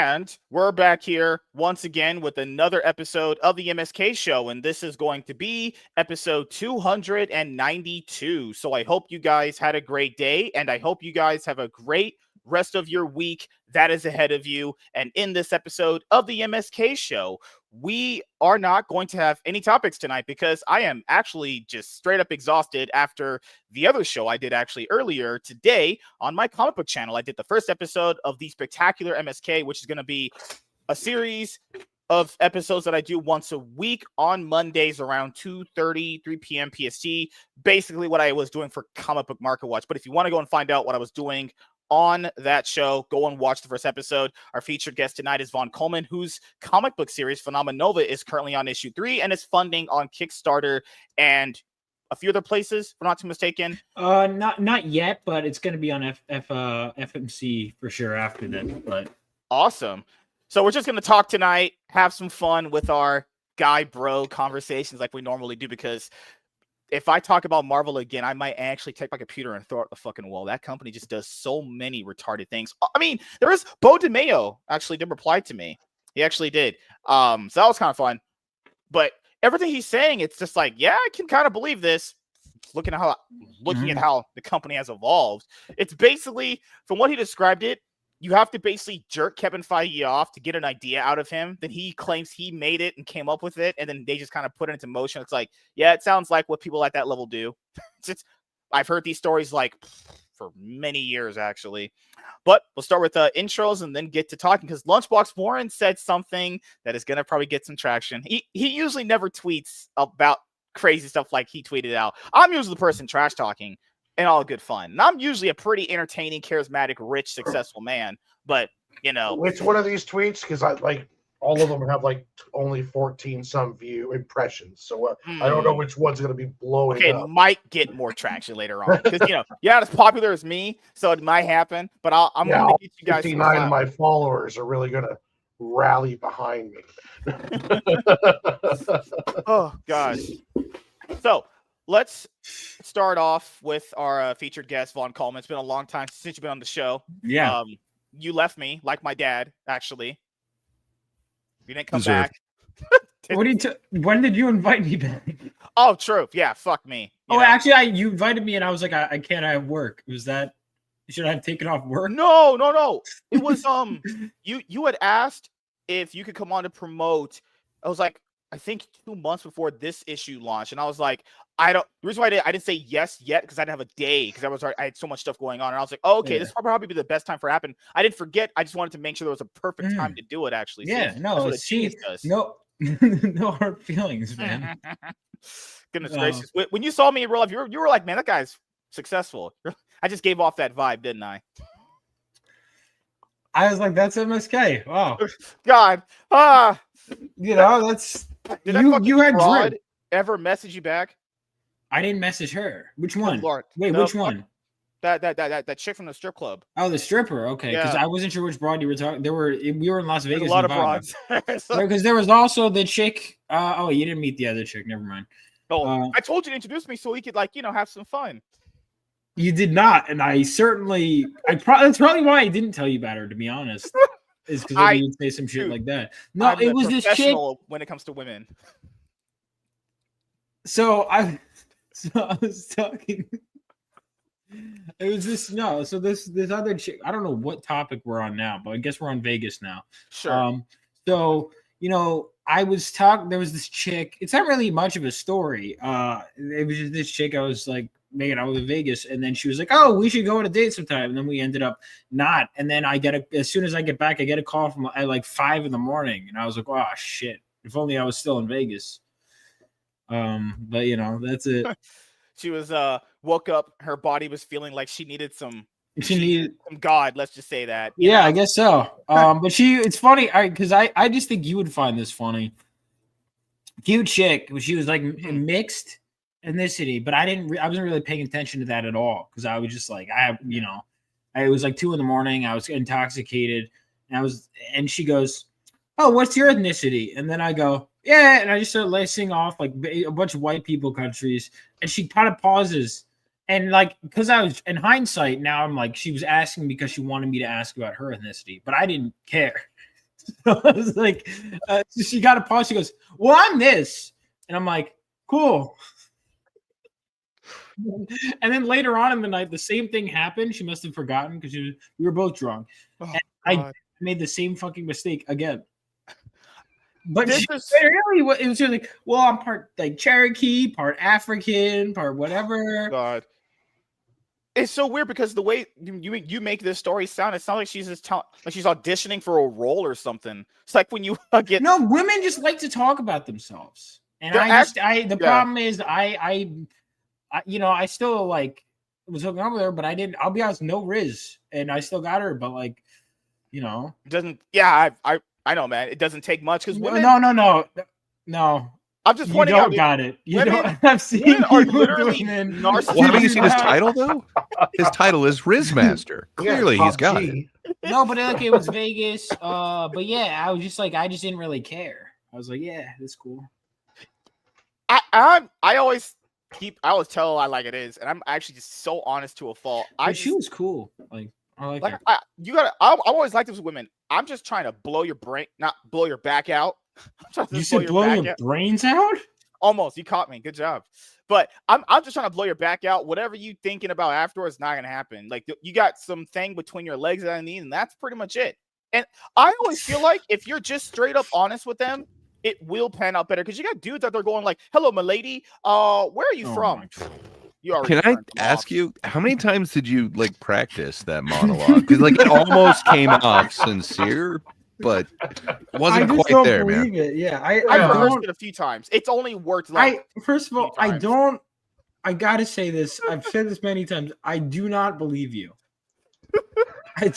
And we're back here once again with another episode of the MSK show, and this is going to be episode 292. So I hope you guys had a great day, and I hope you guys have a great rest of your week that is ahead of you. And in this episode of the MSK show, we are not going to have any topics tonight because I am actually just straight up exhausted after the other show I did actually earlier today on my comic book channel. I did the first episode of the Spectacular MSK, which is going to be a series of episodes that I do once a week on Mondays around 2:30, 3 p.m. PST. Basically what I was doing for Comic Book Market Watch. But if you want to go and find out what I was doing on that show, go and watch the first episode. Our featured guest tonight is Vaughn Coleman, whose comic book series Phenomenova is currently on issue 3 and is funding on Kickstarter and a few other places, if I'm not too mistaken. Not yet, but it's going to be on FMC for sure after that. But awesome. So we're just going to talk tonight, have some fun with our guy bro conversations like we normally do, because if I talk about Marvel again, I might actually take my computer and throw it at the fucking wall. That company just does so many retarded things. I mean, there is Bo DeMayo actually did reply to me. He actually did. So that was kind of fun. But everything he's saying, it's just like, yeah, I can kind of believe this. Looking at how the company has evolved. It's basically, from what he described it, you have to basically jerk Kevin Feige off to get an idea out of him. Then he claims he made it and came up with it, and then they just kind of put it into motion. It's like, yeah, it sounds like what people at that level do. I've heard these stories like for many years, actually. But we'll start with intros and then get to talking, because Lunchbox Warren said something that is going to probably get some traction. He usually never tweets about crazy stuff like he tweeted out. I'm usually the person trash talking and all good fun. And I'm usually a pretty entertaining, charismatic, rich, successful man. But, you know. Which one of these tweets? Because I like all of them have like only 14 some view impressions. So I don't know which one's going to be blowing up. It might get more traction later on. Because, you're not as popular as me, so it might happen. But I'm going to get you guys. 59 of my followers are really going to rally behind me. Oh, gosh. So, let's start off with our featured guest, Vaughn Coleman. It's been a long time since you've been on the show. Yeah. You left me, like my dad, actually. You didn't come back. When did you invite me back? Oh, true. Yeah, fuck me. Actually, you invited me, and I was like, I can't. I have work. Was that? Should I have taken off work? No. It was You had asked if you could come on to promote. I was like, I think 2 months before this issue launched, and I was like, the reason why I didn't say yes yet, because I didn't have a day, because I had so much stuff going on, and I was like, oh, okay, this will probably be the best time for it to happen. I didn't forget. I just wanted to make sure there was a perfect time to do it. Actually, yeah, no, no hard feelings, man. Goodness gracious! When you saw me in real life, you were like, man, that guy's successful. I just gave off that vibe, didn't I? I was like, that's MSK. Wow. God. That's you had Broad ever message you back? I didn't message her. Which one? Lord. Wait, which one? That chick from the strip club. Oh, the stripper. Okay, because I wasn't sure which broad you were talking. We were in Las Vegas. A lot of broads. Because there was also the chick. You didn't meet the other chick. Never mind. Oh, I told you to introduce me so we could have some fun. You did not, and that's probably why I didn't tell you about her, to be honest. Is because you'd say some shit like that. No, it was this chick. When it comes to women. So I was talking. It was this this other chick. I don't know what topic we're on now, but I guess we're on Vegas now. Sure. So I was talking. There was this chick. It's not really much of a story. It was just this chick I was like making out with in Vegas, and then she was like, "Oh, we should go on a date sometime." And then we ended up not. And then as soon as I get back, I get a call from at like 5 a.m, and I was like, "Oh shit! If only I was still in Vegas." But that's it. She was woke up. Her body was feeling like she needed some God. Let's just say that. I guess so. But it's funny because I just think you would find this funny. Cute chick. She was like mixed ethnicity, but I wasn't really paying attention to that at all because I was just like it was like 2 a.m. I was intoxicated, and she goes, "Oh, what's your ethnicity?" And then I go, "Yeah," and I just started listing off like a bunch of white people countries, and she kind of pauses, and like because I was in hindsight now I'm like she was asking because she wanted me to ask about her ethnicity, but I didn't care. So I was like, so she got a pause. She goes, "Well, I'm this," and I'm like, "Cool." And then later on in the night, the same thing happened. She must have forgotten because we were both drunk. Oh, And I God. made the same fucking mistake again. But This she is- really, it was just like, well, I'm part like Cherokee, part African, part whatever. God. It's so weird because the way you make this story sound, it sounds like she's just like she's auditioning for a role or something. It's like when you get No, women just like to talk about themselves, and the problem is I still like was hooking up with her, but I didn't. I'll be honest, no Riz, and I still got her, but like, it doesn't. Yeah, I know, man. It doesn't take much because women. No. I'm just You pointing don't out. got it. You women- don't. I've seen women are people literally doing it. narcissists. Well, haven't you seen his title though? His title is Rizmaster. Clearly, Yeah, he's got PUBG. it. No, but like it was Vegas. But yeah, I was just like, I just didn't really care. I was like, yeah, that's cool. I always tell her like it is, and I'm actually just so honest to a fault. But she was cool. Like I like her. I always like this with women. I'm just trying to blow your brain, not blow your back out. I'm trying to You just said blow back your out. brains out? Almost, you caught me. Good job. But I'm just trying to blow your back out. Whatever you thinking about afterwards is not gonna happen. Like you got some thing between your legs that I need, and that's pretty much it. And I always feel like if you're just straight up honest with them, it will pan out better. Because you got dudes that they're going like, "Hello, my lady. Where are you from?" You already Can I turned them ask off. you how many times did you like practice that monologue? Because like it almost came off sincere, but it wasn't quite there, man. It. Yeah, I Yeah. rehearsed it a few times. It's only worked like first of all, few times. I gotta say this. I've said this many times. I do not believe you. I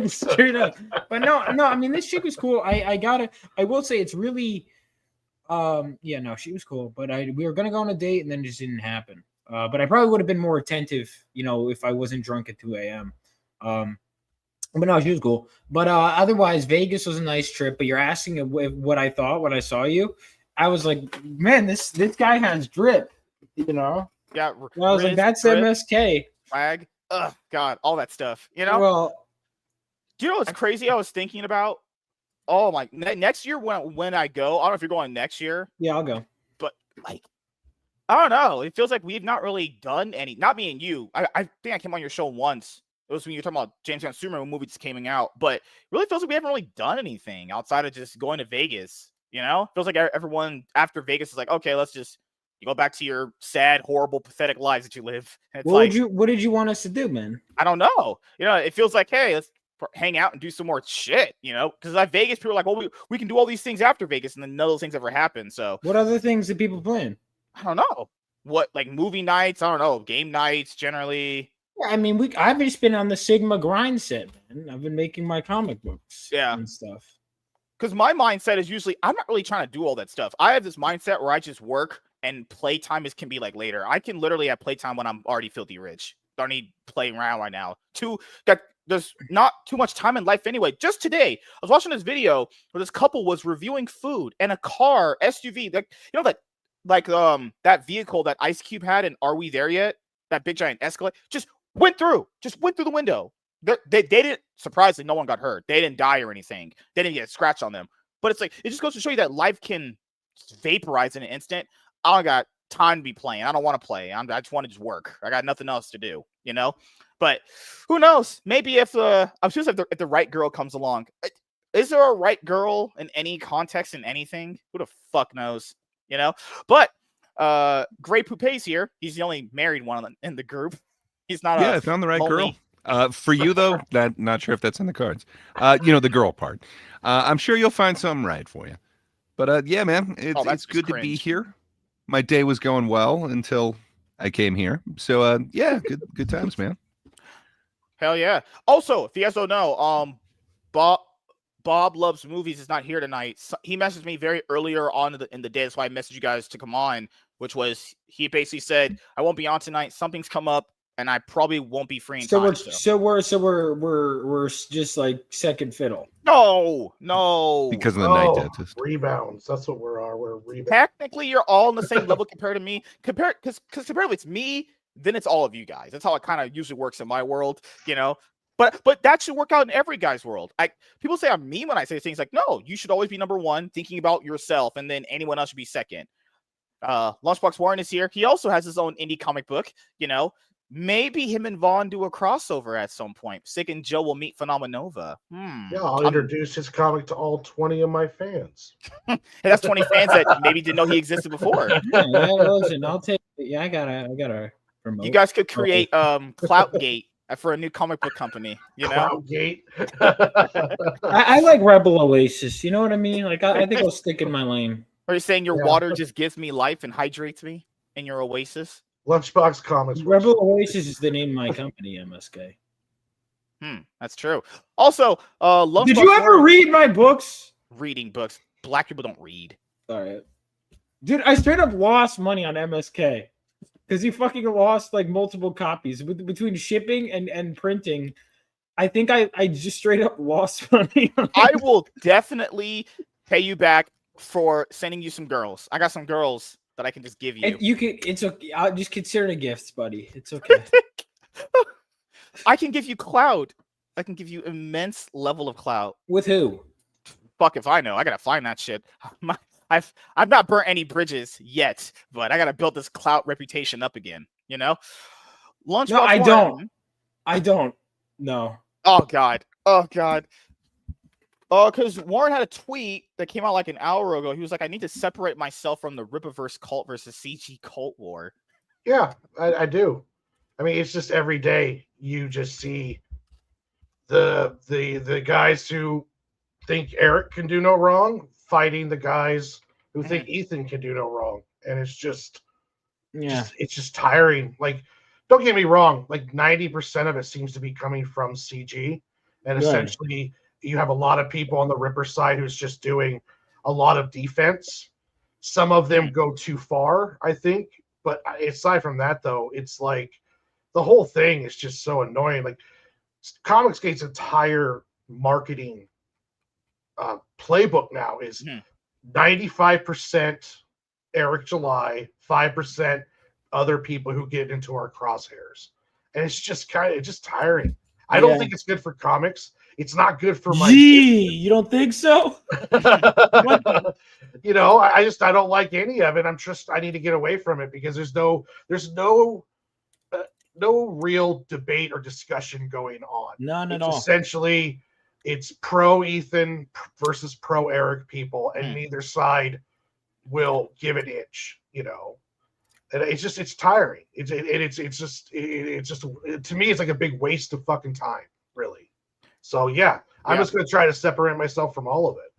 straight up. But no. I mean, this chick was cool. I will say it's really, she was cool. But we were gonna go on a date and then it just didn't happen. But I probably would have been more attentive, if I wasn't drunk at 2 a.m. But no, she was cool. But otherwise, Vegas was a nice trip. But you're asking what I thought when I saw you. I was like, man, this guy has drip. Yeah, I was like, Riz, that's drip, MSK. flag. Ugh, God, all that stuff. You know. Well, Do you know what's crazy? I was thinking about. Oh my! Next year when I go, I don't know if you're going next year, yeah, I'll go. but like, I don't know. It feels like we've not really done any. Not me and you. I think I came on your show once. It was when you were talking about James Gunn Superman movie just coming out, but it really feels like we haven't really done anything outside of just going to Vegas. Feels like everyone after Vegas is like, okay, let's just go back to your sad, horrible, pathetic lives that you live. And it's What did you want us to do, man? I don't know. It feels like, hey, let's hang out and do some more shit. Because at Vegas, people are like, well, we can do all these things after Vegas, and then none of those things ever happen. So What other things did people plan? I don't know. What, like movie nights? I don't know. Game nights generally. Yeah, I mean, I've just been on the Sigma grind set, man. I've been making my comic books, and stuff. Because my mindset is usually I'm not really trying to do all that stuff. I have this mindset where I just work and playtime can be like later. I can literally have playtime when I'm already filthy rich. Don't need playing around right now. There's not too much time in life anyway. Just today, I was watching this video where this couple was reviewing food and a car SUV. That vehicle that Ice Cube had in Are We There Yet? That big giant Escalade just went through the window. They didn't, surprisingly, no one got hurt. They didn't die or anything. They didn't get a scratch on them. But it's like, it just goes to show you that life can vaporize in an instant. I don't got time to be playing. I don't want to play. I just want to just work. I got nothing else to do, But who knows? Maybe if I'm sure if the right girl comes along. Is there a right girl in any context in anything? Who the fuck knows? But Gray Poupe's here. He's the only married one in the group. He's not. Yeah, I found the right girl. For you though, not sure if that's in the cards. The girl part. I'm sure you'll find something right for you. But yeah, man, it's good to be here. My day was going well until I came here. So yeah, good times, man. Hell yeah. Also, if you guys don't know, Bob Loves Movies is not here tonight. So he messaged me very earlier on in the day. That's why I messaged you guys to come on, which was he basically said, I won't be on tonight. Something's come up and I probably won't be free in time. We're just like second fiddle. No. Because of the night dentist. Rebounds. That's what we're rebounds. Technically, you're all on the same level compared to me. Because comparatively, it's me, then it's all of you guys. That's how it kind of usually works in my world, But that should work out in every guy's world. People say I'm mean when I say things like, no, you should always be number one, thinking about yourself, and then anyone else should be second. Lunchbox Warren is here. He also has his own indie comic book. Maybe him and Vaughn do a crossover at some point. Sig and Joe will meet Phenomenova. Yeah, I'll introduce his comic to all 20 of my fans. That's 20 fans that maybe didn't know he existed before. Listen, I'll take. Yeah, I gotta promote. You guys could create Cloutgate for a new comic book company. Cloutgate. I like Rebel Oasis. You know what I mean? Like I think I'll stick in my lane. Are you saying your water just gives me life and hydrates me in your oasis? Lunchbox Comics. Rebel Oasis is the name of my company, MSK. That's true. Also, did you ever read my books? Reading books. Black people don't read. All right. Dude, I straight up lost money on MSK because he fucking lost like multiple copies between shipping and printing. I think I just straight up lost money. I will definitely pay you back for sending you some girls. I got some girls that I can just give you. It's okay. I'll just consider it gifts, buddy. It's okay. I can give you clout. I can give you immense level of clout. With who? Fuck if I know. I gotta find that shit. I've not burnt any bridges yet, but I gotta build this clout reputation up again. Lunchbox. No, I don't. No. Oh god. Because Warren had a tweet that came out like an hour ago. He was like, I need to separate myself from the Rippaverse cult versus CG cult war. Yeah, I do. I mean, it's just every day you just see the guys who think Eric can do no wrong fighting the guys who think Ethan can do no wrong. And it's just tiring. Like, don't get me wrong, like 90% of it seems to be coming from CG. And essentially you have a lot of people on the Ripper side who's just doing a lot of defense. Some of them go too far, I think. But aside from that, though, it's like the whole thing is just so annoying. Like Comicsgate's entire marketing playbook now is 95% Eric July, 5% other people who get into our crosshairs. And it's just tiring. I don't think it's good for comics. It's not good for my. You don't think so? I don't like any of it. I need to get away from it because there's no real debate or discussion going on. None at all. Essentially, it's pro Ethan versus pro Eric people, and neither side will give an inch. And it's tiring. It's just to me, it's like a big waste of fucking time, really. So I'm just going to try to separate myself from all of it.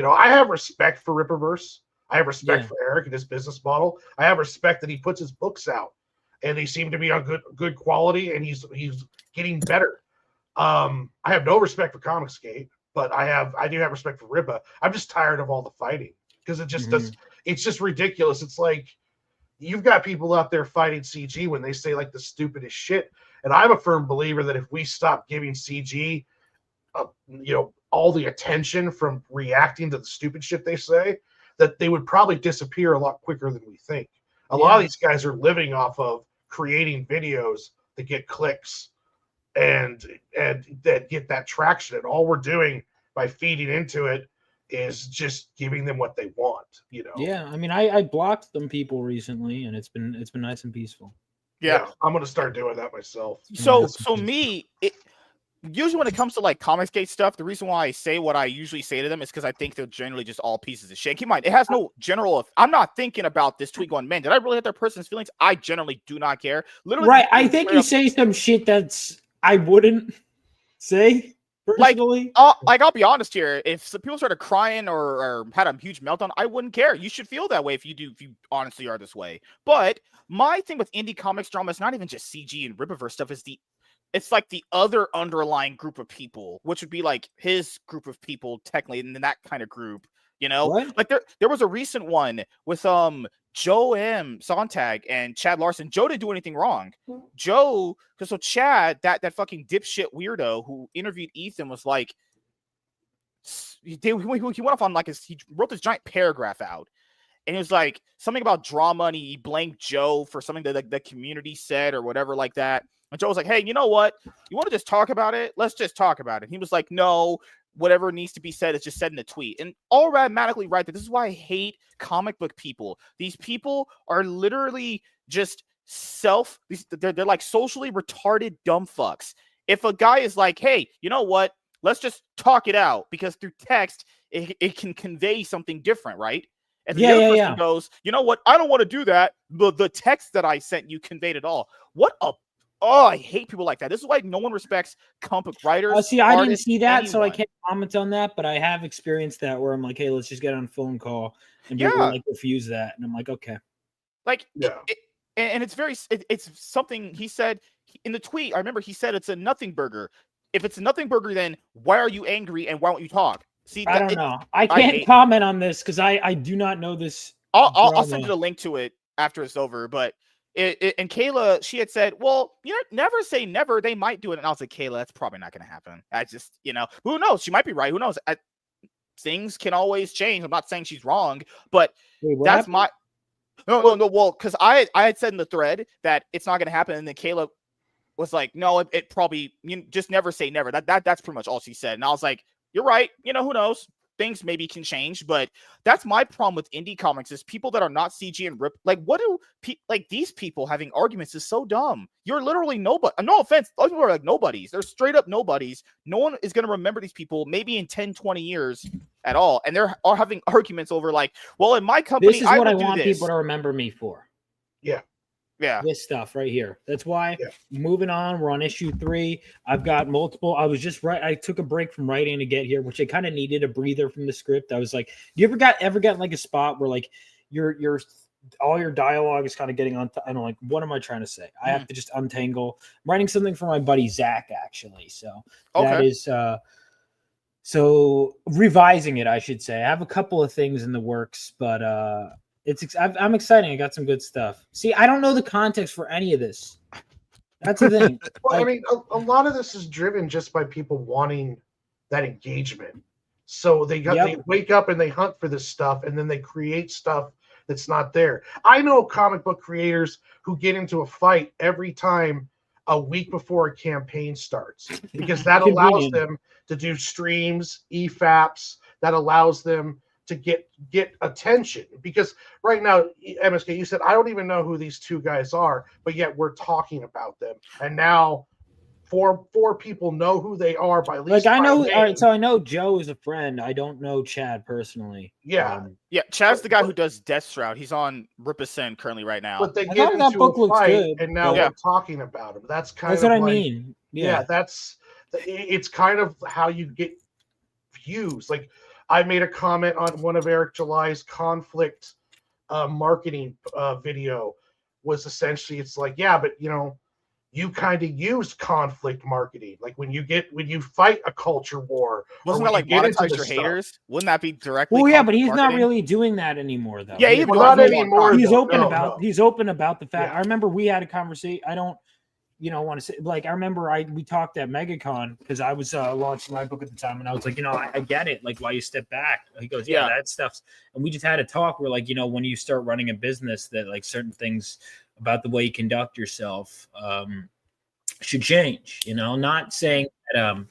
I have respect for Rippaverse. I have respect for Eric and his business model. I have respect that he puts his books out, and they seem to be on good quality, and he's getting better. I have no respect for Comicsgate, but I do have respect for Rippa. I'm just tired of all the fighting because it just does. It's just ridiculous. It's like you've got people out there fighting CG when they say like the stupidest shit, and I'm a firm believer that if we stop giving CG all the attention from reacting to the stupid shit they say, that they would probably disappear a lot quicker than we think. A lot of these guys are living off of creating videos that get clicks and that get that traction. And all we're doing by feeding into it is just giving them what they want, Yeah, I mean, I blocked some people recently, and it's been nice and peaceful. Yeah, I'm gonna start doing that myself. So usually when it comes to like Comicsgate stuff, the reason why I say what I usually say to them is because I think they're generally just all pieces of shit. Keep in mind, it has no general. I'm not thinking about this tweet going, man, did I really hit their person's feelings? I generally do not care. Literally, right. I think you say some shit that's I wouldn't say personally. I'll be honest here. If some people started crying or had a huge meltdown, I wouldn't care. You should feel that way if you honestly are this way. But my thing with indie comics drama is not even just CG and Rippaverse stuff. It's like the other underlying group of people, which would be like his group of people technically, and then that kind of group, What? Like there was a recent one with Joe M. Sontag and Chad Larson. Joe didn't do anything wrong. Joe, so Chad, that fucking dipshit weirdo who interviewed Ethan was like, he went off on he wrote this giant paragraph out. And it was like something about drama, and he blamed Joe for something that the community said or whatever like that. And Joe was like, hey, you know what? You want to just talk about it? Let's just talk about it. He was like, no, whatever needs to be said is just said in a tweet. And automatically right there. This is why I hate comic book people. These people are literally just they're like socially retarded dumb fucks. If a guy is like, hey, you know what? Let's just talk it out, because through text, it can convey something different, right? And the other person goes, you know what? I don't want to do that. The text that I sent you conveyed it all. I hate people like that. This is why no one respects comic book writers. See, I didn't see that, so I can't comment on that, but I have experienced that where I'm like, hey, let's just get on a phone call, and people like refuse that. And I'm like, okay. Like, and it's it's something he said in the tweet. I remember he said it's a nothing burger. If it's a nothing burger, then why are you angry and why won't you talk? See, I don't know. I can't comment on this because I do not know this. I'll send you the link to it after it's over. But and Kayla, she had said, well, never say never. They might do it. And I was like, Kayla, that's probably not going to happen. I just, who knows? She might be right. Who knows? Things can always change. I'm not saying she's wrong, but that's happened? No. Well, because I had said in the thread that it's not going to happen. And then Kayla was like, no, it probably, just never say never. That's pretty much all she said. And I was like, you're right. Who knows? Things maybe can change, but that's my problem with indie comics is people that are not CG and rip. Like, what do these people having arguments is so dumb. You're literally nobody. No offense. Those people are like nobodies. They're straight up nobodies. No one is going to remember these people maybe in 10, 20 years at all. And they're having arguments over like, well, in my company, this is what I want people to remember me for. Yeah. This stuff right here. That's why moving on. We're on issue 3. I've got multiple. I took a break from writing to get here, which I kind of needed a breather from the script. I was like, you ever got like a spot where like your all your dialogue is kind of getting on. I don't like, what am I trying to say? I have to just untangle. I'm writing something for my buddy Zach, actually. So that is so revising it, I should say. I have a couple of things in the works, but I'm excited. I got some good stuff. See, I don't know the context for any of this. That's the thing. Well, I mean, a lot of this is driven just by people wanting that engagement. So they wake up and they hunt for this stuff, and then they create stuff that's not there. I know comic book creators who get into a fight every time a week before a campaign starts, because that allows them to do streams, EFAPs, that allows them to get attention. Because right now, MSK, you said, I don't even know who these two guys are, but yet we're talking about them. And now four people know who they are by at least. Like, I know, all right, so I know Joe is a friend. I don't know Chad personally. Yeah. Chad's the guy who does Death Shroud. He's on Rippercent currently right now. But they get into a fight, and now we're talking about him. That's what I mean. Yeah, it's kind of how you get views. Like, I made a comment on one of Eric July's conflict marketing video. Was essentially, it's like, but you kind of use conflict marketing. Like when you fight a culture war. Wasn't that like monetize your haters? Wouldn't that be directly? Well, yeah, but he's not really doing that anymore, though. Yeah, he's not anymore. He's open about the fact. I remember we had a conversation. I don't, want to say, like, I remember we talked at MegaCon because I was launching my book at the time, and I was like, I get it, like why you step back. He goes, that stuff's, and we just had a talk where, like, when you start running a business, that like certain things about the way you conduct yourself should change. Not saying that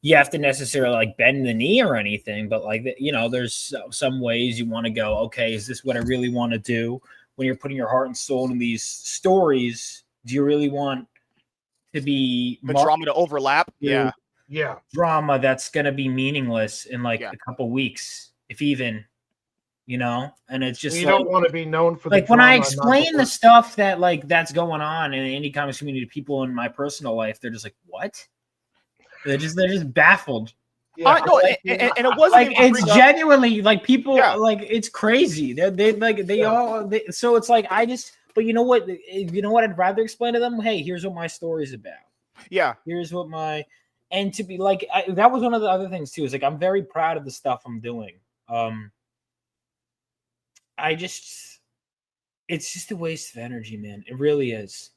you have to necessarily like bend the knee or anything, but like there's some ways you want to go, okay, is this what I really want to do? When you're putting your heart and soul in these stories, do you really want to be the drama to overlap? Yeah. Drama that's going to be meaningless in like a couple weeks, if even, and it's just you don't want to be known for like when I explain the stuff that like that's going on in the indie comics community to people in my personal life, they're just like, what? They're just baffled. No, and it wasn't like it's genuinely like people like it's crazy. They all so it's like but you know what? I'd rather explain to them. Hey, here's what my story's about. Yeah. Here's what and to be like, that was one of the other things too. Is like, I'm very proud of the stuff I'm doing. It's just a waste of energy, man. It really is.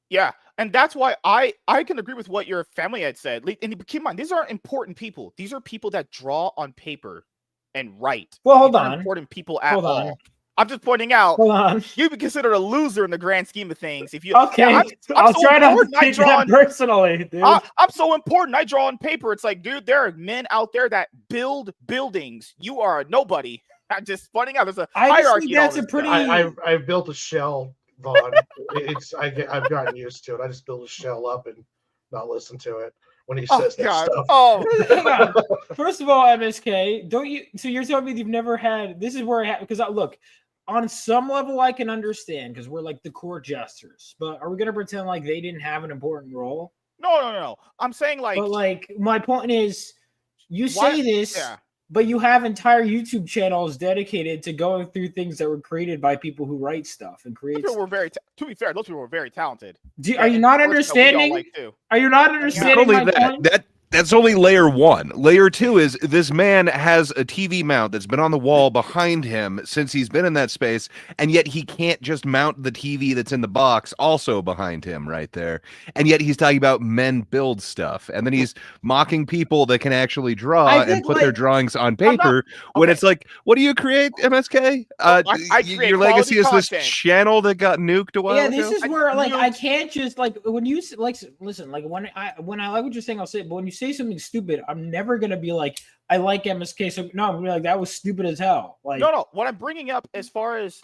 Yeah. And that's why I can agree with what your family had said. And keep in mind, these aren't important people. These are people that draw on paper and write. Well, hold on. Important people at all. I'm just pointing out. Hold on. You'd be considered a loser in the grand scheme of things if you. Okay, yeah, I'll so try to take that personally, dude. I'm so important. I draw on paper. It's like, dude, there are men out there that build buildings. You are a nobody. I'm just pointing out. There's a hierarchy. That's a pretty. I've built a shell, Vaughn. I've gotten used to it. I just build a shell up and not listen to it when he says that stuff. Oh, hang on. First of all, MSK, don't you? So you're telling me you've never had? This is where I have because look. On some level, I can understand because we're like the court jesters. But are we gonna pretend like they didn't have an important role? No. I'm saying like. But like, my point is, you say this, but you have entire YouTube channels dedicated to going through things that were created by people who write stuff and create. Those people were to be fair, those people were very talented. Are you not understanding? Are you not understanding my point? That's only layer one. Layer two is this man has a TV mount that's been on the wall behind him since he's been in that space, and yet he can't just mount the TV that's in the box also behind him right there. And yet he's talking about men build stuff, and then he's mocking people that can actually draw and put their drawings on paper. When it's like, what do you create, MSK? Your legacy is this channel that got nuked a while ago. Yeah, this is where like I can't just like when you like listen like when I like what you're saying, I'll say it, but when you say something stupid, I'm never gonna be like I like MSK. So no, I'm gonna be like that was stupid as hell. Like no. What I'm bringing up as far as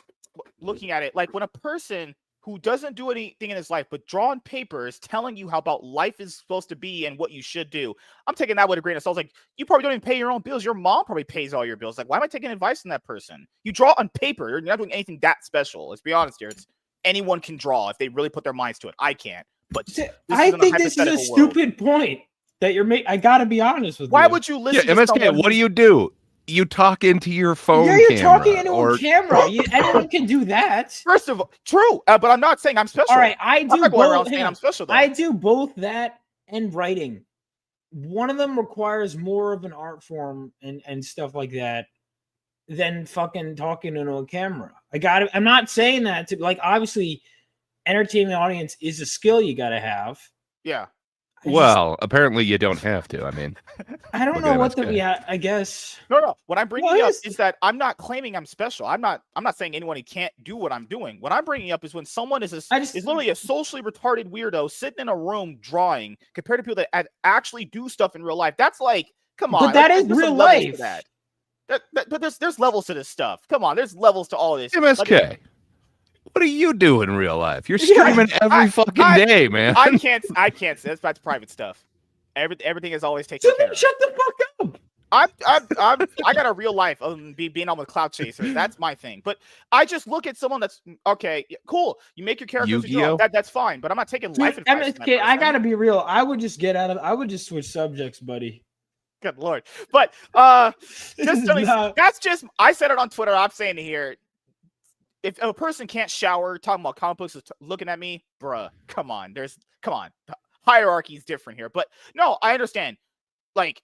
looking at it, like when a person who doesn't do anything in his life but draw on paper is telling you how about life is supposed to be and what you should do, I'm taking that with a grain of salt. Like you probably don't even pay your own bills. Your mom probably pays all your bills. Like why am I taking advice from that person? You draw on paper. You're not doing anything that special. Let's be honest here. It's anyone can draw if they really put their minds to it. I can't. But I think this is a stupid point. That you're making, I gotta be honest with you. Why would you listen? Yeah, to MSK, what do you do? You talk into your phone. Yeah, you're talking into a camera. Anyone can do that. First of all, true, but I'm not saying I'm special. All right, I do I'm not going around both. saying I'm special. Though. I do both that and writing. One of them requires more of an art form and stuff like that than fucking talking into a camera. I'm not saying that to like obviously, entertaining the audience is a skill you got to have. Yeah. Apparently you don't have to. I mean, I don't know what I guess. No. What I'm bringing up is that I'm not claiming I'm special. I'm not saying anyone can't do what I'm doing. What I'm bringing up is when someone is literally a socially retarded weirdo sitting in a room drawing compared to people that actually do stuff in real life. That's like, come on. But that is real life. But there's levels to this stuff. Come on, there's levels to all this. MSK. What do you do in real life? You're streaming every fucking day, man. I can't say that's private stuff. Everything is always taken care of. Shut the fuck up. I got a real life of being on with cloud chasers. That's my thing. But I just look at someone that's okay, cool. You make your characters draw. That's fine. But I'm not taking life advice. MSK, I gotta be real. I would just switch subjects, buddy. Good lord. But that's just I said it on Twitter. I'm saying it here. If a person can't shower, talking about comic books, looking at me, bruh, come on. Hierarchy is different here. But no, I understand. Like,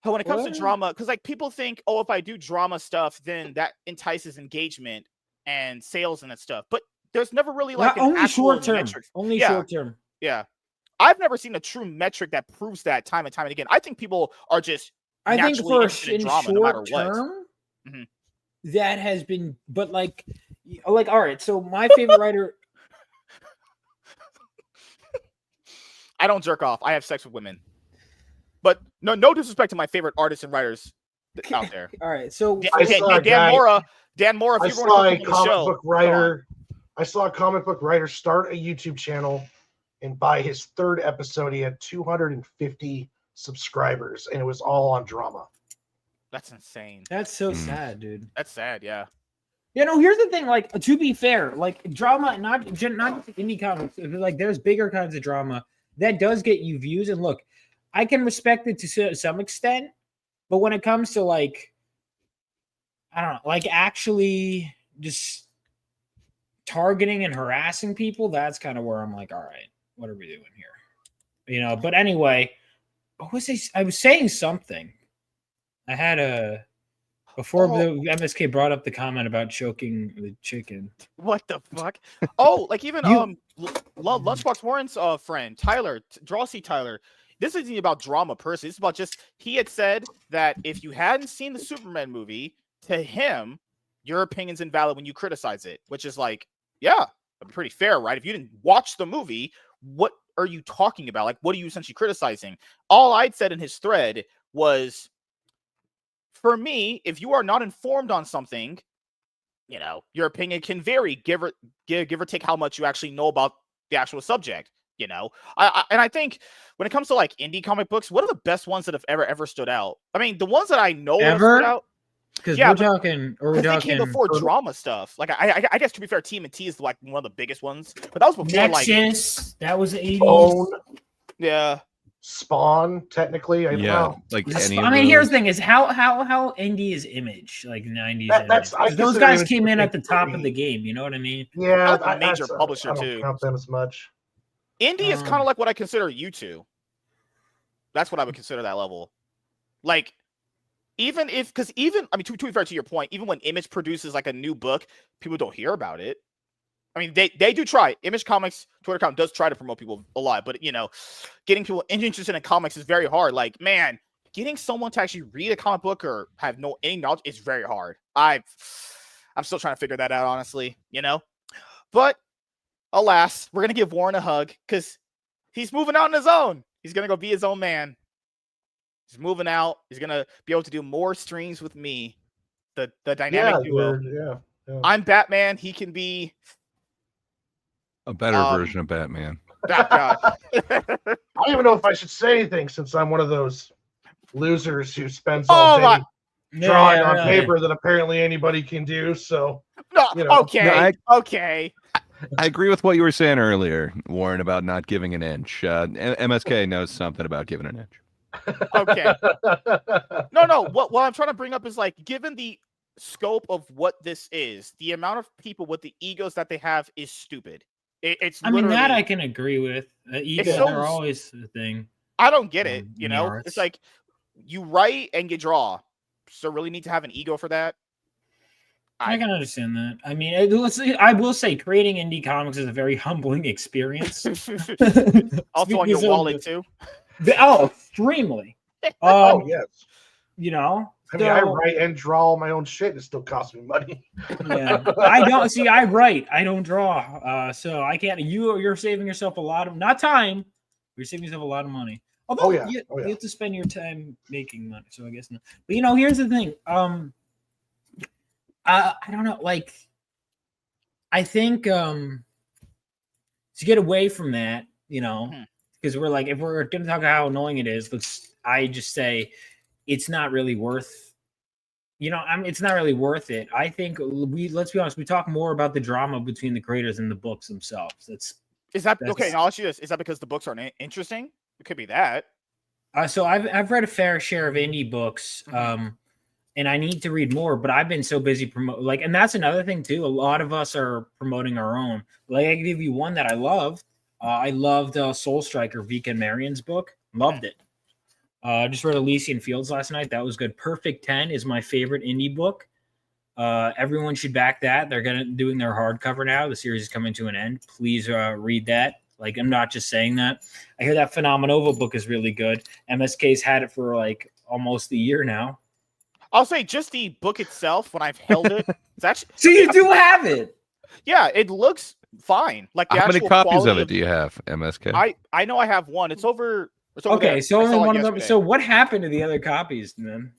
when it comes to drama, because like people think, oh, if I do drama stuff, then that entices engagement and sales and that stuff. But there's never really like only short term. Only short term. Yeah. I've never seen a true metric that proves that time and time and again. I think people are just naturally interested in drama no matter what. Mm-hmm. That has been, but like all right. So my favorite writer. I don't jerk off. I have sex with women, but no disrespect to my favorite artists and writers out there. All right, so Dan Mora. If you want to come on the show, I saw a comic book writer start a YouTube channel, and by his third episode, he had 250 subscribers, and it was all on drama. That's insane. That's so sad, dude. That's sad, yeah. You know, here's the thing. Like, to be fair, like drama, not just indie comics. Like, there's bigger kinds of drama that does get you views. And look, I can respect it to some extent, but when it comes to like, I don't know, like actually just targeting and harassing people, that's kind of where I'm like, all right, what are we doing here? You know. But anyway, I was saying something. I had before the MSK brought up the comment about choking the chicken. What the fuck? Oh, like even Lunchbox Warren's friend Tyler, Drawsy Tyler. This isn't about drama personally. It's about just he had said that if you hadn't seen the Superman movie, to him, your opinion's invalid when you criticize it, which is like, yeah, pretty fair, right? If you didn't watch the movie, what are you talking about? Like, what are you essentially criticizing? All I'd said in his thread was, for me, if you are not informed on something, your opinion can vary, give or take how much you actually know about the actual subject. I think when it comes to like indie comic books, what are the best ones that have ever stood out? I mean, the ones that I know have stood out. Because we're talking they came before drama stuff. Like I guess, to be fair, TMNT is like one of the biggest ones, but that was before Nexus. That was the 80s. Bone, yeah. Spawn, technically. I don't know. Like here's the thing: is how indie is Image, like 90s. Those guys came in at the top of the game. You know what I mean? Yeah, a major publisher I don't too. count them as much. Indie is kind of like what I consider YouTube. That's what I would consider that level. Like, to be fair to your point, even when Image produces like a new book, people don't hear about it. I mean, they do try. Image Comics Twitter account does try to promote people a lot, but getting people interested in comics is very hard. Like, man, getting someone to actually read a comic book or have any knowledge is very hard. I'm still trying to figure that out, honestly. But alas, we're gonna give Warren a hug because he's moving out on his own. He's gonna go be his own man. He's moving out. He's gonna be able to do more streams with me. The dynamic duo. Yeah. I'm Batman. He can be a better version of Batman. God. I don't even know if I should say anything since I'm one of those losers who spends all day drawing on paper that apparently anybody can do. So, okay. I agree with what you were saying earlier, Warren, about not giving an inch. MSK knows something about giving an inch. Okay. No. What I'm trying to bring up is, like, given the scope of what this is, the amount of people with the egos that they have is stupid. I mean, that I can agree with. Egos are always the thing. I don't get it. It's like you write and you draw. So really need to have an ego for that? I can understand that. I mean, I will say creating indie comics is a very humbling experience. Also on your wallet too. Extremely. Yes. I mean, I write and draw my own shit. It still costs me money. Yeah, I don't see. I write. I don't draw. So I can't. You're saving yourself a lot of not time. You're saving yourself a lot of money. Although you have to spend your time making money. So I guess not. But here's the thing. I don't know. Like, I think to get away from that, because we're like, if we're going to talk about how annoying it is, I just say it's not really worth. It's not really worth it. I think let's be honest. We talk more about the drama between the creators and the books themselves. Is that okay? I'll ask you this: is that because the books aren't interesting? It could be that. So I've read a fair share of indie books. And I need to read more, but I've been so busy promoting. And that's another thing too. A lot of us are promoting our own. Like, I can give you one that I loved. I loved Soul Striker, Vika and Marion's book. Loved it. Just read Elysian Fields last night. That was good. Perfect 10 is my favorite indie book. Everyone should back that. They're doing their hardcover now. The series is coming to an end. Please read that. Like, I'm not just saying that. I hear that Phenomenova book is really good. MSK's had it for like almost a year now. I'll say just the book itself, when I've held it, it's actually. So you do have it. Yeah, it looks fine. Like, how many copies of it do you have, MSK? I know I have one. It's over. Okay, there. So only one of them. So what happened to the other copies then?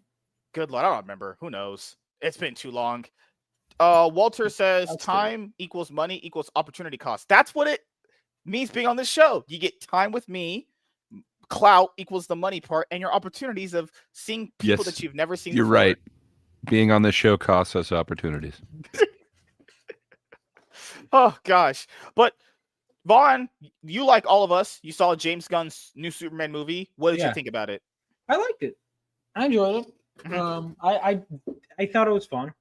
Good Lord, I don't remember. Who knows? It's been too long. Walter says time equals money equals opportunity cost. That's what it means being on this show. You get time with me. Clout equals the money part, and your opportunities of seeing people that you've never seen. You're before. right. Being on this show costs us opportunities. Oh gosh, but Vaughn, you like all of us. You saw James Gunn's new Superman movie. What did you think about it? I liked it. I enjoyed it. I thought it was fun.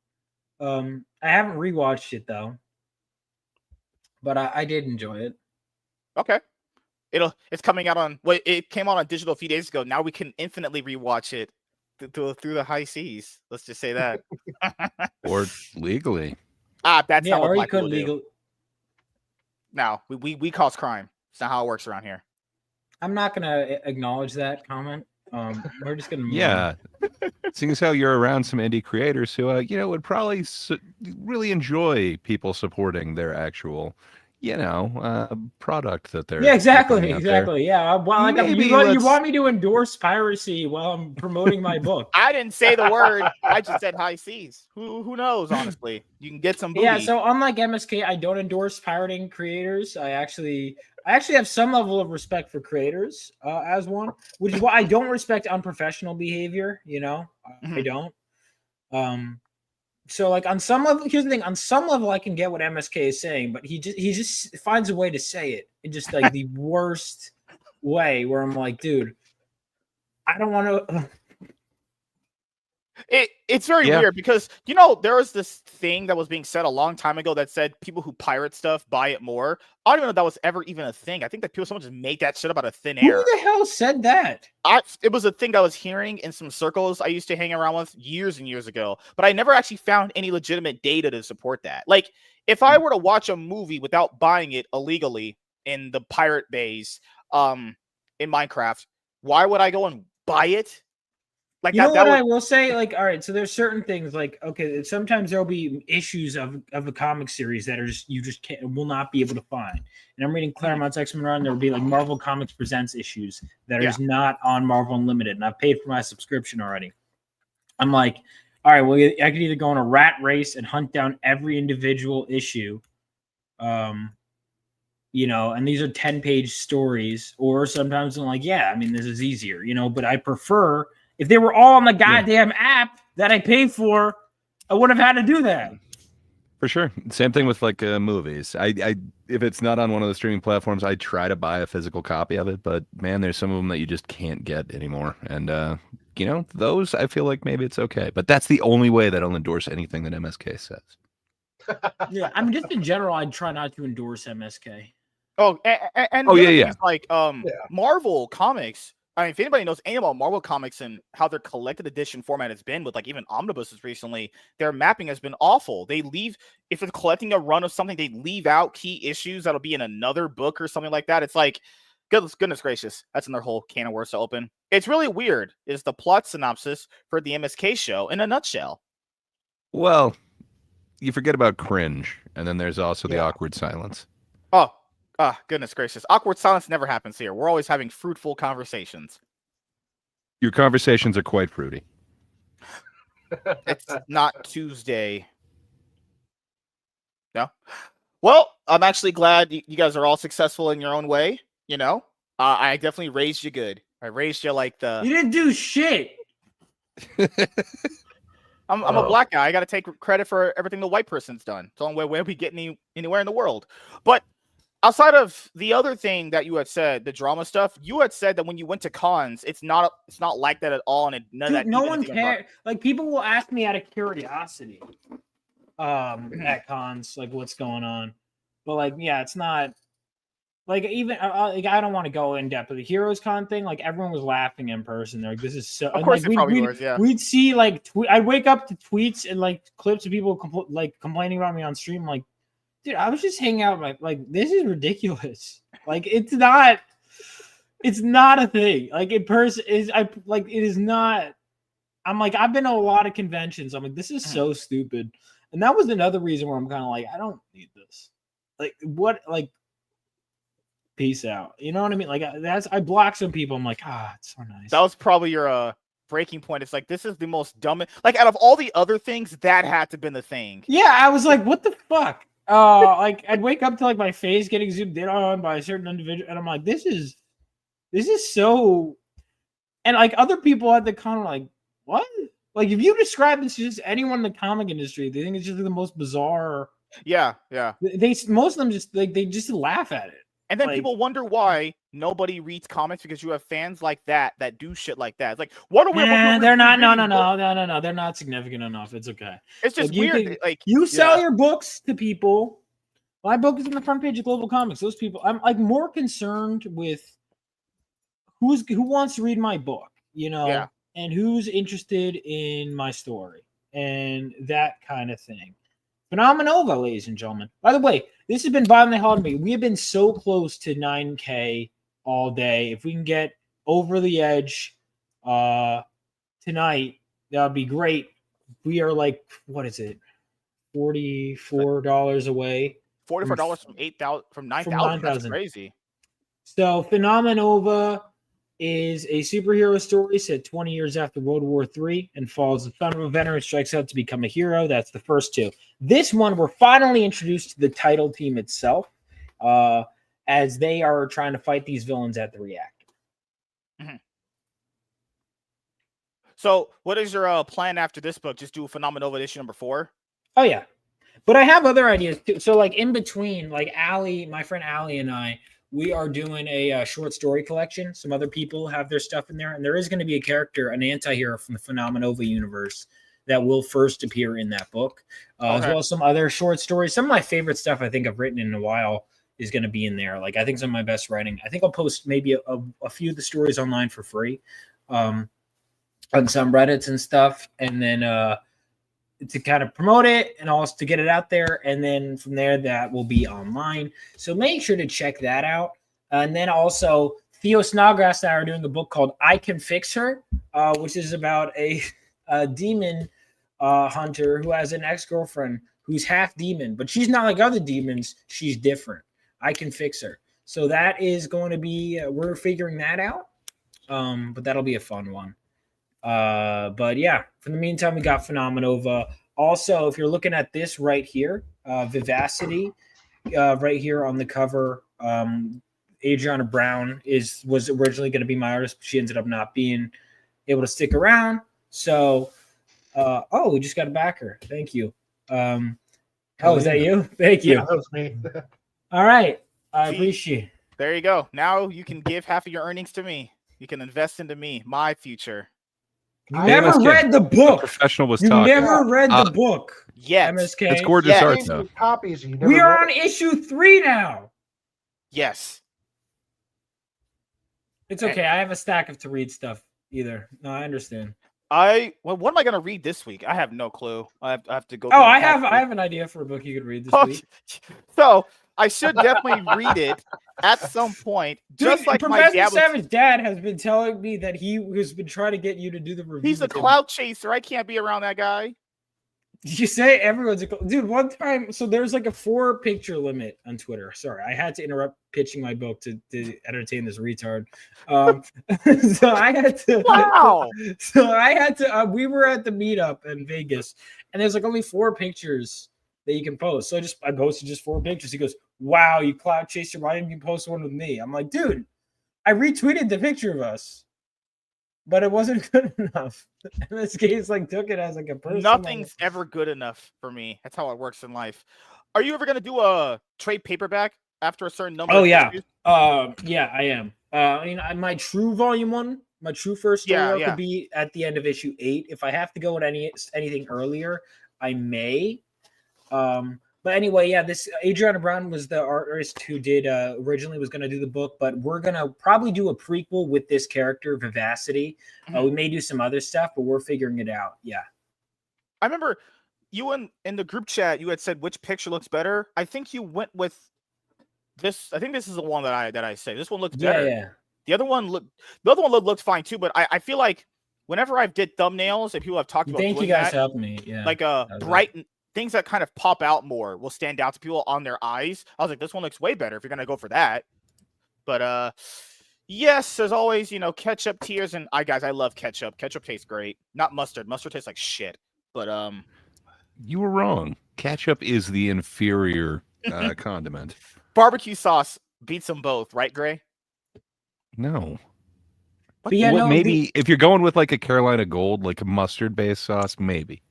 I haven't rewatched it though, but I did enjoy it. Okay. It's coming out on it came out on digital a few days ago. Now we can infinitely rewatch it through the high seas. Let's just say that. Or legally. That's not what or black you could people do. No, we cause crime. It's not how it works around here. I'm not gonna acknowledge that comment. We're just gonna yeah. Seeing as how you're around some indie creators who would probably really enjoy people supporting their actual product that they're exactly there. Yeah, well, like you want me to endorse piracy while I'm promoting my book. I didn't say the word. I just said high seas. Who knows? Honestly, you can get some booty. Yeah, so unlike MSK, I don't endorse pirating creators. I actually have some level of respect for creators as one, which is why I don't respect unprofessional behavior. I don't. So like on some level, here's the thing: on some level, I can get what MSK is saying, but he just finds a way to say it in just like the worst way. Where I'm like, dude, I don't want to. It's very weird because there was this thing that was being said a long time ago that said people who pirate stuff buy it more. I don't even know if that was ever even a thing. I think that someone just made that shit up out of thin air. Who the hell said that? It was a thing I was hearing in some circles I used to hang around with years and years ago, but I never actually found any legitimate data to support that. Like, if I were to watch a movie without buying it illegally in the pirate bays, in Minecraft, why would I go and buy it? Like, you know what I will say? Like, all right, so there's certain things like, okay, sometimes there'll be issues of a comic series that are you just will not be able to find. And I'm reading Claremont's X-Men Run. There will be like Marvel Comics Presents issues that are just not on Marvel Unlimited, and I've paid for my subscription already. I'm like, all right, well, I could either go on a rat race and hunt down every individual issue, and these are 10-page stories, or sometimes I'm like, yeah, I mean, this is easier, but I prefer. If they were all on the goddamn app that I pay for, I wouldn't have had to do that. For sure. Same thing with like movies. I if it's not on one of the streaming platforms, I try to buy a physical copy of it. But man, there's some of them that you just can't get anymore. And those I feel like maybe it's okay. But that's the only way that I'll endorse anything that MSK says. Yeah, I mean, just in general, I'd try not to endorse MSK. Oh, and like Marvel Comics. I mean, if anybody knows anything about Marvel Comics and how their collected edition format has been with like even omnibuses recently, their mapping has been awful. They leave, if they're collecting a run of something, they leave out key issues that'll be in another book or something like that. It's like, goodness gracious, that's another whole can of worms to open. It's really weird. Is the plot synopsis for the MSK show in a nutshell? Well, you forget about cringe, and then there's also the awkward silence. Oh, goodness gracious. Awkward silence never happens here. We're always having fruitful conversations. Your conversations are quite fruity. It's not Tuesday. No? Well, I'm actually glad you guys are all successful in your own way. I definitely raised you good. I raised you like the... You didn't do shit. I'm a black guy. I got to take credit for everything the white person's done. It's the only way we get anywhere in the world. But outside of the other thing that you had said, the drama stuff, you had said that when you went to cons, it's not like that at all, and no one cares. Like, people will ask me out of curiosity, at cons, like what's going on, but like, yeah, it's not like even like I don't want to go in depth with the Heroes Con thing. Like, everyone was laughing in person. They're like, "This is so." Of course, like, it probably was. Yeah, we'd see like I'd wake up to tweets and like clips of people complaining about me on stream, like. Dude, I was just hanging out like this is ridiculous. Like, it's not a thing. Like, it is not. I'm like, I've been to a lot of conventions. I'm like, this is so stupid. And that was another reason where I'm kind of like, I don't need this. Like, what, like, peace out. You know what I mean? Like, I block some people. I'm like, it's so nice. That was probably your breaking point. It's like, this is the most dumb, like, out of all the other things, that had to have been the thing. Yeah, I was like, what the fuck? Like, I'd wake up to like my face getting zoomed in on by a certain individual, and I'm like, this is so. And like, other people at the con are like, what? Like, if you describe this to just anyone in the comic industry, they think it's just the most bizarre. Yeah. Most of them just like they just laugh at it. And then people wonder why nobody reads comics, because you have fans like that do shit like that. It's like, what are we? They're not. No. They're not significant enough. It's okay. It's just weird. You sell your books to people. My book is on the front page of Global Comics. Those people, I'm like more concerned with who wants to read my book, and who's interested in my story and that kind of thing. Phenomenova, ladies and gentlemen. By the way, this has been violently hard to me. We have been so close to 9K all day. If we can get over the edge tonight, that would be great. We are like, what is it? $44 away. $44 from 8,000 from 9,000. That's crazy. So Phenomenova is a superhero story set 20 years after World War III and follows the son of a veteran strikes out to become a hero. That's the first two. This one, we're finally introduced to the title team itself as they are trying to fight these villains at the reactor. Mm-hmm. So what is your plan after this book? Just do Phenomenova issue number 4? Oh, yeah. But I have other ideas too. So like in between, like Allie, my friend Allie and I, we are doing a short story collection. Some other people have their stuff in there. And there is going to be a character, an anti-hero from the Phenomenova universe that will first appear in that book, as well as some other short stories. Some of my favorite stuff I think I've written in a while is going to be in there. Like I think some of my best writing. I think I'll post maybe a few of the stories online for free on some Reddits and stuff. And then to kind of promote it and also to get it out there. And then from there, that will be online. So make sure to check that out. And then also Theo Snodgrass and I are doing a book called I Can Fix Her, which is about a demon hunter who has an ex-girlfriend who's half demon, but she's not like other demons. She's different. I Can Fix Her. So that is going to be, we're figuring that out. But that'll be a fun one. But yeah, for the meantime, we got Phenomenova. Also, if you're looking at this right here, Vivacity, right here on the cover, Adriana Brown was originally going to be my artist, but she ended up not being able to stick around. So, we just got a backer. Thank you. Is that you? Thank you. Yeah, that was me. All right. I appreciate it. There you go. Now you can give half of your earnings to me. You can invest into me, my future. You never read the book. The professional was you talking. Never read the book. Yes. MSK. It's gorgeous art, though. Copies. We are on issue 3 now. Yes. It's okay. I have a stack of to read stuff either. No, I understand. What am I going to read this week? I have no clue. I have to go. I have an idea for a book you could read this week. So I should definitely read it at some point. Just like Professor my dad. Savage's dad has been telling me that he has been trying to get you to do the review. He's a clout chaser. I can't be around that guy. Did you say everyone's dude? One time, so there's like a 4-picture limit on Twitter. Sorry, I had to interrupt pitching my book to entertain this retard. So I had to. Wow. So I had to. We were at the meetup in Vegas, and there's like only 4 pictures that you can post. So I posted just 4 pictures. He goes, "Wow, you cloud chaser! Why didn't you post one with me?" I'm like, dude, I retweeted the picture of us. But it wasn't good enough. MSK took it as like a person. Nothing's ever good enough for me. That's how it works in life. Are you ever going to do a trade paperback after a certain number? Oh, yeah. Yeah, I am. My true volume 1, my true first story could be at the end of issue 8. If I have to go with anything earlier, I may. But anyway, yeah, this Adriana Brown was the artist who did originally was going to do the book, but we're going to probably do a prequel with this character, Vivacity. We may do some other stuff, but we're figuring it out. Yeah. I remember you in the group chat, you had said which picture looks better. I think you went with this. I think this is the one that I say. This one looks better. Yeah. The other one looked fine too, but I feel like whenever I've did thumbnails and people have talked about thank you guys helped me. Yeah. Like bright things that kind of pop out more will stand out to people on their eyes. I was like, this one looks way better if you're gonna go for that. But yes, as always, ketchup tears and I love ketchup. Ketchup tastes great. Not mustard. Mustard tastes like shit. But you were wrong. Ketchup is the inferior condiment. Barbecue sauce beats them both, right, Gray? No. But yeah, maybe if you're going with like a Carolina Gold, like a mustard-based sauce, maybe.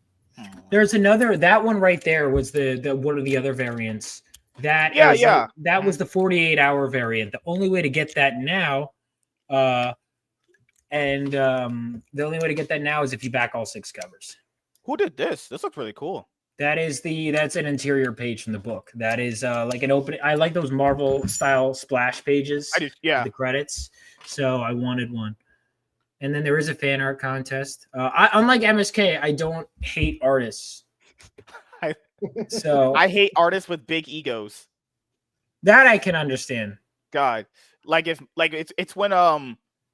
There's that one right there was the one of the other variants. That was the 48-hour variant. The only way to get that now, the only way to get that now is if you back all 6 covers. Who did this? This looks really cool. That's an interior page from the book. That is like an opening. I like those Marvel style splash pages. I do, yeah. The credits. So I wanted one. And then there is a fan art contest. Unlike MSK, I don't hate artists. I hate artists with big egos. That I can understand. God, it's when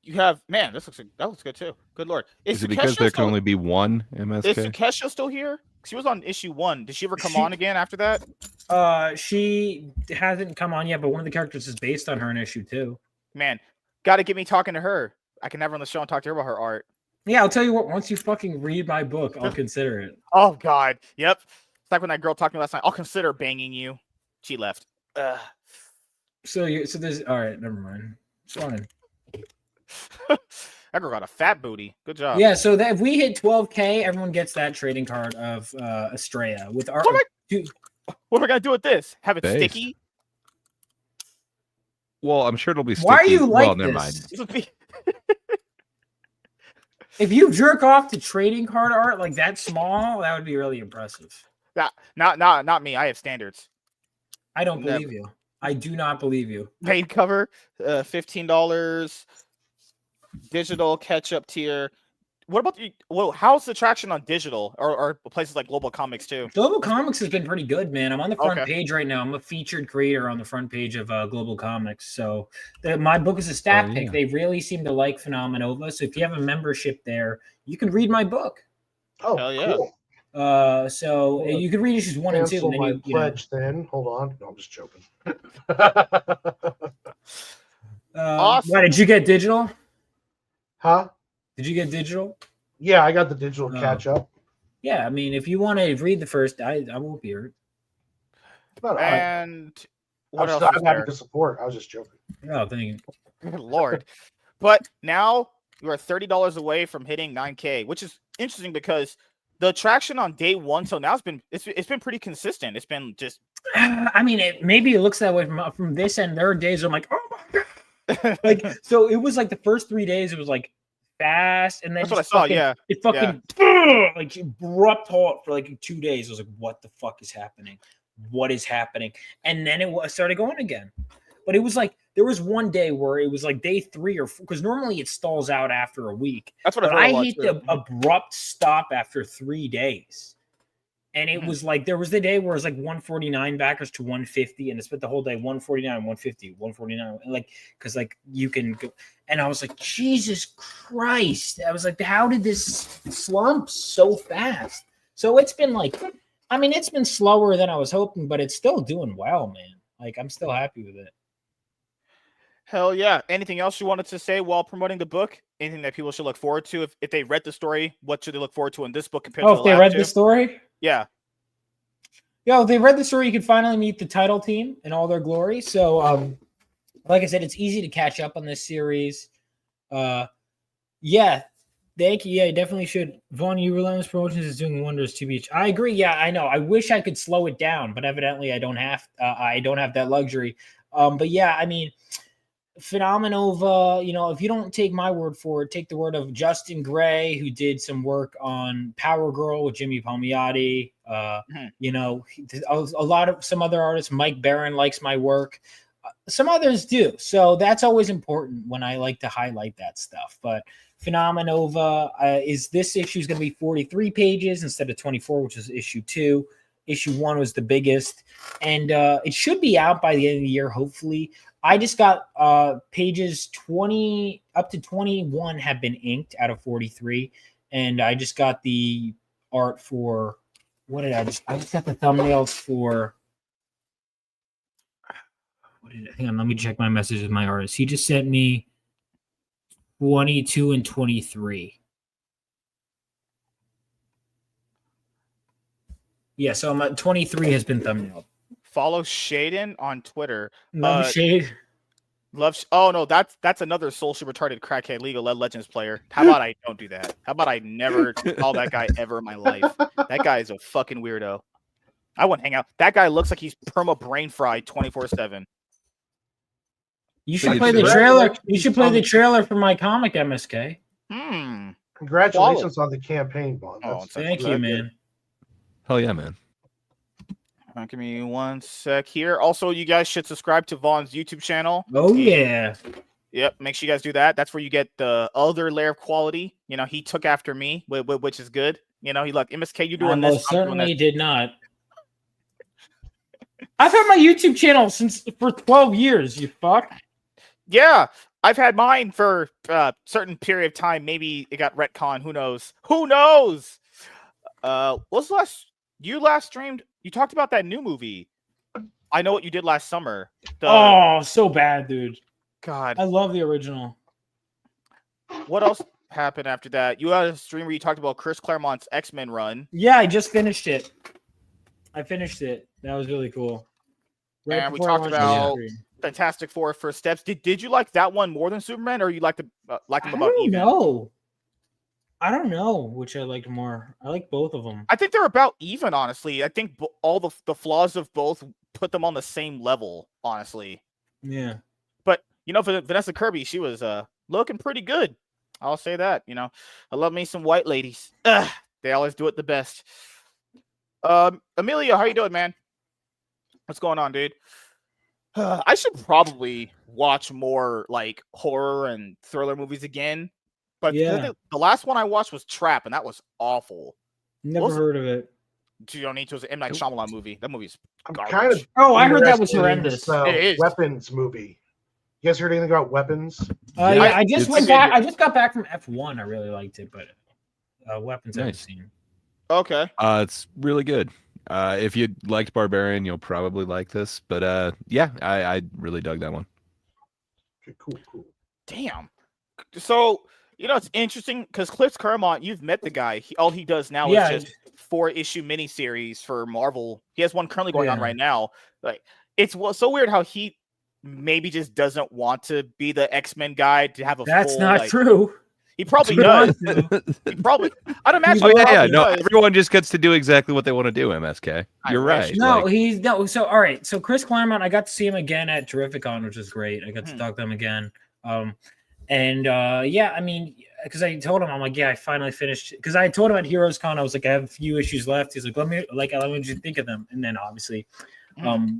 You have that looks good too. Good lord, is it because there can only be one MSK? Is Kesha still here? She was on issue 1. Did she ever come on again after that? She hasn't come on yet, but one of the characters is based on her in issue 2. Man, got to get me talking to her. I can never on the show and talk to her about her art. Yeah, I'll tell you what. Once you fucking read my book, I'll consider it. Oh God, yep. It's like when that girl talked to me last night. I'll consider banging you. She left. So there's all right. Never mind. It's fine. That girl got a fat booty. Good job. Yeah. So that if we hit 12K, everyone gets that trading card of Estrella with our. What am I gonna do with this? Have it sticky? Well, I'm sure it'll be sticky. Why are you like never this? mind. If you jerk off to trading card art like that small, that would be really impressive. Not me. I have standards. I don't believe you. I do not believe you. Paid cover, $15. Digital catch-up tier. What about how's the traction on digital or places like Global Comics too? Global Comics has been pretty good, man. I'm on the front page right now. I'm a featured creator on the front page of Global Comics. So my book is a stat pick. They really seem to like Phenomenova. So if you have a membership there, you can read my book. Oh, hell yeah. Cool. So you can read issues 1 and 2. And then pledge then. Hold on. No, I'm just joking. Awesome. Why did you get digital? Huh? Did you get digital? Yeah, I got the digital catch up. Yeah, I mean, if you want to read the first, I won't be hurt. And what else? I'm happy to support. I was just joking. Oh, thank you. Good Lord. But now you are $30 away from hitting 9K, which is interesting because the traction on day 1 so now it's been pretty consistent. It's been just. I mean, maybe it looks that way from this end. There are days I'm like, oh my god, like so. It was like the first 3 days, it was like fast, and then that's what I saw. It fucking like abrupt halt for like 2 days. I was like, what the fuck is happening? What is happening? And then it started going again. But it was like there was one day where it was like day 3 or 4, because normally it stalls out after a week. That's what I hit the abrupt stop after 3 days. And it was like there was the day where it was like 149 backers to 150, and it spent the whole day 149, 150, 149, like because like you can go. And I was like, Jesus Christ! I was like, how did this slump so fast? So it's been like, I mean, it's been slower than I was hoping, but it's still doing well, man. Like I'm still happy with it. Hell yeah! Anything else you wanted to say while promoting the book? Anything that people should look forward to if they read the story? What should they look forward to in this book compared to the last two? If they read the story. Yeah. Yo, if they read the story, you can finally meet the title team in all their glory. So, like I said, it's easy to catch up on this series. Yeah, thank you. Yeah, you definitely should. Vaughn, you Relentless Promotions is doing wonders to beach. I agree. Yeah, I know. I wish I could slow it down, but evidently I don't have. I don't have that luxury. But yeah, I mean, Phenomenova, you know, if you don't take my word for it, take the word of Justin Gray, who did some work on Power Girl with Jimmy Palmiotti. You know, a lot of some other artists, Mike Barron likes my work. Some others do. So that's always important when I like to highlight that stuff. But Phenomenova this issue is going to be 43 pages instead of 24, which is issue 2. Issue 1 was the biggest, and it should be out by the end of the year, hopefully. I just got pages 20 up to 21 have been inked out of 43, and I just got the art for I just got the thumbnails for hang on, let me check my message with my artist. He just sent me 22 and 23. Yeah, so I'm at 23 has been thumbnailed. Follow Shaden on Twitter. Love Shade. Oh no, that's another socially retarded crackhead League of Legends player. How about I don't do that? How about I never call that guy ever in my life? That guy is a fucking weirdo. I wouldn't hang out. That guy looks like he's perma brain fried 24/7. You should play the trailer. You should play the trailer for my comic, MSK. Congratulations on the campaign, Vaughn. Thank you, man. Hell yeah, man. Give me 1 sec here. Also, you guys should subscribe to Vaughn's YouTube channel. Oh, yeah. Yep. Make sure you guys do that. That's where you get the other layer of quality. You know, he took after me, which is good. You know, he like, MSK, you doing this. I certainly did not. I've had my YouTube channel for 12 years, you fuck. Yeah. I've had mine for a certain period of time. Maybe it got retcon. Who knows? Who knows? What's the last streamed? You talked about that new movie. I Know What You Did Last Summer. Oh, so bad, dude. God. I love the original. What else happened after that? You had a stream where you talked about Chris Claremont's X-Men run. Yeah, I just finished it. That was really cool. Right, and we talked about Fantastic Four First Steps. Did you like that one more than Superman, or you like them about even? I don't know which I liked more. I like both of them. I think they're about even, honestly. I think all the flaws of both put them on the same level, honestly. Yeah. But, for Vanessa Kirby, she was looking pretty good. I'll say that, I love me some white ladies. They always do it the best. Amelia, how you doing, man? What's going on, dude? I should probably watch more like horror and thriller movies again. But the last one I watched was Trap, and that was awful. Never heard of it. You don't need to. It was an M. Night Shyamalan movie. That movie's garbage. Kind of I heard that was horrendous. It is. Weapons movie. You guys heard anything about Weapons? I just went back. I just got back from F1. I really liked it, but Weapons I haven't seen. Okay. It's really good. If you liked Barbarian, you'll probably like this. But I really dug that one. Okay, cool. Damn. So, it's interesting because Chris Claremont, you've met the guy. All he does now is just 4-issue miniseries for Marvel. He has one currently going on right now. Like, it's so weird how he maybe just doesn't want to be the X-Men guy to have a That's full, not true. He probably does. He probably. I'd imagine. No, everyone just gets to do exactly what they want to do. MSK, you're right. No, So all right. So Chris Claremont, I got to see him again at Terrificon, which is great. I got to talk to him again. I mean, because I told him, I'm like, I finally finished. Because I told him at Heroes Con, I was like, I have a few issues left. He's like, let me just think of them. And then obviously,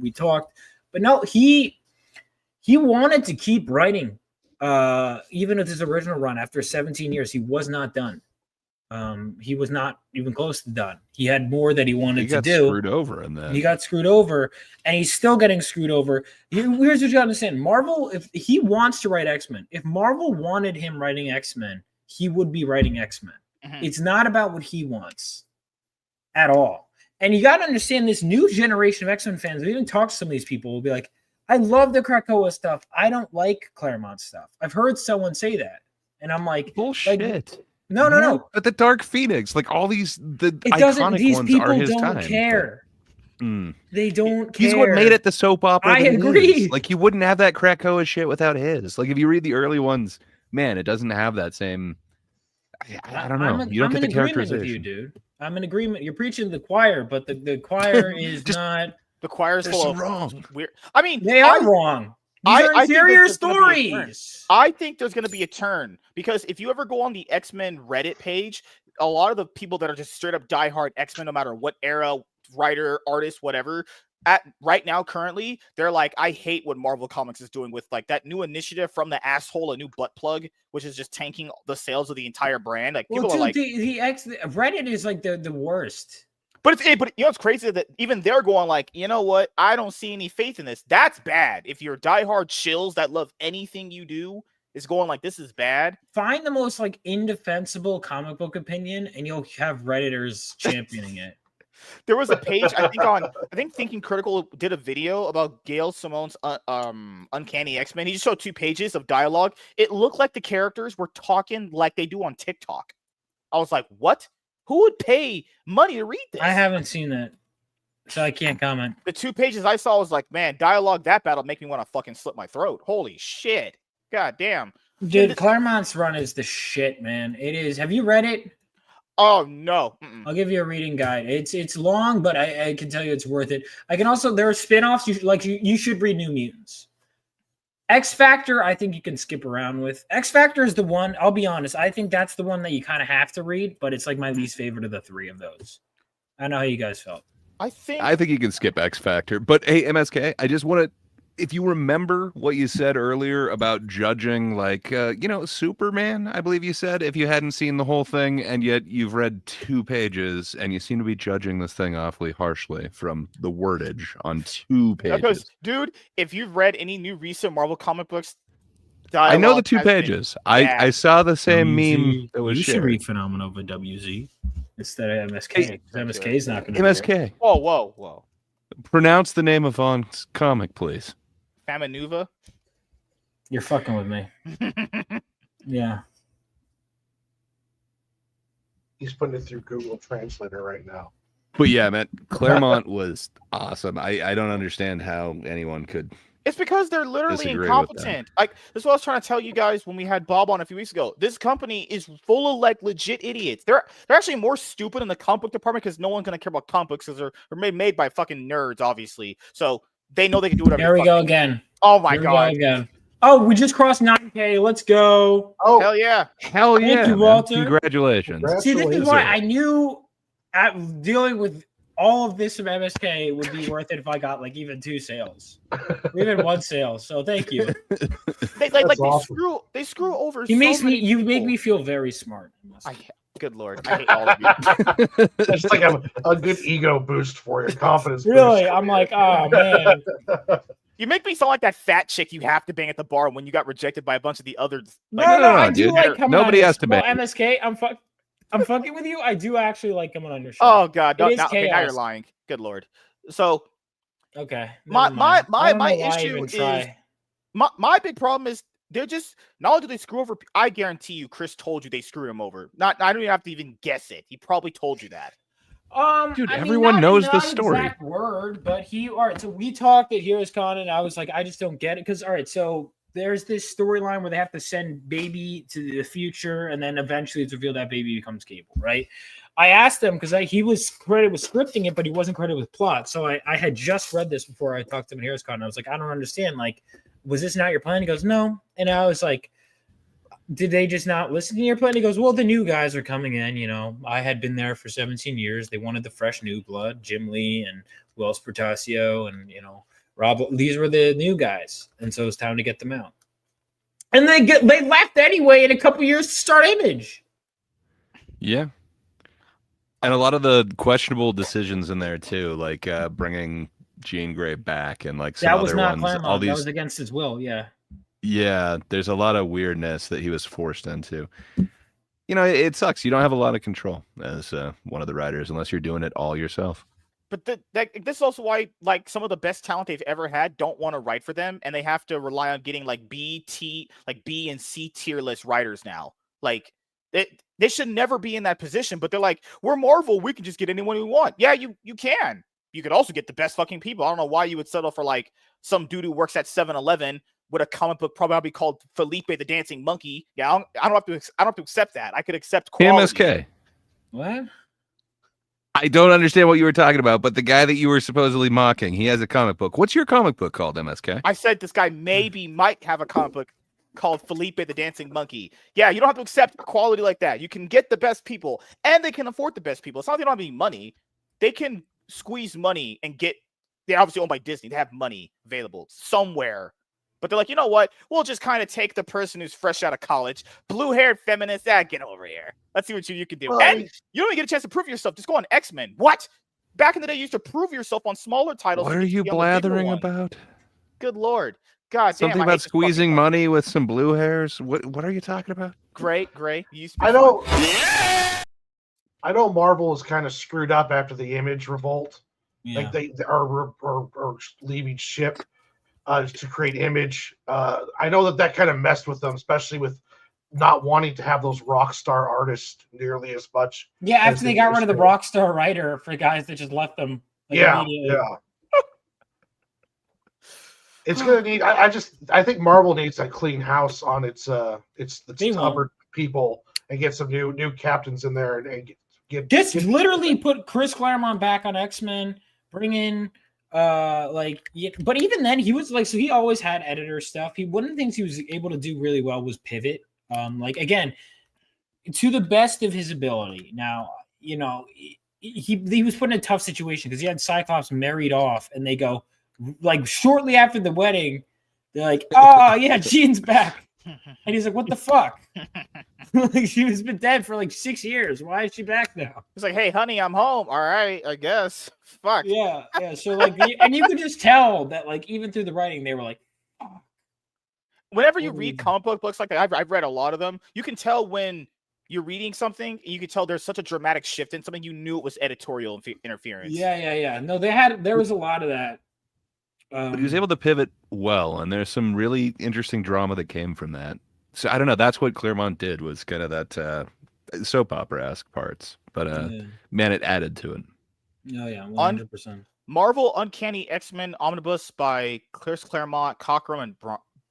we talked. But no, he wanted to keep writing. Even with his original run, after 17 years, he was not done. He was not even close to done. He had more that he wanted to do. He got screwed over in that. He got screwed over, and he's still getting screwed over. Here's what you understand. Marvel, if he wants to write X-Men, if Marvel wanted him writing X-Men, he would be writing X-Men. It's not about what he wants at all. And you got to understand, this new generation of X-Men fans, we even talk to some of these people, will be like, I love the Krakoa stuff. I don't like Claremont stuff. I've heard someone say that. And I'm like, bullshit. No. But the Dark Phoenix, like all these, the iconic these ones people are his don't time. Care. They don't care. He's what made it the soap opera. I agree. Like, you wouldn't have that Krakoa shit without his. Like, if you read the early ones, man, it doesn't have that same. I don't know. You don't get the characterization. With you, dude. I'm in agreement. You're preaching to the choir, but the choir is not. The choir's full of wrong. Weird. I mean, they are wrong. These are inferior stories. I think there's going to be a turn, because if you ever go on the X-Men Reddit page, a lot of the people that are just straight up diehard X-Men, no matter what era, writer, artist, whatever, right now, currently, they're like, I hate what Marvel Comics is doing with like that new initiative from the asshole, a new butt plug, which is just tanking the sales of the entire brand. Like, people are like, Reddit is like the worst. But it's crazy that even they're going like, you know what? I don't see any faith in this. That's bad. If you're diehard chills that love anything you do is going like, this is bad. Find the most like indefensible comic book opinion, and you'll have Redditors championing it. There was a page I think Thinking Critical did a video about Gail Simone's Uncanny X-Men. He just showed 2 pages of dialogue. It looked like the characters were talking like they do on TikTok. I was like, what? Who would pay money to read this? I haven't seen that, so I can't comment. The 2 pages I saw was like, man, dialogue that bad will make me want to fucking slit my throat. Holy shit. God damn. Dude, Claremont's run is the shit, man. It is. Have you read it? Oh, no. I'll give you a reading guide. It's long, but I can tell you it's worth it. I can also, there are spin-offs. You should read New Mutants. X Factor, I think you can skip around with. X Factor is the one, I'll be honest, I think that's the one that you kind of have to read, but it's like my least favorite of the 3 of those. I know how you guys felt. I think you can skip X Factor. But hey, MSK, I just want to, if you remember what you said earlier about judging, like, Superman, I believe you said, if you hadn't seen the whole thing and yet you've read 2 pages and you seem to be judging this thing awfully harshly from the wordage on 2 pages. Because, dude, if you've read any new recent Marvel comic books, I know the 2 pages. I saw the same meme that was shared. You should read Phenomenal with WZ instead of MSK. MSK is not going to MSK. Whoa. Pronounce the name of Vaughn's comic, please. Famanuva? You're fucking with me. Yeah. He's putting it through Google Translator right now. But yeah, man, Claremont was awesome. I don't understand how anyone could. It's because they're literally incompetent. Like, this is what I was trying to tell you guys when we had Bob on a few weeks ago. This company is full of like legit idiots. They're actually more stupid in the comic book department because no one's gonna care about comic books because they're made by fucking nerds, obviously. So they know they can do whatever. There we go again. Oh my god. Again. Oh, we just crossed 9K. Let's go. Oh, hell yeah. Hell yeah. Thank you, Walter. Congratulations. See, this is why I knew dealing with all of this from MSK would be worth it if I got like even 2 sales, or even 1 sale. So thank you. They screw over. You make me feel very smart. Good Lord, I hate all of you. It's like a good ego boost for your confidence. Really, boost. I'm like, oh man. You make me sound like that fat chick you have to bang at the bar when you got rejected by a bunch of the others. Like, no, I do like coming Nobody has to bang. MSK, I'm fucking with you. I do actually like coming on your show. Oh god, now you're lying. Good Lord. So okay, my issue is my big problem is they're just not only do they screw over. I guarantee you, Chris told you they screwed him over. I don't even have to even guess it. He probably told you that. Dude, everyone knows the story. Exact word, but all right. So we talked at Heroes Con, and I was like, I just don't get it because all right, so there's this storyline where they have to send baby to the future, and then eventually it's revealed that baby becomes Cable, right? I asked him because he was credited with scripting it, but he wasn't credited with plot. So I had just read this before I talked to him at Heroes Con. I was like, I don't understand. Like, was this not your plan? He goes, no. And I was like, did they just not listen to your plan? He goes, well, the new guys are coming in. You know, I had been there for 17 years. They wanted the fresh new blood, Jim Lee and Wells Portasio and, Rob. These were the new guys. And so it's time to get them out. And they left anyway in a couple years to start Image. Yeah. And a lot of the questionable decisions in there too, like bringing Jean Grey back and like some that was other not ones. Claremont. All these... That was against his will. Yeah. Yeah, there's a lot of weirdness that he was forced into. It sucks. You don't have a lot of control as one of the writers unless you're doing it all yourself. But this is also why like some of the best talent they've ever had don't want to write for them, and they have to rely on getting like B and C tier list writers now. Like they should never be in that position, but they're like, we're Marvel, we can just get anyone we want. Yeah, you can. You could also get the best fucking people. I don't know why you would settle for like some dude who works at 7-Eleven with a comic book probably called Felipe the Dancing Monkey. Yeah, I don't have to accept that. I could accept quality. MSK. What? I don't understand what you were talking about, but the guy that you were supposedly mocking, he has a comic book. What's your comic book called, MSK? I said this guy might have a comic book called Felipe the Dancing Monkey. Yeah, you don't have to accept quality like that. You can get the best people, and they can afford the best people. It's not like they don't have any money. They can squeeze money and get. They're obviously owned by Disney. They have money available somewhere. But they're like, you know what? We'll just kind of take the person who's fresh out of college, blue-haired feminist. Get over here. Let's see what you can do. Well, and you don't even get a chance to prove yourself. Just go on X-Men. What? Back in the day, you used to prove yourself on smaller titles. What are you blathering about? Good Lord. God Something damn, about squeezing money with some blue hairs? What are you talking about? Gray. I know Marvel is kind of screwed up after the Image revolt. Yeah. Like they are leaving ship. To create Image. I know that kind of messed with them, especially with not wanting to have those rock star artists nearly as much. Yeah, after they got rid of the rock star writer for guys that just left them. Like, yeah. It's gonna need. I think Marvel needs a clean house on its covered people and get some new captains in there and get literally put Chris Claremont back on X-Men. Bring in. But even then he was like, so he always had editor stuff. One of the things he was able to do really well was pivot. Again, to the best of his ability. Now, he was put in a tough situation because he had Cyclops married off, and they go like shortly after the wedding, they're like, oh yeah, Jean's back. And he's like, what the fuck? Like, she was been dead for like 6 years. Why is she back now? He's like, hey, honey, I'm home. All right, I guess. Fuck. Yeah. So like, and you could just tell that like even through the writing, they were like, oh. whenever you read comic book books like that, I've read a lot of them. You can tell when you're reading something, and you can tell there's such a dramatic shift in something. You knew it was editorial interference. Yeah. No, there was a lot of that. But he was able to pivot well, and there's some really interesting drama that came from that. So I don't know. That's what Claremont did, was kind of that soap opera-esque parts. But man, it added to it. Oh yeah, 100%. Marvel Uncanny X-Men Omnibus by Claremont, Cockrum, and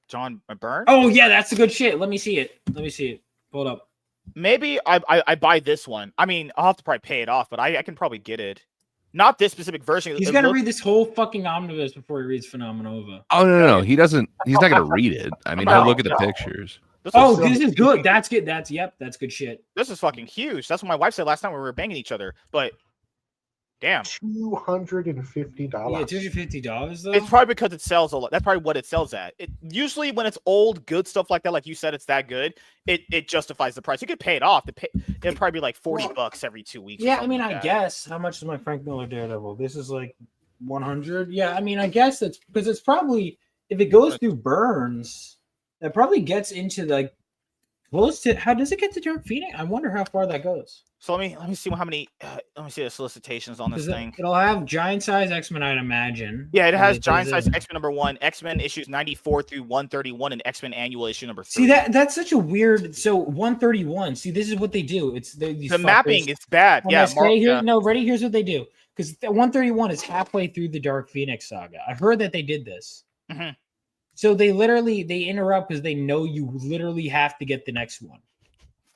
John Byrne. Oh yeah, that's a good shit. Let me see it. Hold up. Maybe I buy this one. I mean, I'll have to probably pay it off, but I can probably get it. Not this specific version. He's got to read this whole fucking omnibus before he reads Phenomenova. Oh no, he doesn't. He's not going to read it. I mean, he'll look at the pictures. This is good. That's good. That's good shit. This is fucking huge. That's what my wife said last time when we were banging each other. But damn, $250. Yeah, $250 though. It's probably because it sells a lot. That's probably what it sells at. It usually when it's old, good stuff like that, like you said, it's that good. It justifies the price. You could pay it off. It'd probably be like $40 every 2 weeks. Yeah, I mean, I guess how much is my Frank Miller Daredevil? This is like 100. Yeah, I mean, I guess that's because it's probably, if it goes through Burns, that probably gets into like close to, how does it get to Dark Phoenix? I wonder how far that goes. So let me see how many. Let me see the solicitations on this thing. It'll have giant size X-Men, I'd imagine. Yeah, it has giant size X-Men #1, X-Men issues 94 through 131, and X-Men annual issue #3. See that's such a weird. So 131. See, this is what they do. It's the mapping is bad. Yeah, ready. Here's what they do, because 131 is halfway through the Dark Phoenix saga. I heard that they did this. Mm-hmm. So they interrupt because they know you literally have to get the next one.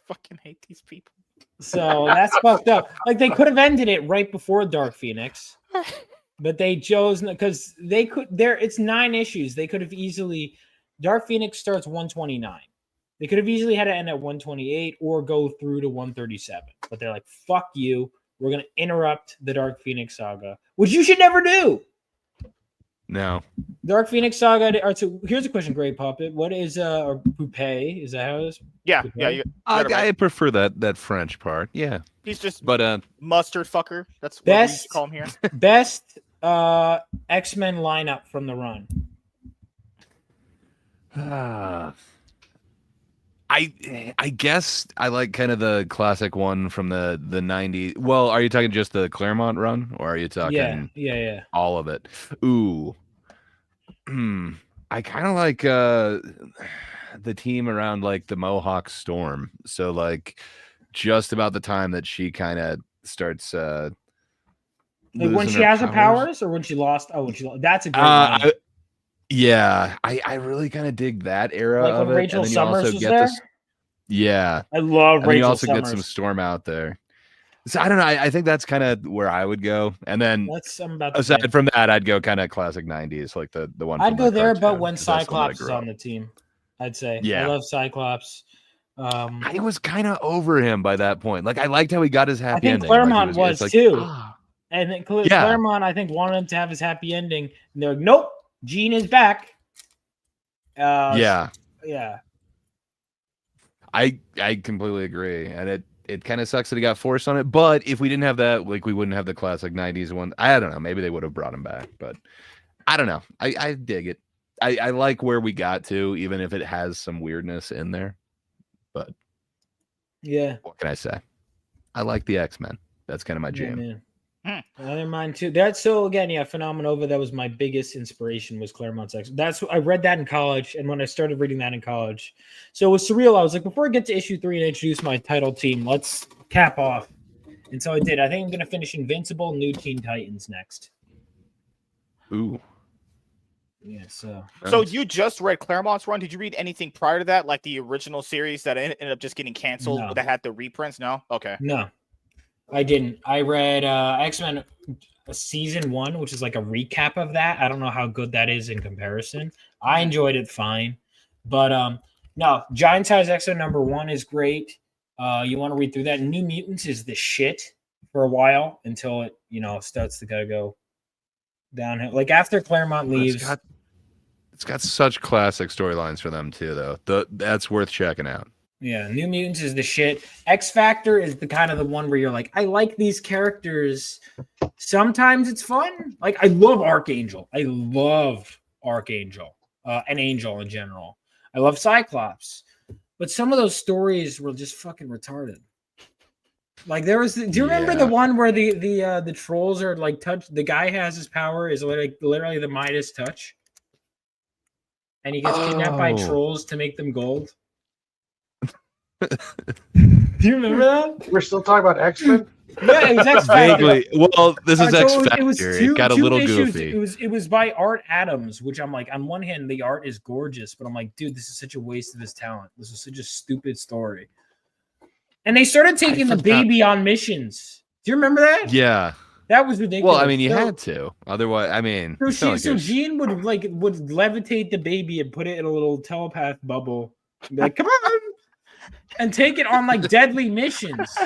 Fucking hate these people. So that's fucked up. Like they could have ended it right before Dark Phoenix, but they chose because they could. It's 9 issues. They could have easily. Dark Phoenix starts 129. They could have easily had it end at 128 or go through to 137. But they're like, "Fuck you. We're gonna interrupt the Dark Phoenix saga," which you should never do. No. Dark Phoenix saga. So here's a question, Great Puppet. What is or Poupée? Is that how it is? Yeah, Poupée? I prefer that French part. Yeah. He's just but mustard fucker. That's what best, we call him here. Best X-Men lineup from the run. I guess I like kind of the classic one from the 90s. Well, are you talking just the Claremont run, or are you talking all of it? Ooh. I kind of like the team around like the Mohawk Storm. So like just about the time that she kind of starts like when she has her powers or when she lost. That's a great one. Yeah, I really kind of dig that era like of when it. Rachel Summers was there? Yeah. I love Rachel you also Summers. get some Storm out there. So I don't know. I think that's kind of where I would go. And then aside from that, I'd go kind of classic 90s, like the one. I'd go there, but when Cyclops is on the team, I'd say. Yeah. I love Cyclops. I was kind of over him by that point. Like I liked how he got his happy ending. Claremont was too. And then Claremont, I think, wanted him to have his happy ending. And they're like, nope. Jean is back. Yeah. I completely agree, and it kind of sucks that he got forced on it. But if we didn't have that, like we wouldn't have the classic 90s one. I don't know. Maybe they would have brought him back, but I don't know. I dig it. I like where we got to, even if it has some weirdness in there. But yeah, what can I say? I like the X-Men. That's kind of my jam. Man. I didn't mind too. That's so again, Phenomenova. That was my biggest inspiration was Claremont's X. I read that in college, and when I started reading that in college, so it was surreal. I was like, before I get to issue 3 and introduce my title team, let's cap off. And so I did. I think I'm going to finish Invincible, New Teen Titans next. Ooh. Yeah. So you just read Claremont's run. Did you read anything prior to that, like the original series that ended up just getting canceled that had the reprints? No. Okay. No. I didn't. I read X-Men season 1, which is like a recap of that. I don't know how good that is in comparison. I enjoyed it fine. But no, Giant Size X-Men #1 is great. You want to read through that. New Mutants is the shit for a while until it, starts to go downhill. Like after Claremont leaves. It's got such classic storylines for them too, though. That's worth checking out. Yeah, New Mutants is the shit. X Factor is the kind of the one where you're like, I like these characters. Sometimes it's fun. Like I love Archangel. And Angel in general. I love Cyclops. But some of those stories were just fucking retarded. Like there was, do you remember the one where the trolls are like touch? The guy has his power is literally the Midas touch, and he gets kidnapped by trolls to make them gold. Do you remember that? We're still talking about X-Men. Yeah, it was X Factor. Vaguely. Well, this is X Factor. It got a little issues. goofy. It was by Art Adams, which I'm like, on one hand, the art is gorgeous, but I'm like, dude, this is such a waste of his talent. This is such a stupid story. And they started taking the baby on missions. Do you remember that? Yeah. That was ridiculous. Well, I mean, you had to. Otherwise, I mean, so Jean would levitate the baby and put it in a little telepath bubble and be like, come on, and take it on like deadly missions.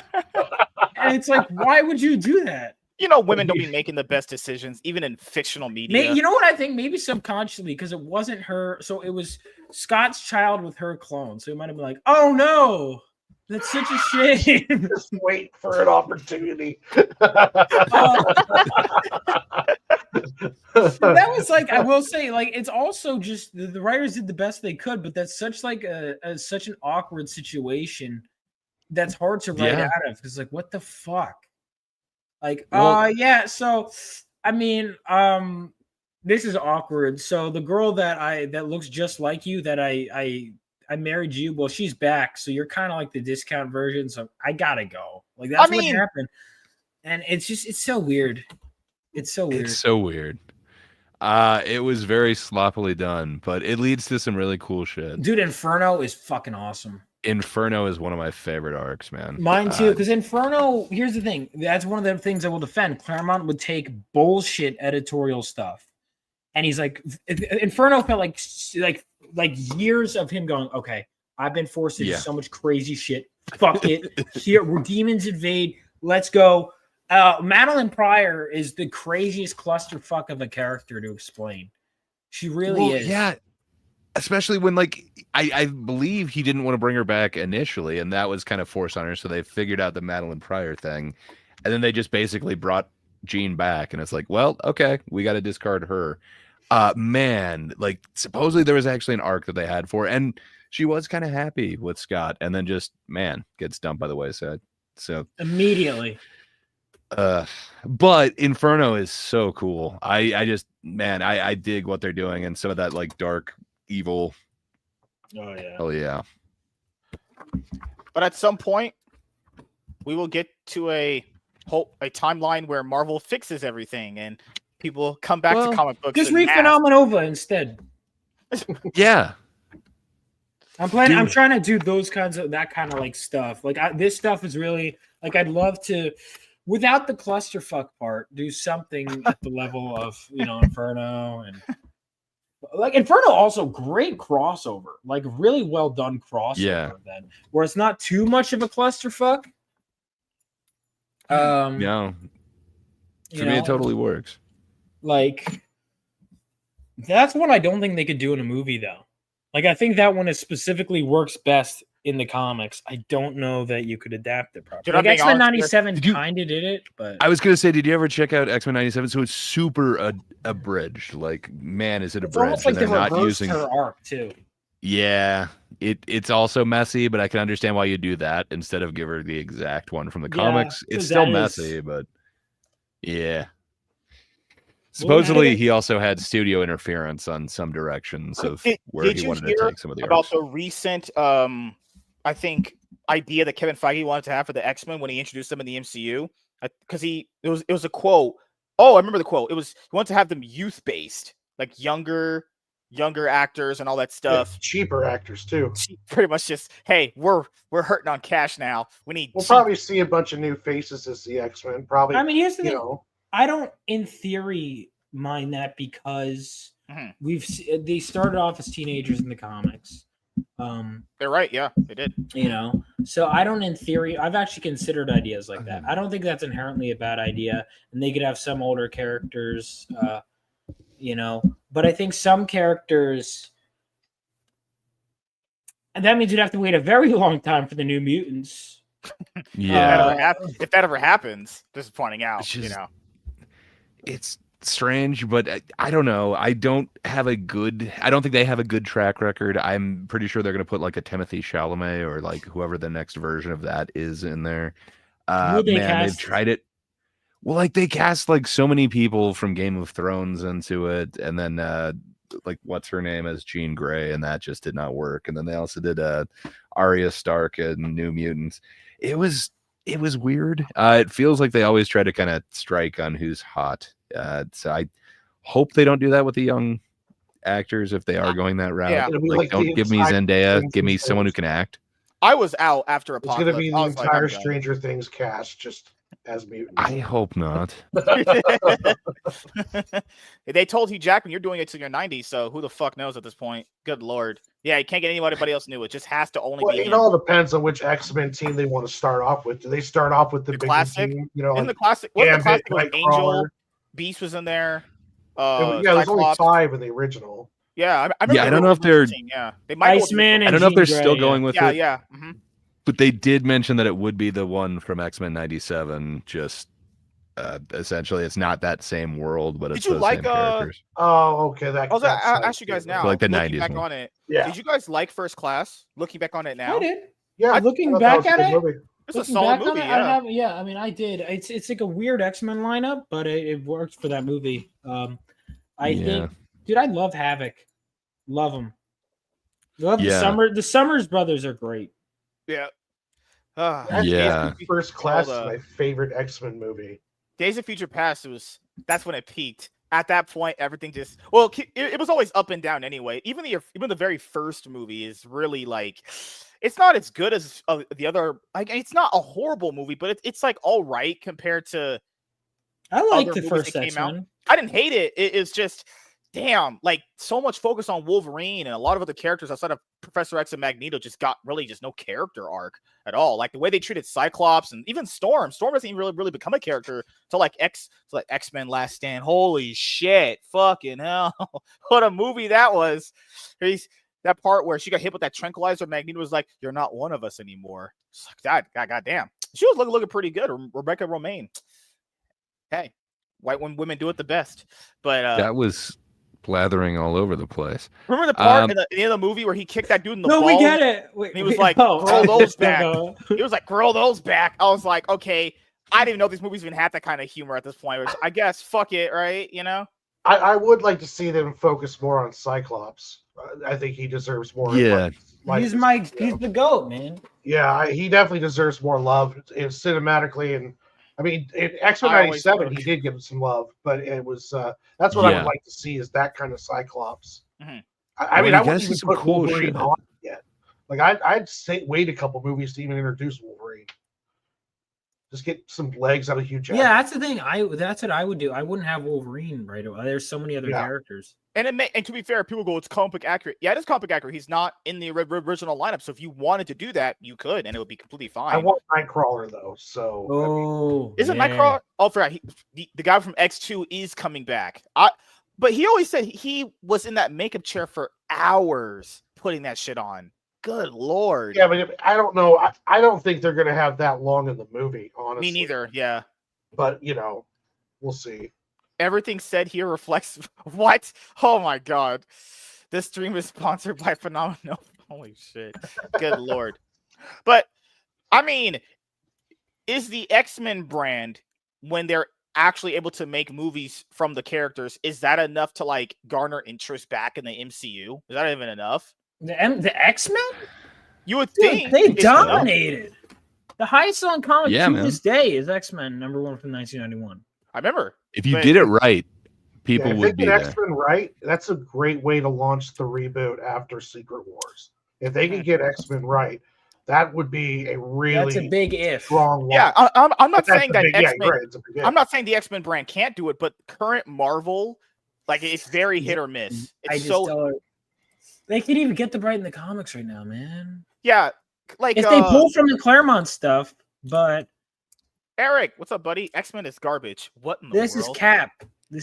And it's like, why would you do that? You know, women don't be making the best decisions, even in fictional media. You know what I think? Maybe subconsciously, because it wasn't her. So it was Scott's child with her clone. So it might have been like, oh no, that's such a shame. Just wait for an opportunity. That was like, I will say, like, it's also just the writers did the best they could, but that's such like such an awkward situation that's hard to write out of, because like, what the fuck? Like, yeah. So, I mean, this is awkward. So the girl that looks just like you, that I married you. Well, she's back, so you're kind of like the discount version. So I gotta go. Like that's what happened, and it's so weird. It's so weird. It's so weird. It was very sloppily done, but it leads to some really cool shit. Dude, Inferno is fucking awesome. Inferno is one of my favorite arcs, man. Mine too, because Inferno, here's the thing. That's one of the things I will defend. Claremont would take bullshit editorial stuff. And he's like, Inferno felt like years of him going, okay, I've been forced to do so much crazy shit. Fuck it. Here, where demons invade. Let's go. Madeline Pryor is the craziest clusterfuck of a character to explain. She really is. Yeah. Especially when, like, I believe he didn't want to bring her back initially, and that was kind of forced on her. So they figured out the Madeline Pryor thing, and then they just basically brought Jean back, and it's like, well, okay, we got to discard her. Man, like, supposedly there was actually an arc that they had for her, and she was kind of happy with Scott, and then just, man, gets dumped by the wayside. So immediately. But Inferno is so cool. I just, man, I dig what they're doing, and some of that, like, dark evil. Oh yeah. Oh yeah. But at some point, we will get to a timeline where Marvel fixes everything and people come back to comic books. Just read Phenomenova instead. Yeah. I'm trying to do that kind of like stuff. Like this stuff is really like, I'd love to, without the clusterfuck part, do something at the level of, Inferno and. Like Inferno, also great crossover, like really well done crossover. Yeah. Then where it's not too much of a clusterfuck. No, for me it totally works. Like that's one I don't think they could do in a movie though. Like I think that one is specifically works best in the comics. I don't know that you could adapt it properly. Like X-Men 97 kind of did it, but I was gonna say, did you ever check out X-Men 97? So it's super abridged. Like, man, is it abridged? Almost like they're not using her arc too. Yeah, it's also messy, but I can understand why you do that instead of give her the exact one from the comics. It's still messy, but yeah. Supposedly, he also had studio interference on some directions of where he wanted to take some of the about the recent I think idea that Kevin Feige wanted to have for the X-Men when he introduced them in the MCU, because it was a quote. Oh, I remember the quote. It was, he wanted to have them youth based, like younger actors and all that stuff. Yeah, cheaper actors too. Pretty much just, hey, we're hurting on cash now. We'll probably see a bunch of new faces as the X-Men. Probably. I mean, here's the thing. I don't, in theory, mind that because they started off as teenagers in the comics. They're right, yeah, they did. So I don't, in theory, I've actually considered ideas like that. I don't think that's inherently a bad idea, and they could have some older characters, but I think some characters, and that means you'd have to wait a very long time for the New Mutants. Yeah, if that ever happens, just pointing out, it's strange, but I don't know. I don't think they have a good track record. I'm pretty sure they're going to put like a Timothy Chalamet or like whoever the next version of that is in there. They've tried it. Well, like they cast like so many people from Game of Thrones into it, and then like what's her name as Jean Grey, and that just did not work. And then they also did Arya Stark and New Mutants. It was weird. It feels like they always try to kind of strike on who's hot. So I hope they don't do that with the young actors if they are going that route. Yeah. Like don't give me Zendaya, give me someone who can act. I was out after Apocalypse. It's going to be the entire Stranger Things cast just as mutants. I hope not. They told Hugh Jackman, you're doing it till you're 90, so who the fuck knows at this point? Good Lord. Yeah, you can't get anybody else new. It just has to only be. It all depends on which X-Men team they want to start off with. Do they start off with the big classic team? You know, in the classic, the classic was Angel, Beast was in there. There's only 5 in the original. Yeah, I remember. Yeah, I don't know if they're. They might Iceman. I don't know if they're still going with it. Yeah. Mm-hmm. But they did mention that it would be the one from X-Men '97. Just essentially, it's not that same world, but it's those same characters. Oh, okay. I'll ask you guys now. Like the '90s. Back on it. Yeah. Did you guys like First Class? Looking back on it now, I did. Yeah. Looking back at it, it's a solid movie. Yeah. I mean, I did. It's like a weird X-Men lineup, but it worked for that movie. I think, dude, I love Havoc. Love them. The Summers brothers are great. Yeah. First Class is my favorite X-Men movie. Days of Future Past, that's when it peaked. At that point, everything just it was always up and down anyway. Even the very first movie is really like, it's not as good as the other. Like, it's not a horrible movie, but it's like all right compared to. I like the first X-Men. I didn't hate it. It's just, damn, like so much focus on Wolverine and a lot of other characters outside of Professor X and Magneto just got really just no character arc at all. Like the way they treated Cyclops and even Storm. Storm doesn't even really become a character till like X-Men Last Stand. Holy shit. Fucking hell. What a movie that was. That part where she got hit with that tranquilizer, Magneto was like, you're not one of us anymore. It's like, God damn. She was looking pretty good. Rebecca Romaine. Hey, white women do it the best. But that was blathering all over the place. Remember the part in the end of the movie where he kicked that dude in the balls? No, we get it. And he was like, "Grow those back." He was like, "Grow those back." I was like, "Okay." I didn't even know these movies even had that kind of humor at this point. Which I guess, fuck it, right? You know. I would like to see them focus more on Cyclops. I think he deserves more. Yeah, he's the GOAT, man. Yeah, he definitely deserves more love cinematically and. I mean, in X-Men '97, he did give him some love, but it was that's what I would like to see is that kind of Cyclops. Mm-hmm. I mean, I wouldn't even put Wolverine on yet. Like, I'd wait a couple movies to even introduce Wolverine. Just get some legs out of Hugh Jackman. Yeah, that's the thing. That's what I would do. I wouldn't have Wolverine right away. There's so many other characters. And to be fair, people go, it's comic accurate. Yeah, it is comic accurate. He's not in the original lineup. So if you wanted to do that, you could, and it would be completely fine. I want Nightcrawler, though. So isn't Nightcrawler? Oh, forgot. The guy from X2 is coming back. But he always said he was in that makeup chair for hours putting that shit on. Good Lord. Yeah, but I don't know. I don't think they're going to have that long in the movie, honestly. Me neither, yeah. But, we'll see. Everything said here reflects what? Oh my God. This stream is sponsored by Phenomenal. Holy shit. Good Lord. But, I mean, is the X-Men brand, when they're actually able to make movies from the characters, is that enough to, like, garner interest back in the MCU? Is that even enough? The X-Men? You would think they dominated. The highest selling comic to this day is X-Men #1 from 1991. I remember. If you did it right, people would be there. If they get X-Men right, that's a great way to launch the reboot after Secret Wars. If they could get X-Men right, that would be a really that's a big if. Strong launch. Yeah, I'm not saying that X-Men. I'm not saying the X-Men brand can't do it, but current Marvel, like, it's very hit or miss. It's they can't even get them right in the comics right now, man. Yeah, like if they pull from the Claremont stuff, but Eric, what's up, buddy? X-Men is garbage. What in the world? This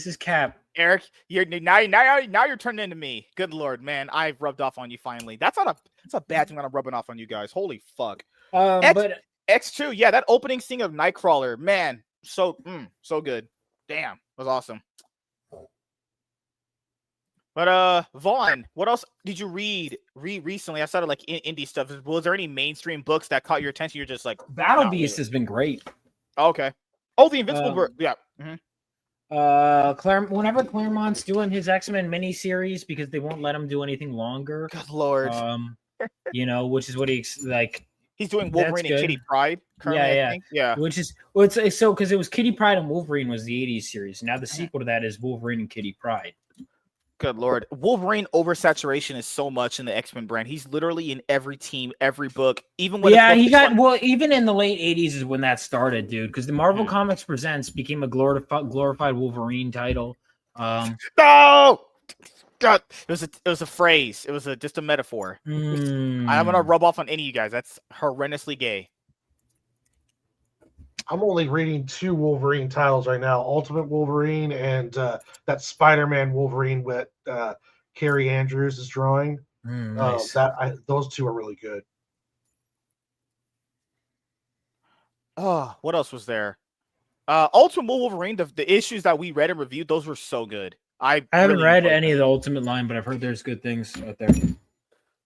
is Cap. Eric, now you're turning into me. Good Lord, man, I've rubbed off on you finally. That's a bad thing that I'm rubbing off on you guys. Holy fuck. But X2, yeah, that opening scene of Nightcrawler, man, so good. Damn, it was awesome. But Vaughn, what else did you read recently outside of like indie stuff? Was there any mainstream books that caught your attention? You're just like Battle Beast has been great. Oh, okay. Oh, the Invincible yeah. Whenever Claremont's doing his X-Men miniseries because they won't let him do anything longer. Good lord. You know, which is what he's like. He's doing Wolverine and Kitty Pryde currently, yeah, I think. Yeah. Which is so because it was Kitty Pryde and Wolverine was the 80s series. Now the sequel to that is Wolverine and Kitty Pryde. Good lord. Wolverine oversaturation is so much in the X-Men brand. He's literally in every team, every book, even when even in the late 80s is when that started, dude, because the Marvel Comics Presents became a glorified Wolverine title. No! God, it was a phrase. It was just a metaphor. I'm gonna rub off on any of you guys. That's horrendously gay. I'm only reading 2 Wolverine titles right now: Ultimate Wolverine and that Spider-Man Wolverine with Carrie Andrews is drawing. Nice. Those 2 are really good. Oh, what else was there? Ultimate Wolverine, the issues that we read and reviewed, those were so good. I haven't read any of the Ultimate line, but I've heard there's good things out there.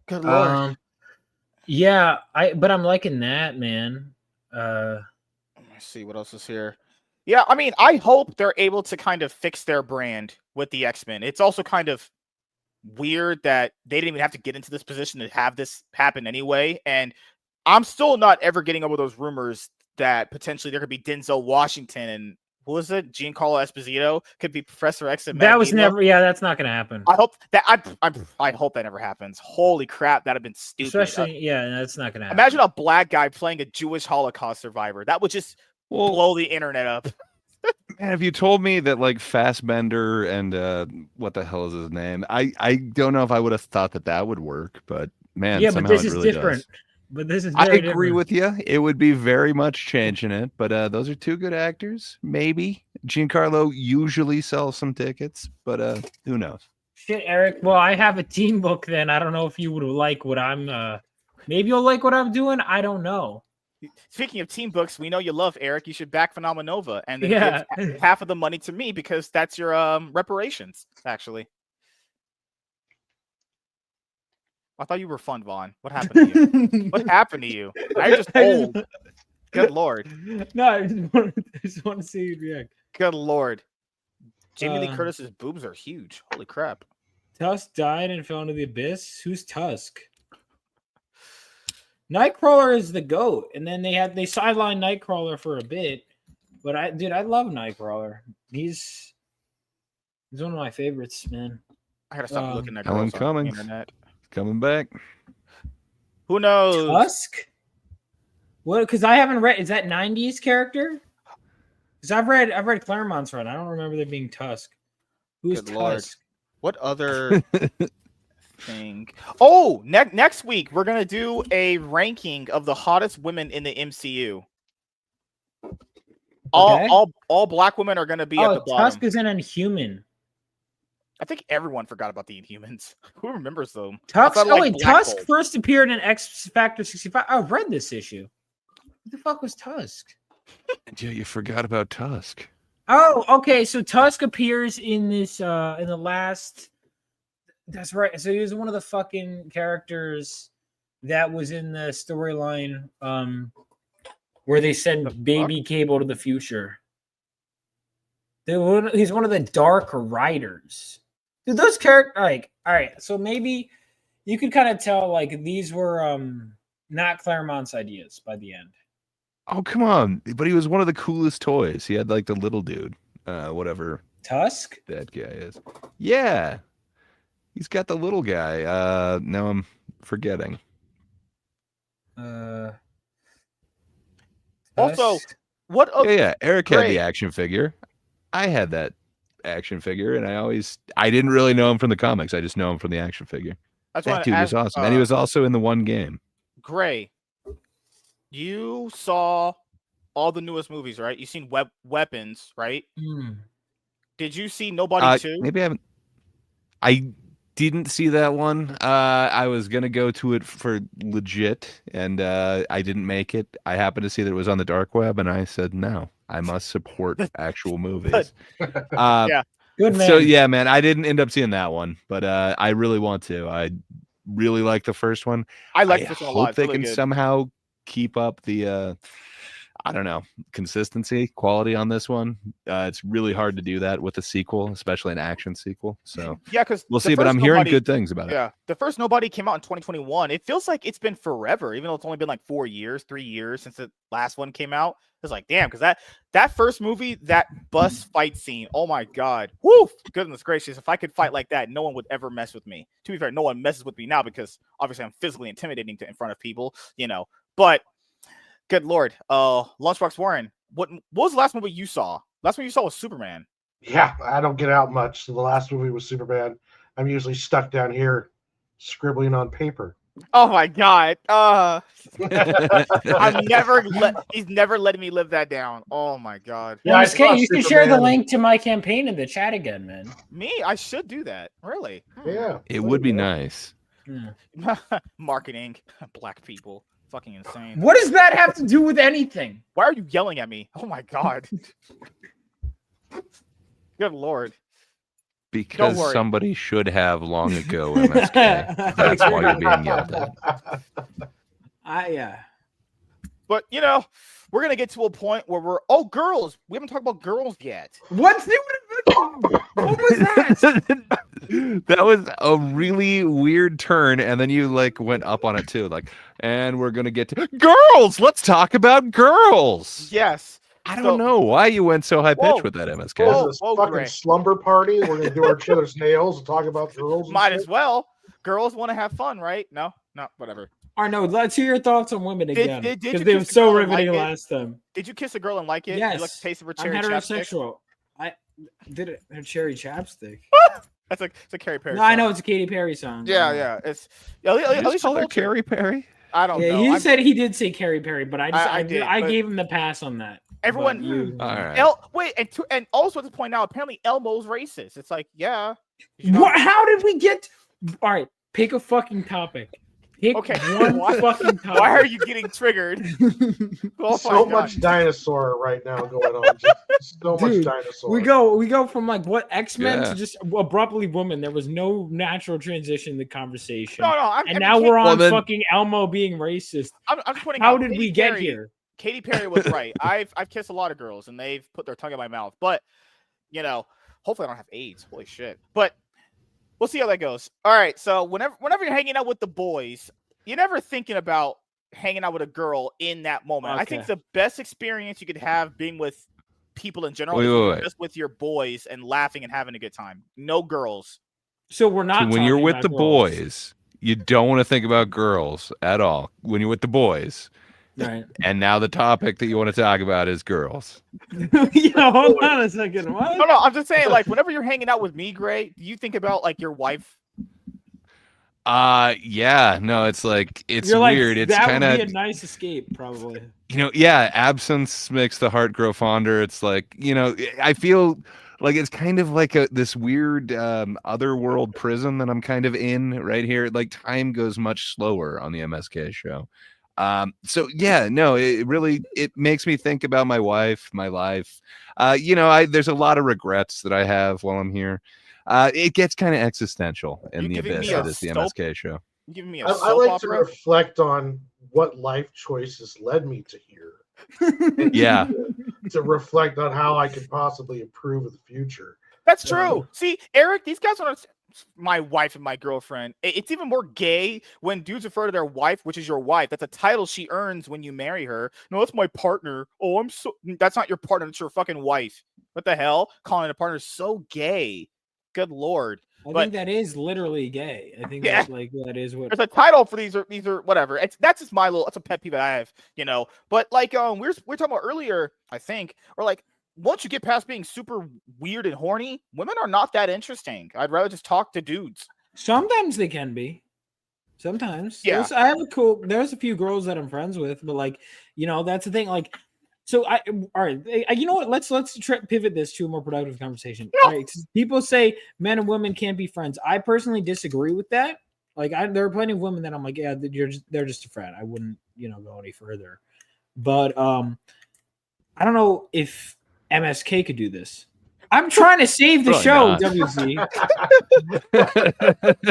Good lord. Yeah, but I'm liking that, man. Let's see what else is here. Yeah, I mean, I hope they're able to kind of fix their brand with the X-Men. It's also kind of weird that they didn't even have to get into this position to have this happen anyway. And I'm still not ever getting over those rumors that potentially there could be Denzel Washington and who was it? Giancarlo Esposito could be Professor X. And that was never. Yeah, that's not going to happen. I hope that I hope that never happens. Holy crap, that'd have been stupid. Especially, that's not going to happen. Imagine a black guy playing a Jewish Holocaust survivor. That would just blow the internet up. Man, have you told me that like Fassbender and what the hell is his name? I don't know if I would have thought that would work, but man, yeah, but this is really different. Does. But this is I agree with you. It would be very much changing it, but those are 2 good actors. Maybe Giancarlo usually sells some tickets, but who knows? Shit, Eric. Well, I have a team book. Then I don't know if you would like what I'm. Maybe you'll like what I'm doing. I don't know. Speaking of team books, we know you love Eric. You should back Phenomenova and then give half of the money to me because that's your reparations. Actually. I thought you were fun, Vaughn. What happened to you? What happened to you? I'm just old. Good lord. No, I just want to see you react. Good lord. Jamie Lee Curtis's boobs are huge. Holy crap. Tusk died and fell into the abyss. Who's Tusk? Nightcrawler is the GOAT. And then they sidelined Nightcrawler for a bit. But I love Nightcrawler. He's one of my favorites, man. I gotta stop looking at Alan Cummings. on the internet. Coming back. Who knows? Tusk? What? Because I haven't read. Is that 90s character? Because I've read Claremont's run. I don't remember there being Tusk. Who's Good Tusk? Lord. What other thing? Oh, next week we're gonna do a ranking of the hottest women in the MCU. All black women are gonna be at the bottom. Tusk is an Inhuman. I think everyone forgot about the Inhumans. Who remembers them? Tusk first appeared in X Factor 65. I've read this issue. What the fuck was Tusk? Yeah, you forgot about Tusk. Oh, okay. So Tusk appears in this in the last. That's right. So he was one of the fucking characters that was in the storyline where they send Baby Cable to the future. He's one of the Dark Riders. Dude, those characters, like, all right, so maybe you could kind of tell, like, these were not Claremont's ideas by the end. Oh, come on. But he was one of the coolest toys. He had, like, the little dude, whatever. Tusk? That guy is. Yeah. He's got the little guy. Now I'm forgetting. Also, what? Yeah, Eric had the action figure. I had that action figure, and I didn't really know him from the comics. I just know him from the action figure. That dude was awesome. And he was also in the one game. Gray, you saw all the newest movies, right? You've seen Weapons, right? Did you see Nobody 2? Maybe I haven't. I didn't see that one. I was going to go to it for legit, and I didn't make it. I happened to see that it was on the dark web, and I said, no, I must support actual movies. Yeah. Good man. So yeah, man, I didn't end up seeing that one, but I really want to. I really like the first one. I like the first one a lot. Hope they can somehow keep up the I don't know, consistency, quality on this one. It's really hard to do that with a sequel, especially an action sequel. So yeah, because we'll see. But I'm hearing good things about it. Yeah, the first Nobody came out in 2021. It feels like it's been forever, even though it's only been like 3 years since the last one came out. It's like, damn, because that first movie, that bus fight scene, oh my god, whoo, goodness gracious! If I could fight like that, no one would ever mess with me. To be fair, no one messes with me now because obviously I'm physically intimidating in front of people, But good lord, Lunchbox Warren, what was the last movie you saw? Last movie you saw was Superman. Yeah, I don't get out much. So the last movie was Superman. I'm usually stuck down here scribbling on paper. Oh my god. He's never letting me live that down. Oh my god. Yeah, MSK, you should share the link to my campaign in the chat again, man. Me? I should do that. Really? Yeah. It would be nice. Yeah. Marketing. Black people. Fucking insane. What does that have to do with anything? Why are you yelling at me? Oh my god. Good lord. Because somebody should have long ago, MSK. That's why you're being yelled at. Yeah. But, we're going to get to a point where girls. We haven't talked about girls yet. What was that? That was a really weird turn, and then you went up on it too. And we're going to get to girls. Let's talk about girls. Yes. I don't know why you went so high pitched with that, MSK. This fucking slumber party. We're gonna do each other's nails and talk about girls. Might as well. Girls want to have fun, right? No, whatever. All right, no. Let's hear your thoughts on women again, because they were so riveting last time. Did you kiss a girl and like it? Yes. You like the taste of her cherry I'm heterosexual. chapstick? I did it. Her cherry chapstick. It's a Katy Perry. No, song. I know it's a Katy Perry song. Yeah. It's at least call her Katy Perry. I don't know. He said he did say Katy Perry, but I gave him the pass on that. Everyone, all right. Wait, and also to point out, apparently Elmo's racist. It's like, yeah. What? How did we get? All right, pick a fucking topic. Pick one fucking topic. Why are you getting triggered? So much dinosaur right now going on. So much dinosaur. We go from what X-Men to just abruptly woman. There was no natural transition in the conversation. No. Now we're on fucking Elmo being racist. I'm pointing How out, did we get here? Katy Perry was right. I've kissed a lot of girls and they've put their tongue in my mouth. But hopefully I don't have AIDS. Holy shit. But we'll see how that goes. All right. So whenever you're hanging out with the boys, you're never thinking about hanging out with a girl in that moment. Okay. I think the best experience you could have being with people in general is just with your boys and laughing and having a good time. No girls. So we're not. When you're with the boys, you don't want to think about girls at all. When you're with the boys. Right. And now the topic that you want to talk about is girls. Hold on a second. What? No, I'm just saying, whenever you're hanging out with me, Gray, do you think about your wife? Yeah. No, it's it's you're weird. It's kind of a nice escape, probably. Absence makes the heart grow fonder. It's I feel it's kind of this weird otherworld prison that I'm kind of in right here. Time goes much slower on the MSK show. So yeah, no, it makes me think about my wife, my life. There's a lot of regrets that I have while I'm here. It gets kind of existential in the abyss that is the MSK show. Give me I like to reflect on what life choices led me to here. Yeah. To reflect on how I could possibly improve in the future. That's true. See, Eric, these guys are my wife and my girlfriend. It's even more gay when dudes refer to their wife, which is your wife. That's a title she earns when you marry her. No, that's my partner. Oh, that's not your partner. That's your fucking wife. What the hell? Calling a partner so gay. Good lord. I think that is literally gay. I think that's that is what. There's a title for these are whatever. That's just that's a pet peeve that I have, But we're talking about earlier, I think, or once you get past being super weird and horny, women are not that interesting. I'd rather just talk to dudes. Sometimes they can be. Sometimes. Yeah. There's a few girls that I'm friends with, but that's the thing. So all right, you know what? Let's pivot this to a more productive conversation. Yeah. All right, people say men and women can't be friends. I personally disagree with that. There are plenty of women that I'm yeah, they're just a friend. I wouldn't, go any further. But I don't know if MSK could do this. I'm trying to save the show, WC.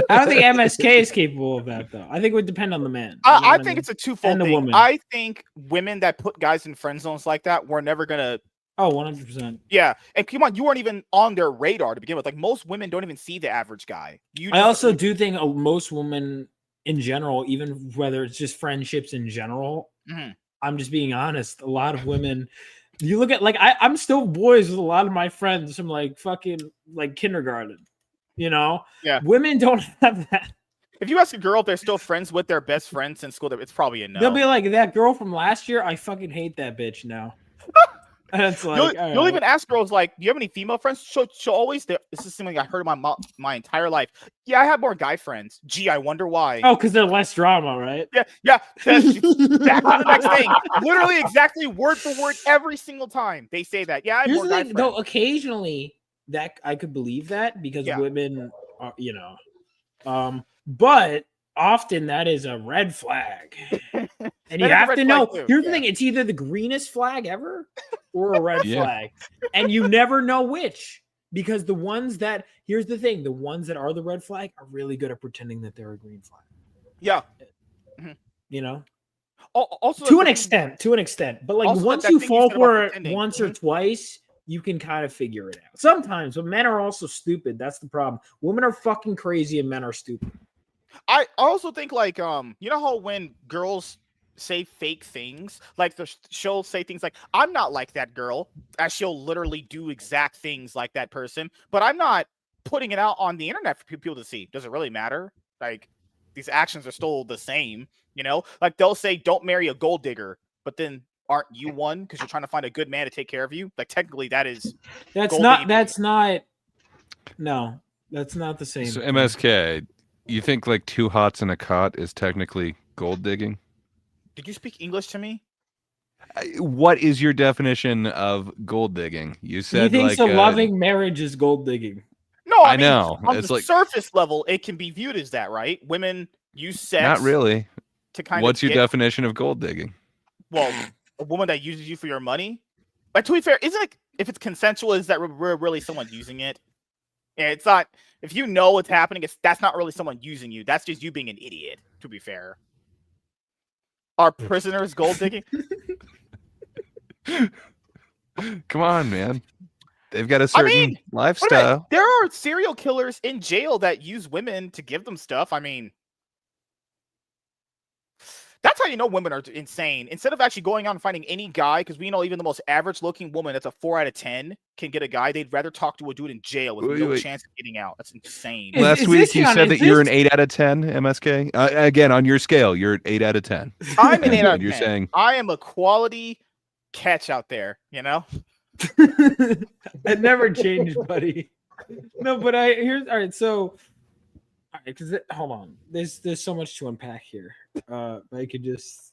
I don't think MSK is capable of that, though. I think it would depend on the man. I think it's a twofold thing. Woman. I think women that put guys in friend zones like that, we're never gonna. Oh, 100%. Yeah, and come on, you weren't even on their radar to begin with. Like most women don't even see the average guy. I also do think most women in general, even whether it's just friendships in general, I'm just being honest. A lot of women. You look at I'm still boys with a lot of my friends from fucking kindergarten, Yeah. Women don't have that. If you ask a girl if they're still friends with their best friends in school, it's probably a no. They'll be like, that girl from last year, I fucking hate that bitch now. And it's you'll even ask girls do you have any female friends? She'll always. This is something I heard my entire life. Yeah, I have more guy friends. Gee, I wonder why. Oh, because they're less drama, right? Yeah. Back to the next thing. Literally, exactly, word for word, every single time they say that. Yeah, I have more guy friends. Though occasionally that I could believe that because women are, but often that is a red flag. And you have to know. Here's the thing: it's either the greenest flag ever or a red flag, and you never know which. Because the ones that here's the thing: the ones that are the red flag are really good at pretending that they're a green flag. Yeah, Also to an extent, but once you fall for it once or twice, you can kind of figure it out. Sometimes, but men are also stupid. That's the problem. Women are fucking crazy, and men are stupid. I also think you know how when girls say fake things, she'll say things like, I'm not like that girl, as she'll literally do exact things like that person, but I'm not putting it out on the internet for people to see. Does it really matter? These actions are still the same, they'll say don't marry a gold digger, but then aren't you one because you're trying to find a good man to take care of you? Technically that's not the same. So MSK, you think two hots in a cot is technically gold digging? Did you speak English to me? What is your definition of gold digging? You said he thinks a loving marriage is gold digging. No, I mean, know. On the surface level, it can be viewed as that, right? Women use sex. Not really. What's your definition of gold digging? Well, a woman that uses you for your money. But to be fair, isn't if it's consensual, is that really someone using it? Yeah, it's not. If you know what's happening, that's not really someone using you. That's just you being an idiot. To be fair. Are prisoners gold digging? Come on, man. They've got a certain lifestyle. There are serial killers in jail that use women to give them stuff. That's how you know women are insane. Instead of actually going out and finding any guy, because we know even the most average-looking woman that's a 4 out of 10 can get a guy, they'd rather talk to a dude in jail with no chance of getting out. That's insane. Last week you said that you're an 8 out of 10, MSK. Again, on your scale, you're an 8 out of 10. I'm an 8 out of 10. You're saying I am a quality catch out there, I never changed, buddy. No, but all right. So, all right, because hold on, there's so much to unpack here. I could just.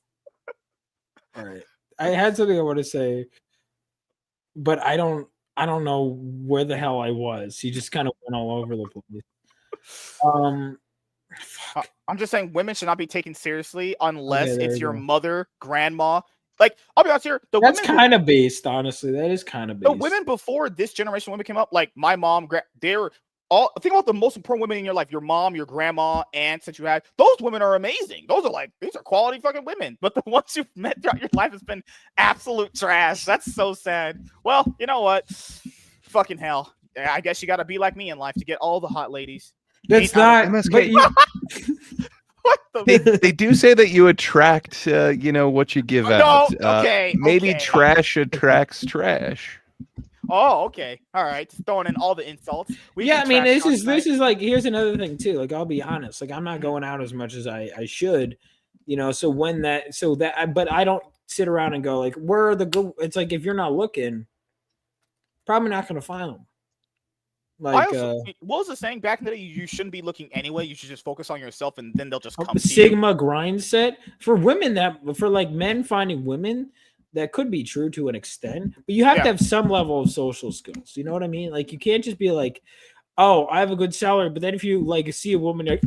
All right, I had something I want to say, but I don't know where the hell I was. He just kind of went all over the place. I'm just saying women should not be taken seriously unless it's your mother, grandma. I'll be honest here. That's kind of based, honestly. That is kind of based. The women before this generation of women came up, my mom, they were all. Think about the most important women in your life: your mom, your grandma, aunts that you had. Those women are amazing. These are quality fucking women. But the ones you've met throughout your life has been absolute trash. That's so sad. Well, you know what? Fucking hell. I guess you got to be like me in life to get all the hot ladies. That's not MSK. They do say that you attract, what you give out. Maybe trash attracts trash. Oh, okay. All right. Just throwing in all the insults. This is here's another thing too. I'll be honest. I'm not going out as much as I should, but I don't sit around and go where are the good. It's if you're not looking, probably not going to find them. What was the saying back in the day? You shouldn't be looking anyway. You should just focus on yourself, and then they'll just come. Sigma grind set for women for men finding women that could be true to an extent, but you have to have some level of social skills. You know what I mean? You can't just be oh, I have a good salary, but then if you like see a woman, like,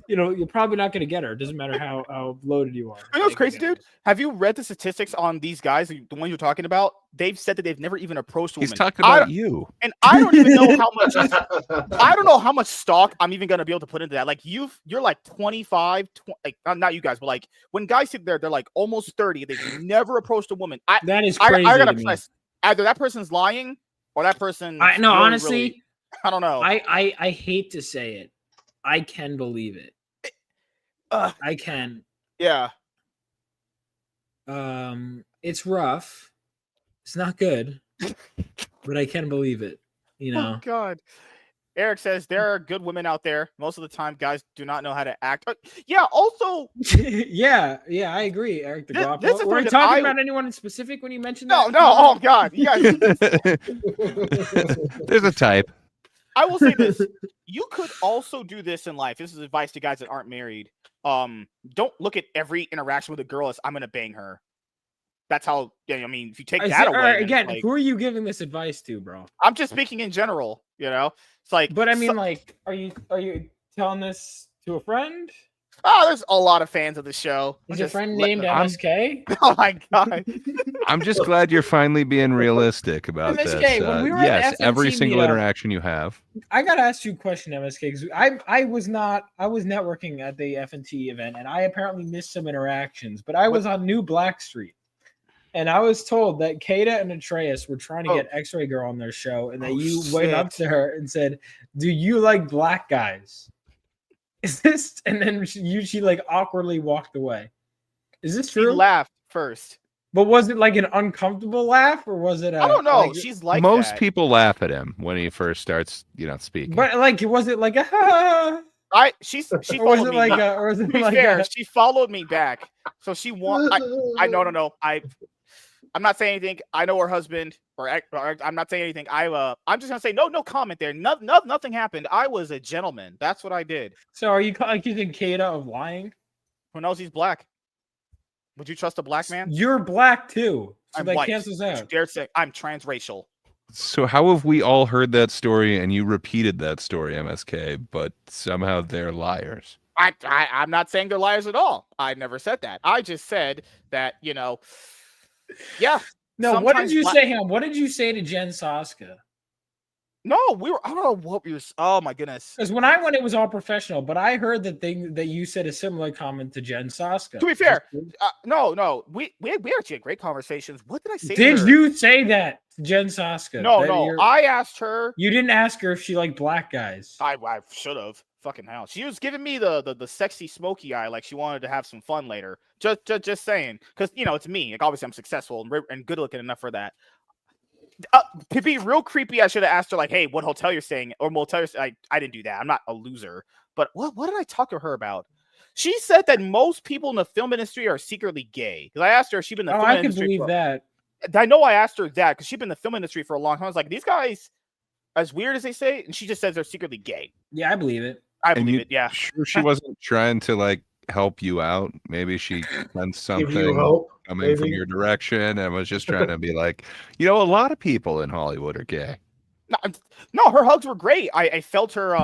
you're probably not going to get her. It doesn't matter how loaded you are. You know what's crazy, dude? Have you read the statistics on these guys, the ones you're talking about? They've said that they've never even approached a woman. He's talking about you. And I don't even know how much. I don't know how much stock I'm even going to be able to put into that. Like you're like 25, like not you guys, but like when guys sit there, they're like almost 30. They've never approached a woman. That is crazy. I gotta press. Either that person's lying or that person. No, honestly. Really, I don't know. I hate to say it. I can believe it. I can. Yeah. It's rough. It's not good, but I can believe it. You know. Oh God. Eric says there are good women out there. Most of the time, guys do not know how to act. Yeah. Also. yeah. I agree, Eric. Were you talking about anyone in specific when you mentioned that? No. Oh God. You guys. There's a type. I will say this. You could also do this in life. This is advice to guys that aren't married. Don't look at every interaction with a girl as I'm going to bang her. That's how, I mean, if you take that away. Again, who are you giving this advice to, bro? I'm just speaking in general, It's like. But I mean, are you telling this to a friend? Oh, there's a lot of fans of the show. Is your friend named MSK? Oh my God. I'm just glad you're finally being realistic about MSK, this. when we were yes, at the every FNT single meetup, interaction you have. I gotta ask you a question, MSK, because I was networking at the FNT event, and I apparently missed some interactions, but I was on New Black Street. And I was told that Kata and Atreus were trying to get X-Ray Girl on their show, and that you went up to her and said, "Do you like black guys?" Is this? And then she like awkwardly walked away. Is this true? She laughed first. But was it like an uncomfortable laugh, or was it? I don't know. She's like most that. people laugh at him when he first starts, speaking. But like, was it like a? She followed me. Or was it like fair, she followed me back. So she won. No. I'm not saying anything. I know her husband, or I'm not saying anything. I'm just gonna say no comment there. Nothing happened. I was a gentleman. That's what I did. So are you accusing Kata of lying? Who knows he's black? Would you trust a black man? You're black too. So I'm that white. cancels out. You dare say I'm transracial. So how have we all heard that story and you repeated that story, MSK, but somehow they're liars? I'm not saying they're liars at all. I never said that. I just said that, yeah. No, what did you say, him? What did you say to Jen Saska? No, I don't know what we were. Oh my goodness. Because when I went, it was all professional, but I heard that you said a similar comment to Jen Saska. To be fair, no, we actually had great conversations. What did I say? Did you say that to Jen Saska? No. I asked her. You didn't ask her if she liked black guys. I should have. Fucking hell. She was giving me the sexy smoky eye, like she wanted to have some fun later. Just saying, because it's me. Like obviously I'm successful and good looking enough for that. To be real creepy, I should have asked her like, "Hey, what hotel you're staying or motel?" I didn't do that. I'm not a loser. But what did I talk to her about? She said that most people in the film industry are secretly gay. Because I asked her if she'd been in the film industry. I can believe that. I know I asked her that because she'd been in the film industry for a long time. I was like, these guys, as weird as they say, and she just says they're secretly gay. Yeah, I believe it. I believe it. Yeah. Sure, she wasn't trying to like help you out. Maybe she sensed something coming from your direction and was just trying to be like, a lot of people in Hollywood are gay. No, her hugs were great. I felt her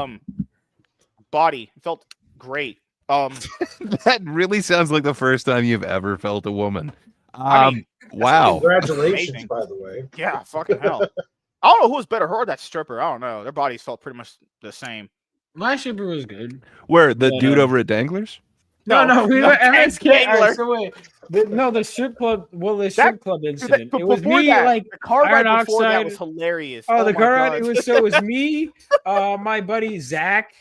body. It felt great. That really sounds like the first time you've ever felt a woman. Wow. Congratulations, by the way. Yeah, fucking hell. I don't know who was better, her or that stripper. I don't know. Their bodies felt pretty much the same. My stripper was good. Where the dude over at Danglers? No, we were MSK. Right, so wait, the strip club. Well, the strip club incident. It was me. Like the car ride before that was hilarious. Oh, the car ride. It was me, my buddy Zach,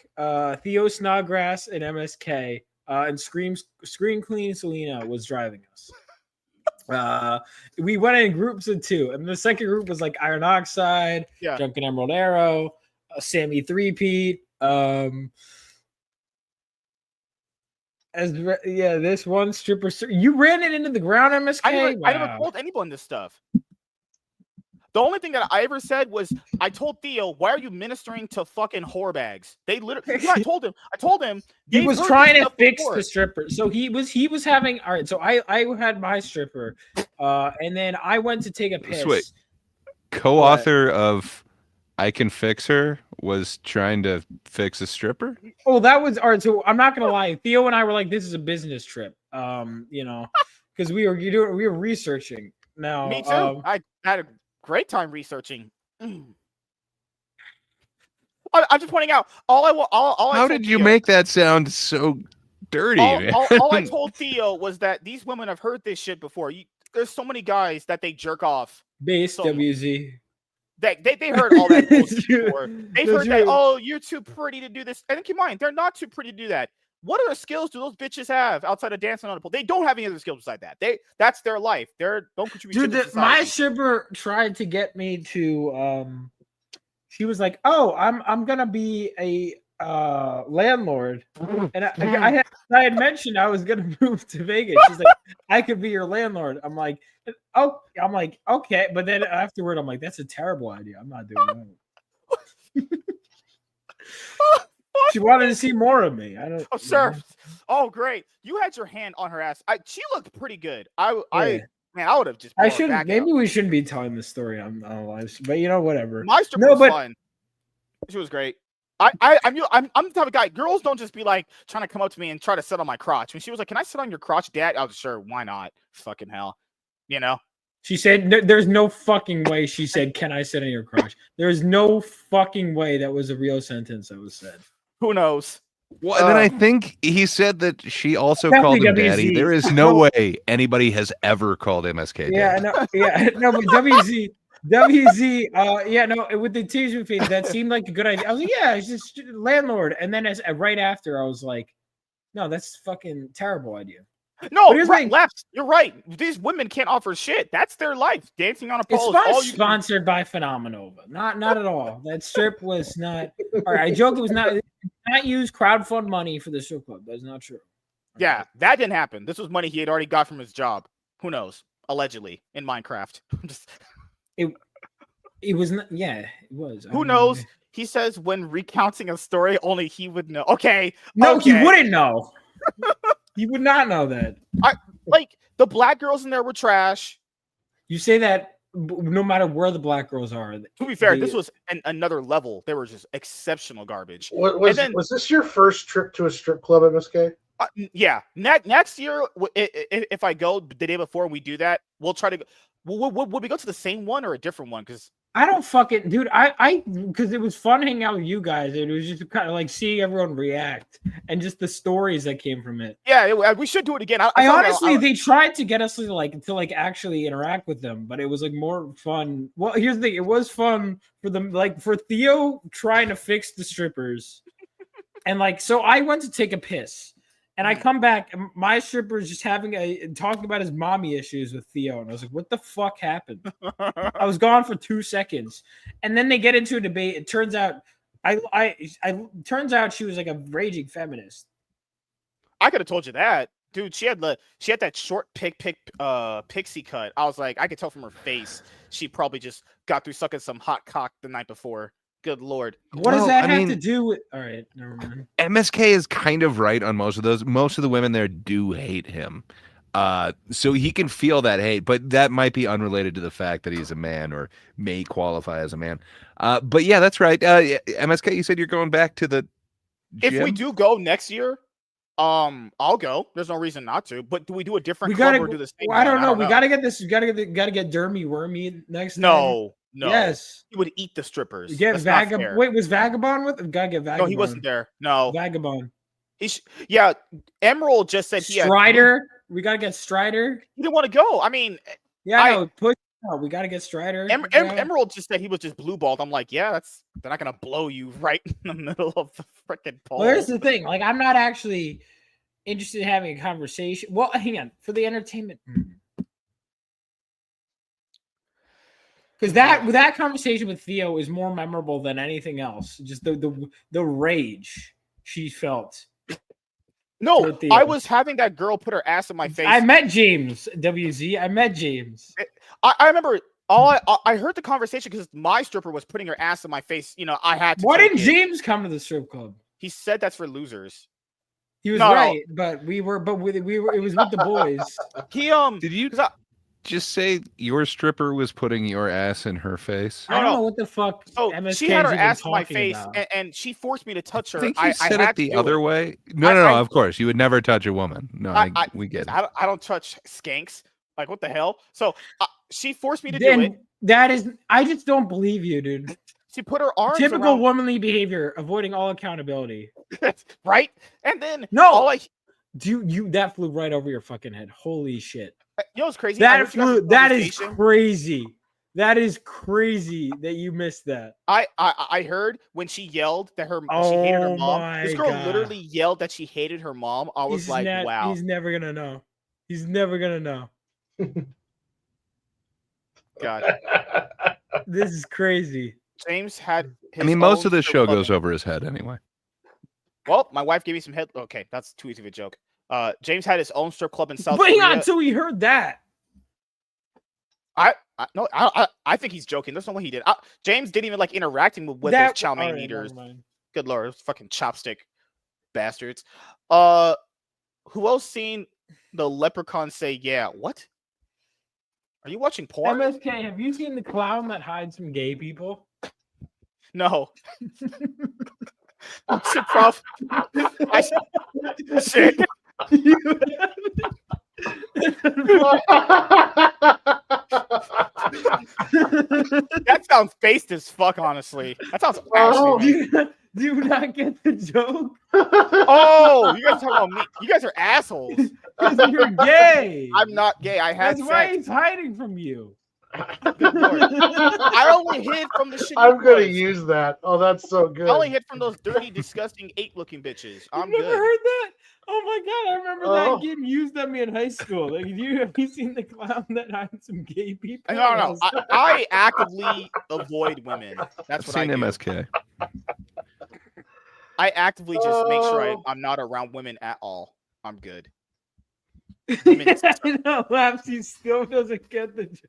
Theo Snodgrass, and MSK, and Scream Clean Selena was driving us. We went in groups of two, and the second group was like Iron Oxide, Drunken Emerald Arrow, Sammy Threepeat. This one stripper. You ran it into the ground, MSK. I never told anyone this stuff. The only thing that I ever said was I told Theo, "Why are you ministering to fucking whore bags?" They literally. I told him he was trying to fix the stripper. So he was having. All right. So I had my stripper, and then I went to take a piss. Wait, co-author of I can fix her was trying to fix a stripper. Oh, that was all right. So I'm not gonna lie, Theo and I were like, "This is a business trip," because we were researching. Now, me too. I had a great time researching. I'm just pointing out. How did you make that sound so dirty? All I told Theo was that these women have heard this shit before. There's so many guys that they jerk off. Base WZ. They heard all that bullshit before. They've heard that, oh, you're too pretty to do this. And keep in mind, they're not too pretty to do that. What other skills do those bitches have outside of dancing on a pole? They don't have any other skills beside that. That's their life. Don't contribute. Dude, my stripper tried to get me to. She was like, "Oh, I'm gonna be a landlord," and I had mentioned I was gonna move to Vegas. She's like, "I could be your landlord." I'm like, okay, but then afterward, I'm like, "That's a terrible idea. I'm not doing that." She wanted to see more of me. I don't. Oh, sir. Oh, great! You had your hand on her ass. She looked pretty good. I would have just. I shouldn't. Maybe we shouldn't be telling this story on live, but whatever. My stripper was fun. She was great. I'm the type of guy. Girls don't just be like trying to come up to me and try to sit on my crotch. When she was like, "Can I sit on your crotch, Dad?" I was sure. Why not? Fucking hell, She said, "There's no fucking way." She said, "Can I sit on your crotch?" There's no fucking way that was a real sentence that was said. Who knows? Well, then I think he said that she also called him daddy. There is no way anybody has ever called MSK daddy. No, but WZ, with the teaser feed, that seemed like a good idea. I was like, yeah, it's just landlord. And then right after, I was like, no, that's fucking terrible idea. No, left. You're right. These women can't offer shit. That's their life. Dancing on a pole. It's not sponsored by Phenomenova. Not at all. That strip was not. All right, I joke. It was not use crowdfund money for the strip club. That's not true. Yeah, that didn't happen. This was money he had already got from his job. Who knows? Allegedly in Minecraft. It was not. Yeah, it was. Who knows? He says when recounting a story, only he would know. Okay. No, he wouldn't know. He would not know that. The black girls in there were trash. You say that no matter where the black girls are. To be fair, this was another level. They were just exceptional garbage. Was this your first trip to a strip club, MSK? Yeah. Next year, if I go the day before and we do that, we'll try to go. Would we go to the same one or a different one? Because I don't fucking, dude. Because it was fun hanging out with you guys. It was just kind of like seeing everyone react and just the stories that came from it. Yeah, we should do it again. I honestly, they tried to get us to actually interact with them, but it was like more fun. Well, here's the thing: it was fun for them, for Theo trying to fix the strippers, and so I went to take a piss. And I come back, and my stripper is just talking about his mommy issues with Theo. And I was like, what the fuck happened? I was gone for 2 seconds. And then they get into a debate. It turns out turns out she was like a raging feminist. I could have told you that. Dude, she had that short pixie cut. I was like, I could tell from her face she probably just got through sucking some hot cock the night before. Good Lord. What does that have to do with? All right, never mind. MSK is kind of right on most of those. Most of the women there do hate him. So he can feel that hate, but that might be unrelated to the fact that he's a man or may qualify as a man. But yeah, that's right. MSK, you said you're going back to the gym? If we do go next year, I'll go. There's no reason not to. But do we do a different club or do the same? I don't know. We gotta get this. We gotta get Dermy Wormy next time. No. Yes. He would eat the strippers. Get Vagabond. Wait, was Vagabond with? Gotta get Vagabond. No, he wasn't there. No. Vagabond. Emerald just said he Strider. We gotta get Strider. He didn't want to go. I mean, push. We gotta get Strider. Emerald just said he was just blue balled. I'm like, yeah, they're not gonna blow you right in the middle of the freaking pole. Well, here's the thing. I'm not actually interested in having a conversation. Well, hang on. For the entertainment. Because that conversation with Theo is more memorable than anything else. Just the rage she felt. No, I was having that girl put her ass in my face. I met James, WZ. I met James. I remember I heard the conversation because my stripper was putting her ass in my face. I had to. Why didn't James come to the strip club? He said that's for losers. He was right, but we were. It was with the boys. He Did you? just say your stripper was putting your ass in her face? I don't know what the fuck. So MSK she had her is ass in my talking face, about. and she forced me to touch her. I think you said had it the to do other it. way. No. Of course, you would never touch a woman. No, we get it. I don't touch skanks. Like, what the hell? So she forced me to do it. That is, I just don't believe you, dude. She put her arms Typical around... womanly behavior, avoiding all accountability. Right? And then that flew right over your fucking head. Holy shit! You know what's crazy? That is crazy. That is crazy that you missed that. I heard when she yelled that she hated her mom. This girl literally yelled that she hated her mom. I was wow. He's never gonna know. He's never gonna know. God. This is crazy. James had most of this show goes over his head anyway. Well, my wife gave me some head. Okay, that's too easy of a joke. James had his own strip club in South Korea. Wait until we heard that. I think he's joking. There's no way he did. James didn't even like interacting with those chow mein eaters. Good lord, those fucking chopstick bastards. Who else seen the leprechaun say yeah? What? Are you watching porn? MSK, have you seen the clown that hides some gay people? No. Shit, prof. Shit. That sounds based as fuck, honestly. That sounds actually. Do you not get the joke? Oh, you guys are talking about me. You guys are assholes. Because you're gay. I'm not gay. I had That's why he's hiding from you. Good lord. I only hid from the shit. I'm gonna use that. Oh, that's so good. I only hid from those dirty, disgusting, ape-looking bitches. I'm You've good. never heard that? Oh my god, I remember that getting used on me in high school. Like, have you seen the clown that hides some gay people? No. I actively avoid women. That's what I do. MSK. I actively just make sure I'm not around women at all. I'm good. Laps, he still doesn't get the joke.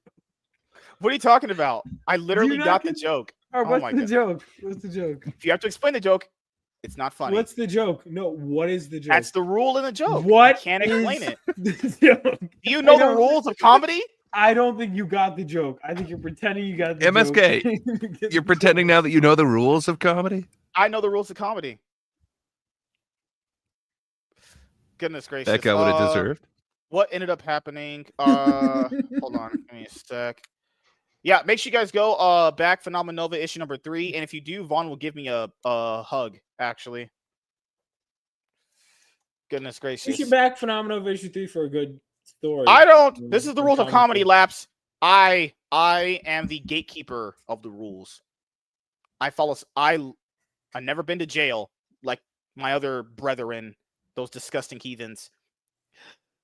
What are you talking about? I literally got the joke. Right, what's the joke? What's the joke? If you have to explain the joke, it's not funny. What's the joke? No, what is the joke? That's the rule in the joke. What? You can't explain it. Do you know the rules of comedy? I don't think you got the joke. I think you're pretending you got the MSK, joke. MSK, you're pretending now that you know the rules of comedy? I know the rules of comedy. Goodness gracious. That got what it deserved. What ended up happening? Hold on. Give me a sec. Yeah, make sure you guys go back Phenomenova issue number 3. And if you do, Vaughn will give me a hug, actually. Goodness gracious. You should back Phenomenova issue 3 for a good story. I don't. This is the rules of comedy, Laps. I am the gatekeeper of the rules. I've never been to jail like my other brethren, those disgusting heathens.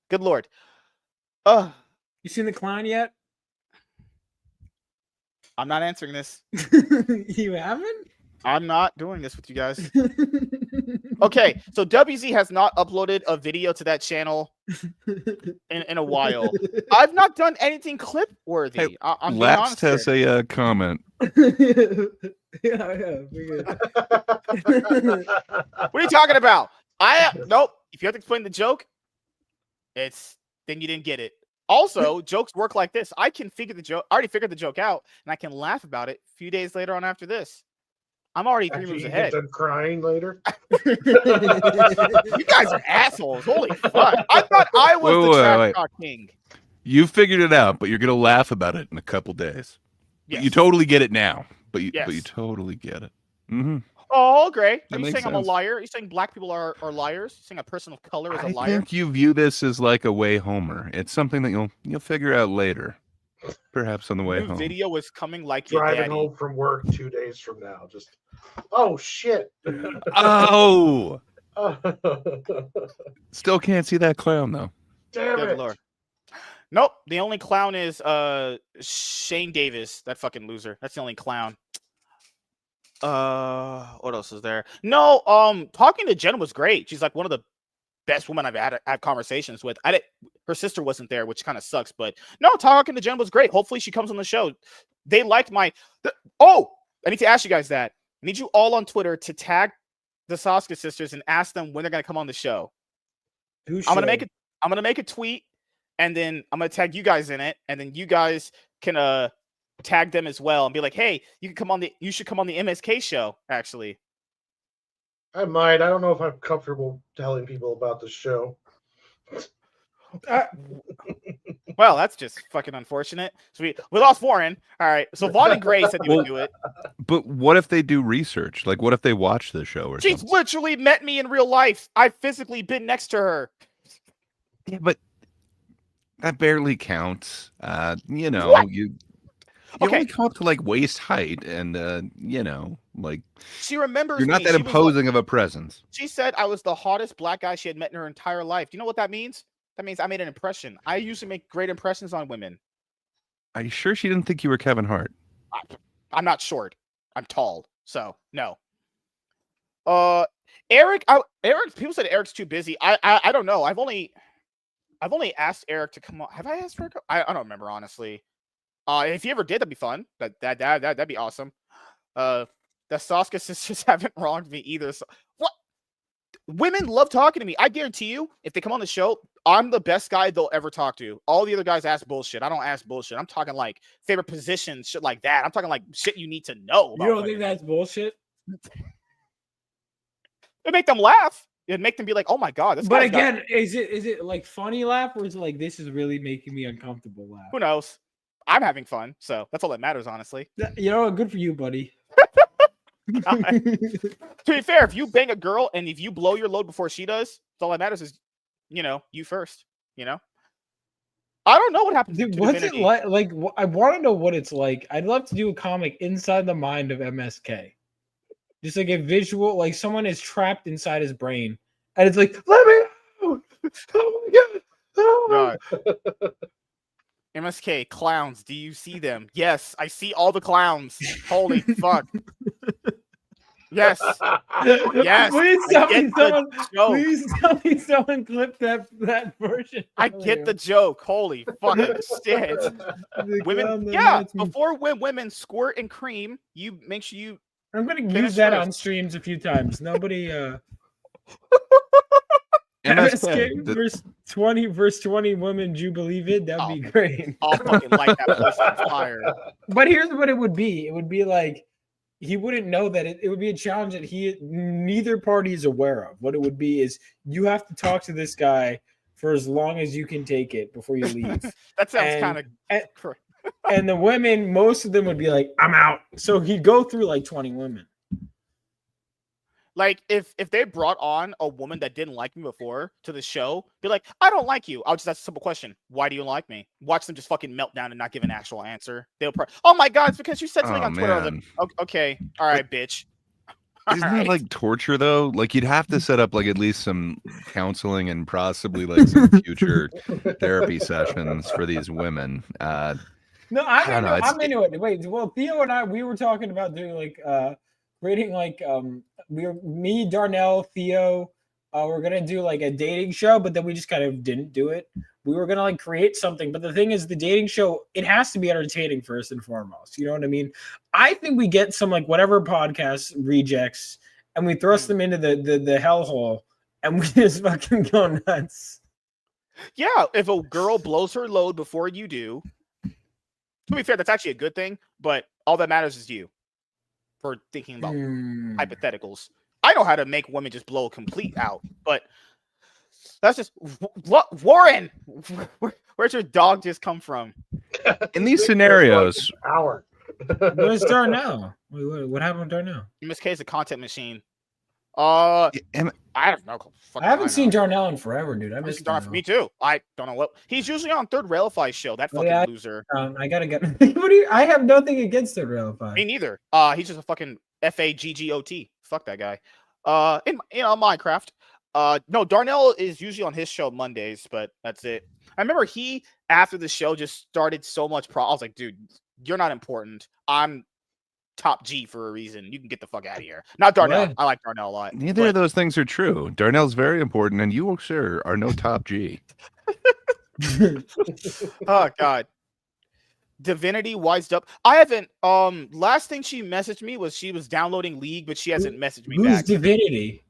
Good lord. You seen the clown yet? I'm not answering this. You haven't? I'm not doing this with you guys. Okay, so WZ has not uploaded a video to that channel in a while. I've not done anything clip worthy. Hey, I'm Lapsed has a comment. Yeah. What are you talking about? Nope. If you have to explain the joke, then you didn't get it. Also, jokes work like this. I already figured the joke out, and I can laugh about it a few days later on after this. I'm already 3 moves ahead. Get done crying later. You guys are assholes. Holy fuck. I thought I was the trash talk king. You figured it out, but you're gonna laugh about it in a couple days. Yes. You totally get it now. But you totally get it. Mm-hmm. Oh, great. Are you saying sense. I'm a liar? Are you saying black people are liars? Are you saying a person of color is a liar? I think you view this as like a way homer. It's something that you'll figure out later. Perhaps on the way home. Video is coming like driving home from work 2 days from now. Just shit. Oh. Still can't see that clown though. Damn Good it. Lord. Nope. The only clown is Shane Davis, that fucking loser. That's the only clown. What else is there? No, talking to Jen was great. She's like one of the best women I've had conversations with. Her sister wasn't there, which kind of sucks, but no, talking to Jen was great. Hopefully she comes on the show. They liked I need to ask you guys that. I need you all on Twitter to tag the Saska sisters and ask them when they're gonna come on the show. I'm gonna make a tweet, and then I'm gonna tag you guys in it, and then you guys can tag them as well and be like, hey, you should come on the MSK show, actually. I might. I don't know if I'm comfortable telling people about the show. Well, that's just fucking unfortunate. So we lost Warren. All right. So Vaughn and Gray said they would do it. But what if they do research? Like, what if they watch the show or She's something? literally met me in real life. I've physically been next to her. Yeah, but that barely counts. You know, What? you Okay. only come up to like waist height, and you know, like she remembers. You're not me. that imposing of a presence. She said I was the hottest black guy she had met in her entire life. Do you know what that means? That means I made an impression. I usually make great impressions on women. Are you sure she didn't think you were Kevin Hart? I'm not short. I'm tall. So no. Eric. People said Eric's too busy. I don't know. I've only asked Eric to come on. Have I asked for? I don't remember, honestly. If he ever did, that'd be fun. That'd be awesome. The Sasuke sisters haven't wronged me either. So what? Women love talking to me. I guarantee you, if they come on the show, I'm the best guy they'll ever talk to. All the other guys ask bullshit. I don't ask bullshit. I'm talking like favorite positions, shit like that. I'm talking like shit you need to know. You don't think that's bullshit? It make them laugh. It'd make them be like, "Oh my god!" But again, is it like funny laugh, or is it like this is really making me uncomfortable laugh? Who knows? I'm having fun, so that's all that matters, honestly. You know, good for you, buddy. To be fair, if you bang a girl and if you blow your load before she does, all that matters is, you first. I don't know what happens. Dude, what's it like? Like, I want to know what it's like. I'd love to do a comic inside the mind of MSK. Just like a visual, like someone is trapped inside his brain, and it's like, let me out! Oh my god! Oh. God. MSK clowns. Do you see them? Yes, I see all the clowns. Holy fuck! Yes, yes. Please tell me someone clipped that version. I get the joke. Holy fucking shit! Women, yeah. Before women squirt and cream, you make sure you. I'm gonna use that on streams a few times. Nobody. MSK verse 20 women. Do you believe it? That'd be great. I'll fucking light that place on fire. But here's what it would be. It would be like he wouldn't know that it would be a challenge that neither party is aware of. What it would be is you have to talk to this guy for as long as you can take it before you leave. That sounds kind of. And the women, most of them would be like, I'm out. So he'd go through like 20 women. Like, if they brought on a woman that didn't like me before to the show, be like, I don't like you. I'll just ask a simple question. Why do you like me? Watch them just fucking melt down and not give an actual answer. They'll probably, oh my god, it's because you said something on Twitter. I was like, okay, all right, bitch. Isn't that like torture though? Like you'd have to set up like at least some counseling and possibly like some future therapy sessions for these women. No, I'm into it. Wait, well, Theo and I, we were talking about doing like creating like me, Darnell, Theo, we're gonna do like a dating show, but then we just kind of didn't do it. We were gonna like create something, but the thing is, the dating show, it has to be entertaining first and foremost. You know what I mean? I think we get some like whatever podcast rejects and we thrust them into the hellhole and we just fucking go nuts. Yeah, if a girl blows her load before you do, to be fair, that's actually a good thing, but all that matters is you for thinking about hypotheticals. I know how to make women just blow complete out, but that's just what Warren. Where's your dog just come from? In these scenarios, where's Darnell? What happened with Darnell? MSK is a content machine. I don't know. I haven't seen Darnell in forever, dude. I missed Darnell. Me too. I don't know what he's usually on Third Railify show. That fucking loser. I gotta get. I have nothing against Third Railify. Me neither. He's just a fucking FAGGOT. Fuck that guy. In Minecraft. No, Darnell is usually on his show Mondays, but that's it. I remember he after the show just started so much I was like, dude, you're not important. I'm top G for a reason. You can get the fuck out of here. Not Darnell. Right. I like Darnell a lot. Neither of those things are true. Darnell's very important, and you, sir, are no top G. Oh God. Divinity wised up. I haven't. Last thing she messaged me was she was downloading League, but she hasn't messaged me back. Who's Divinity?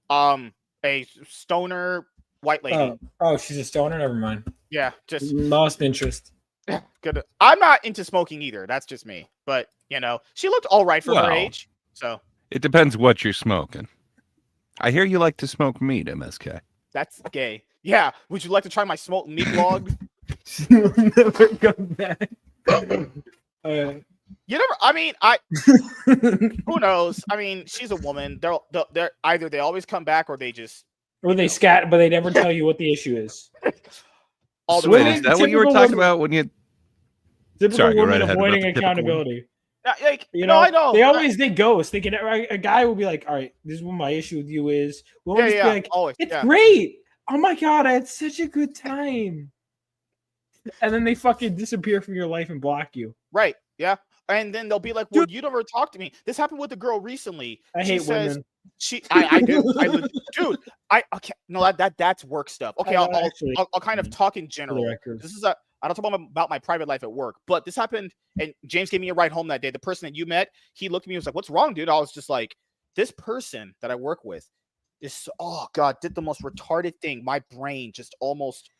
A stoner white lady. Oh, she's a stoner. Never mind. Yeah, just lost interest. Good. I'm not into smoking either. That's just me. But she looked all right for her age. So it depends what you're smoking. I hear you like to smoke meat, MSK. That's gay. Yeah. Would you like to try my smoked meat vlog? You'll never come back. You never. I mean, who knows? I mean, she's a woman. They're either they always come back or they just they scat, but they never tell you what the issue is. Wait, is that what you were talking about when you? Typical women avoiding accountability. I know. They ghost. They can. A guy will be like, "All right, this is what my issue with you is." We'll just be like, always, "It's great. Oh my god, I had such a good time." And then they fucking disappear from your life and block you. Right. Yeah. And then they'll be like, "Well, you never talked to me." This happened with a girl recently. I hate women. I do. Dude. Okay. No, that's work stuff. Okay, I'll kind of talk in general. This is I don't talk about my private life at work, but this happened, and James gave me a ride home that day. The person that you met, he looked at me and was like, "What's wrong, dude?" I was just like, "This person that I work with is did the most retarded thing." My brain just almost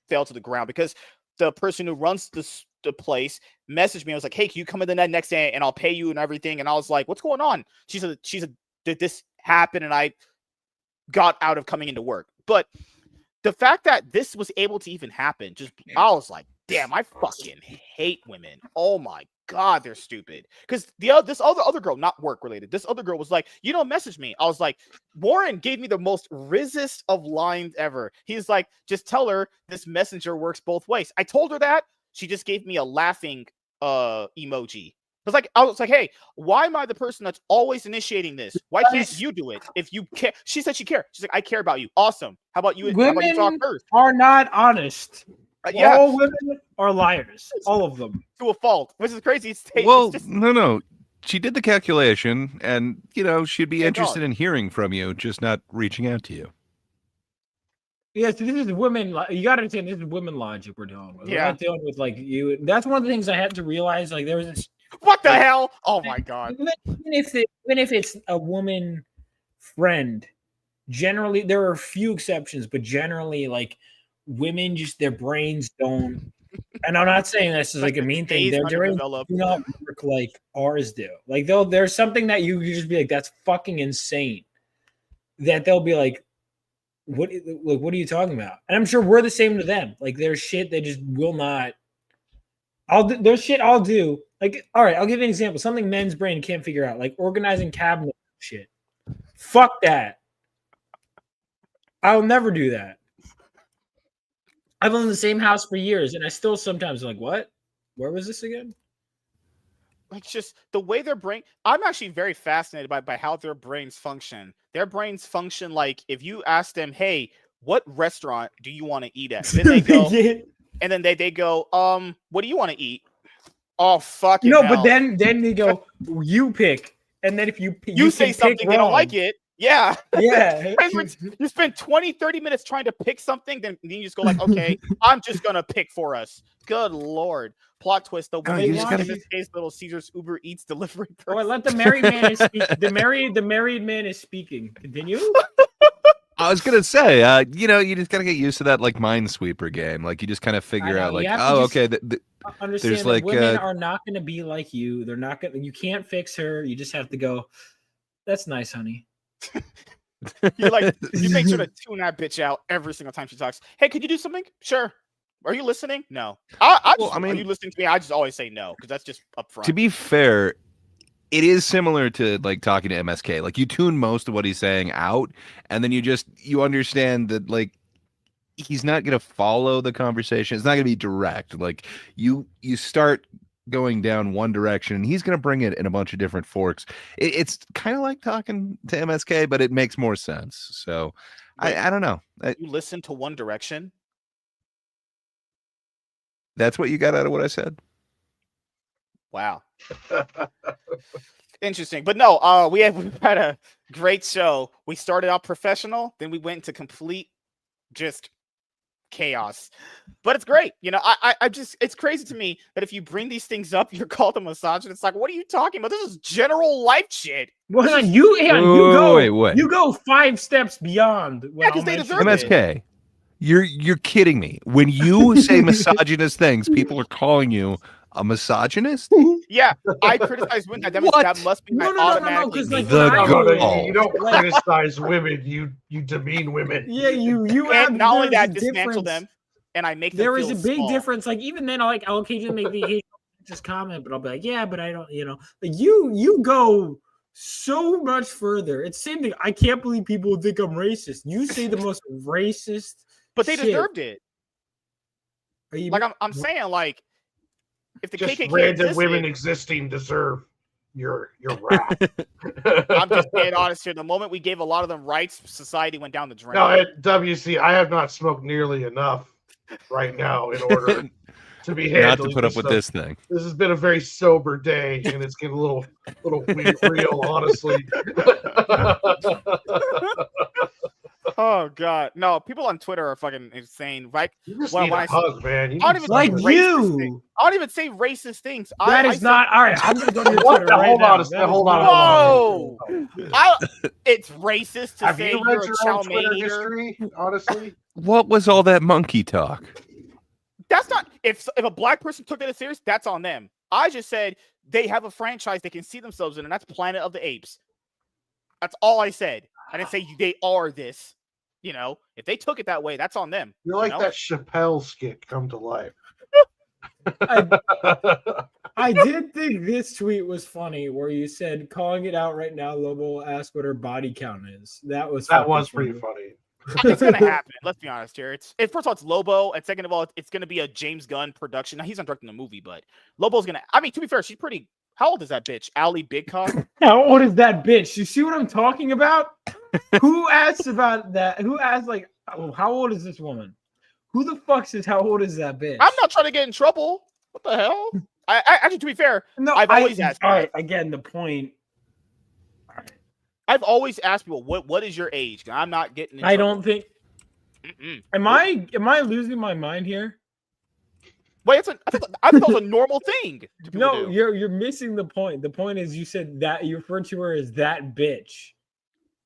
fell to the ground because the person who runs the place messaged me. I was like, "Hey, can you come in the next day and I'll pay you and everything?" And I was like, "What's going on?" She said, "Did this happen?" And I got out of coming into work. But the fact that this was able to even happen, I was like, damn, I fucking hate women. Oh my god, they're stupid. Because this other girl, not work related, this other girl was like, message me. I was like, Warren gave me the most rizzest of lines ever. He's like, just tell her this messenger works both ways. I told her that. She just gave me a laughing emoji. I was like, hey, why am I the person that's always initiating this? Why can't you do it if you care? She said she cared. She's like, I care about you. Awesome. How about you? Women talk first? Are not honest. All women are liars. All of them. To a fault, which is crazy. No. She did the calculation, and she'd be interested in hearing from you, just not reaching out to you. Yes, this is women. You got to understand, this is women logic we're dealing with. We're not dealing with you. That's one of the things I had to realize. There was this. What the hell? Oh my god! Even if it's a woman friend, generally there are a few exceptions, but generally, women just their brains don't. And I'm not saying this is a mean thing. Their brains do not work like ours do. There's something that you just be like, that's fucking insane. That they'll be like, what are you talking about? And I'm sure we're the same to them. There's shit they just will not. There's shit I'll do. All right, I'll give you an example. Something men's brain can't figure out, organizing cabinet shit. Fuck that. I'll never do that. I've lived in the same house for years, and I still sometimes am like, what? Where was this again? Just the way their brain. I'm actually very fascinated by how their brains function. Their brains function if you ask them, hey, what restaurant do you want to eat at? Then they go, and then they go, what do you want to eat? Oh, fucking hell. But then they go, you pick. And then if you say something, they don't like it. Yeah. Yeah. You spend 20, 30 minutes trying to pick something, then you just go okay, I'm just going to pick for us. Good Lord. Plot twist. The MSK's Little Caesars Uber Eats delivery person. Oh, let the married man speak. The married man is speaking. Continue. I was gonna say, you just gotta get used to that Minesweeper game. You just kind of figure out okay. Understand that women are not going to be like you. They're not going. You can't fix her. You just have to go. That's nice, honey. You make sure to tune that bitch out every single time she talks. Hey, could you do something? Sure. Are you listening? No. Are you listening to me? I just always say no because that's just upfront. To be fair, it is similar to talking to MSK. You tune most of what he's saying out, and then you understand that he's not going to follow the conversation. It's not going to be direct. You start going down one direction, and he's going to bring it in a bunch of different forks. It's kind of like talking to MSK, but it makes more sense. So I don't know. You listen to One Direction? That's what you got out of what I said? Wow. Interesting. But no, we had a great show. We started out professional, then we went into complete just chaos, but it's great. It's crazy to me that if you bring these things up, you're called a misogynist. It's what are you talking about? This is general life shit. Well, you go 5 steps beyond. Yeah, because they deserve MSK. You're kidding me. When you say misogynist things, people are calling you a misogynist? Yeah, I criticize women. That must be automatically. Because you don't criticize women. You demean women. Yeah, you and not only that, dismantle them, and I make them there feel is a big small. difference. Like even then, I'll occasionally make the just comment, but I'll be like, yeah, but I don't, like you go so much further. It's the same thing. I can't believe people think I'm racist. You say the most racist, but they shit. deserved it. Like I'm saying, like if the just KKK random women existing deserve your wrath. I'm just being honest here. The moment we gave a lot of them rights, society went down the drain. No, at WC, I have not smoked nearly enough right now in order to be handling. Not to put up with this thing. This has been a very sober day, and it's getting a little real, honestly. Oh God, no! People on Twitter are fucking insane. Like, you just need a hug, man. I don't even like you. I don't even say racist things. That is not all right. I'm gonna go to your Twitter right now. Hold on. Whoa! It's racist to have say you read you're your a chow own Twitter mein eater. history, honestly? What was all that monkey talk? That's not if a black person took that as serious, that's on them. I just said they have a franchise they can see themselves in, and that's Planet of the Apes. That's all I said. I didn't say they are this. If they took it that way, that's on them. You're like that Chappelle skit come to life. I did think this tweet was funny where you said, calling it out right now, Lobo will ask what her body count is. That was pretty funny. It's gonna happen. Let's be honest here. First of all, it's Lobo, and second of all, it's gonna be a James Gunn production. Now he's not directing the movie, but Lobo's gonna. I mean, to be fair, she's pretty. How old is that bitch? Allie Bigcock? How old is that bitch? You see what I'm talking about? Who asked about that? Who asked how old is this woman? Who the fuck says how old is that bitch? I'm not trying to get in trouble. What the hell? I actually, to be fair, no, I've always asked. All right, again, the point. All right. I've always asked people, what is your age? I'm not getting in I trouble. don't think. Am I losing my mind here? Wait, I thought that was a normal thing. No, you're missing the point. The point is you said that you referred to her as that bitch.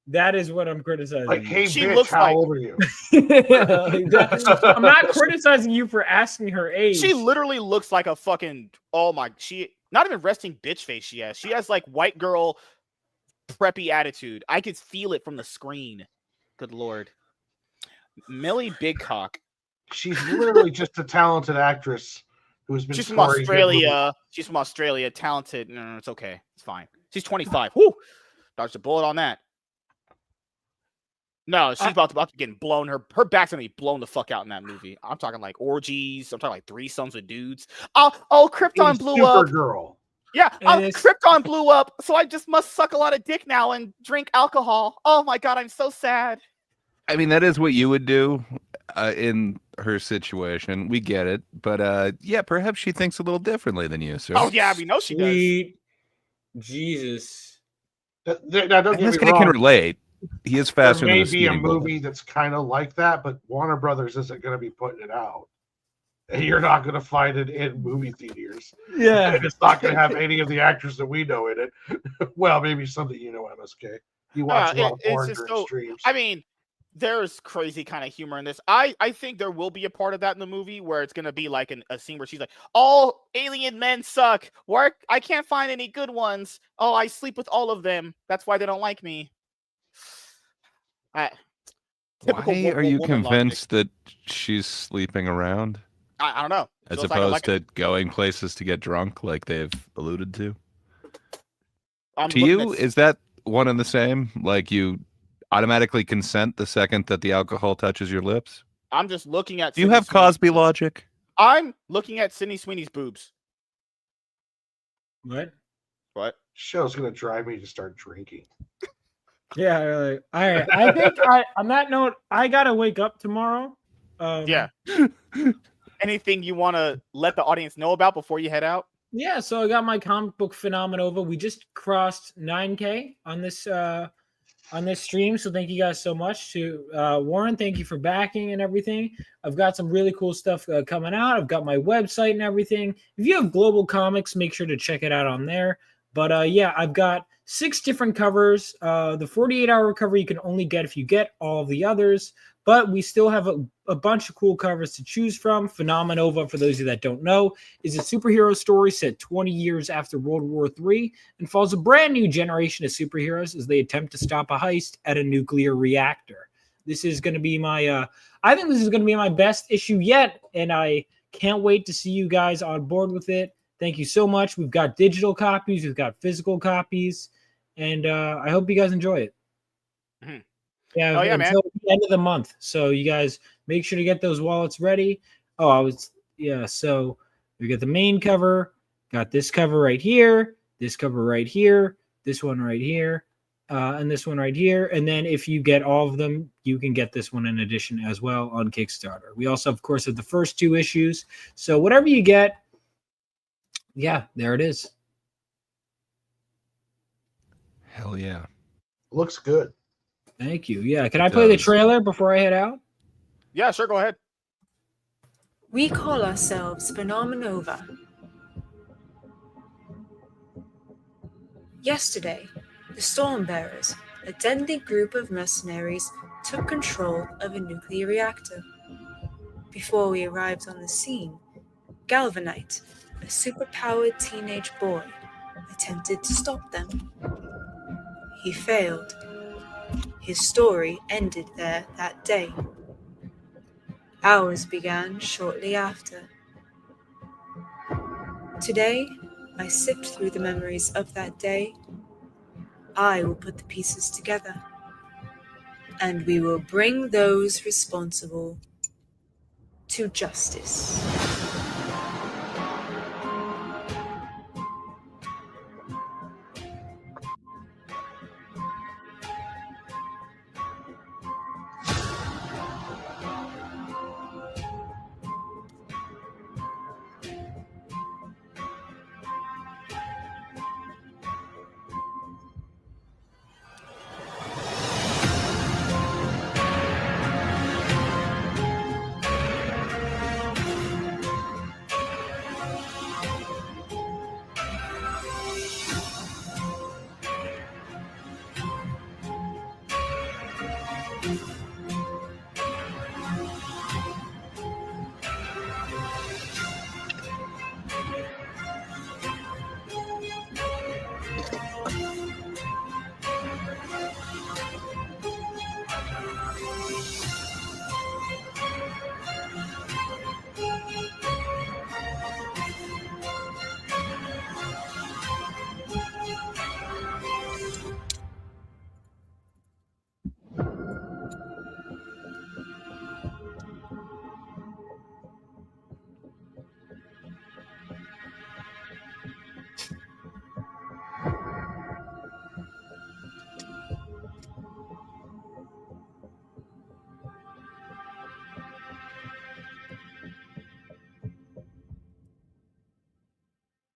That is what I'm criticizing. Like, hey, she bitch, looks how old are you? I'm not criticizing you for asking her age. She literally looks like a fucking not even resting bitch face she has. She has like white girl preppy attitude. I could feel it from the screen. Good Lord. Millie Bigcock. She's literally just a talented actress who's been. She's from Australia. She's from Australia. Talented. No, it's okay. It's fine. She's 25. Whoo! Dodged a bullet on that. No, she's about to get blown. Her back's gonna be blown the fuck out in that movie. I'm talking like orgies. I'm talking like threesomes with dudes. Oh, Krypton blew up. Girl. Yeah, Krypton blew up, so I just must suck a lot of dick now and drink alcohol. Oh my God, I'm so sad. I mean, that is what you would do in her situation. We get it, but yeah, perhaps she thinks a little differently than you, sir. Oh yeah, we know she does. Jesus. Now, don't this guy can relate. He is faster than There may be a movie that's kind of like that, but Warner Brothers isn't going to be putting it out. And you're not going to find it in movie theaters. Yeah. And it's not going to have any of the actors that we know in it. Well, maybe some that you know, MSK. You watch a lot of porn during streams. I mean, there's crazy kind of humor in this. I think there will be a part of that in the movie where it's going to be like a scene where she's like, all alien men suck. I can't find any good ones. Oh, I sleep with all of them. That's why they don't like me. Why are you convinced that she's sleeping around? I don't know. As opposed to going places to get drunk, like they've alluded to. To you, is that one and the same? Like you automatically consent the second that the alcohol touches your lips? I'm just looking at. Do you have Cosby logic? I'm looking at Sydney Sweeney's boobs. What? Show's gonna drive me to start drinking. Yeah, really. All right. I think on that note, I gotta wake up tomorrow. Yeah. Anything you want to let the audience know about before you head out? Yeah, so I got my comic book Phenomenova. We just crossed 9K on this stream, so thank you guys so much. To Warren, thank you for backing and everything. I've got some really cool stuff coming out. I've got my website and everything. If you have Global Comics, make sure to check it out on there. But yeah, I've got 6 different covers. The 48-hour cover you can only get if you get all of the others, but we still have a bunch of cool covers to choose from. Phenomenova, for those of you that don't know, is a superhero story set 20 years after World War III and follows a brand new generation of superheroes as they attempt to stop a heist at a nuclear reactor. This is going to be my, I think this is going to be my best issue yet, and I can't wait to see you guys on board with it. Thank you so much. We've got digital copies, we've got physical copies, and I hope you guys enjoy it. Mm-hmm. Yeah, until the end of the month. So you guys make sure to get those wallets ready. So we got the main cover, got this cover right here, this cover right here, this one right here, and this one right here. And then if you get all of them, you can get this one in addition as well on Kickstarter. We also, of course, have the first 2 issues. So whatever you get, yeah, there it is. Hell yeah. Looks good. Thank you. Yeah. Can I play the trailer before I head out? Yeah, sure. Go ahead. We call ourselves Phenomenova. Yesterday, the Stormbearers, a deadly group of mercenaries, took control of a nuclear reactor. Before we arrived on the scene, Galvanite, a superpowered teenage boy, attempted to stop them. He failed. His story ended there that day. Ours began shortly after. Today, I sift through the memories of that day. I will put the pieces together, and we will bring those responsible to justice.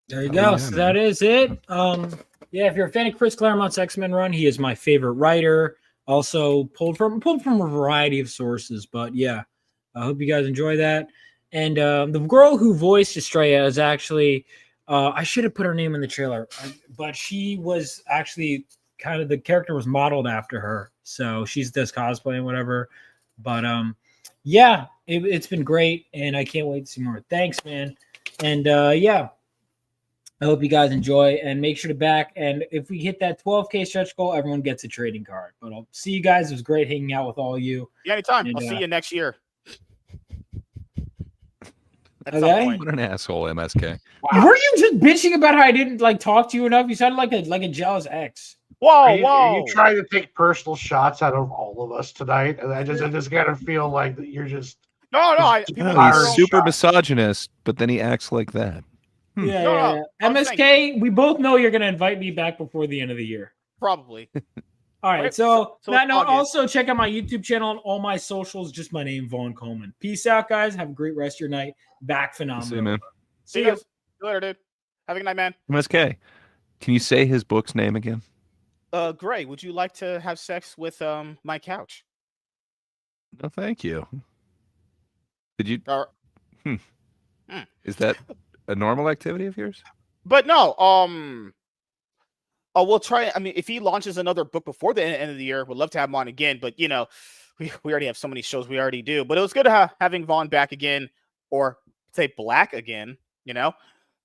There you go. So that is it. Yeah, if you're a fan of Chris Claremont's X-Men run, he is my favorite writer. Also pulled from a variety of sources. But yeah, I hope you guys enjoy that. And the girl who voiced Estrella is actually, I should have put her name in the trailer, but she was actually kind of, the character was modeled after her. So she does cosplay and whatever. But yeah, it's been great, and I can't wait to see more. Thanks, man. And yeah. I hope you guys enjoy, and make sure to back. And if we hit that 12K stretch goal, everyone gets a trading card. But I'll see you guys. It was great hanging out with all of you. Yeah, anytime. And, I'll see you next year. Okay. What an asshole, MSK. Wow. Were you just bitching about how I didn't talk to you enough? You sounded like a jealous ex. Whoa, are you trying to take personal shots out of all of us tonight? And I just gotta feel like that you're just he's super misogynist, but then he acts like that. Yeah. MSK, we both know you're going to invite me back before the end of the year. Probably. All right. So that note, also check out my YouTube channel and all my socials. Just my name, Vaughn Coleman. Peace out, guys. Have a great rest of your night. Back phenomenal. See you, man. See you. See you later, dude. Have a good night, man. MSK, can you say his book's name again? Gray, would you like to have sex with my couch? No, thank you. Did you? Is that a normal activity of yours? But no, Oh, we'll try. I mean, if he launches another book before the end of the year, we'd love to have him on again. But, we already have so many shows we already do. But it was good having Vaughn back again, or say Black again,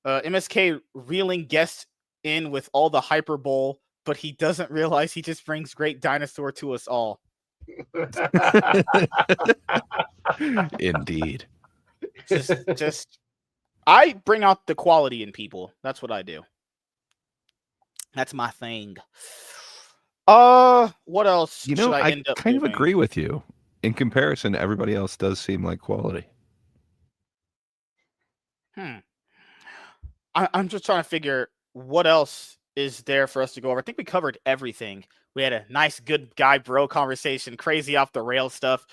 MSK reeling guests in with all the hyperbole, but he doesn't realize he just brings great dinosaur to us all. Indeed. Just I bring out the quality in people. That's what I do. That's my thing. What else should I end up kind doing? of agree with you. In comparison, everybody else does seem like quality. I'm just trying to figure what else is there for us to go over. I think we covered everything. We had a nice, good guy bro conversation, crazy off the rail stuff.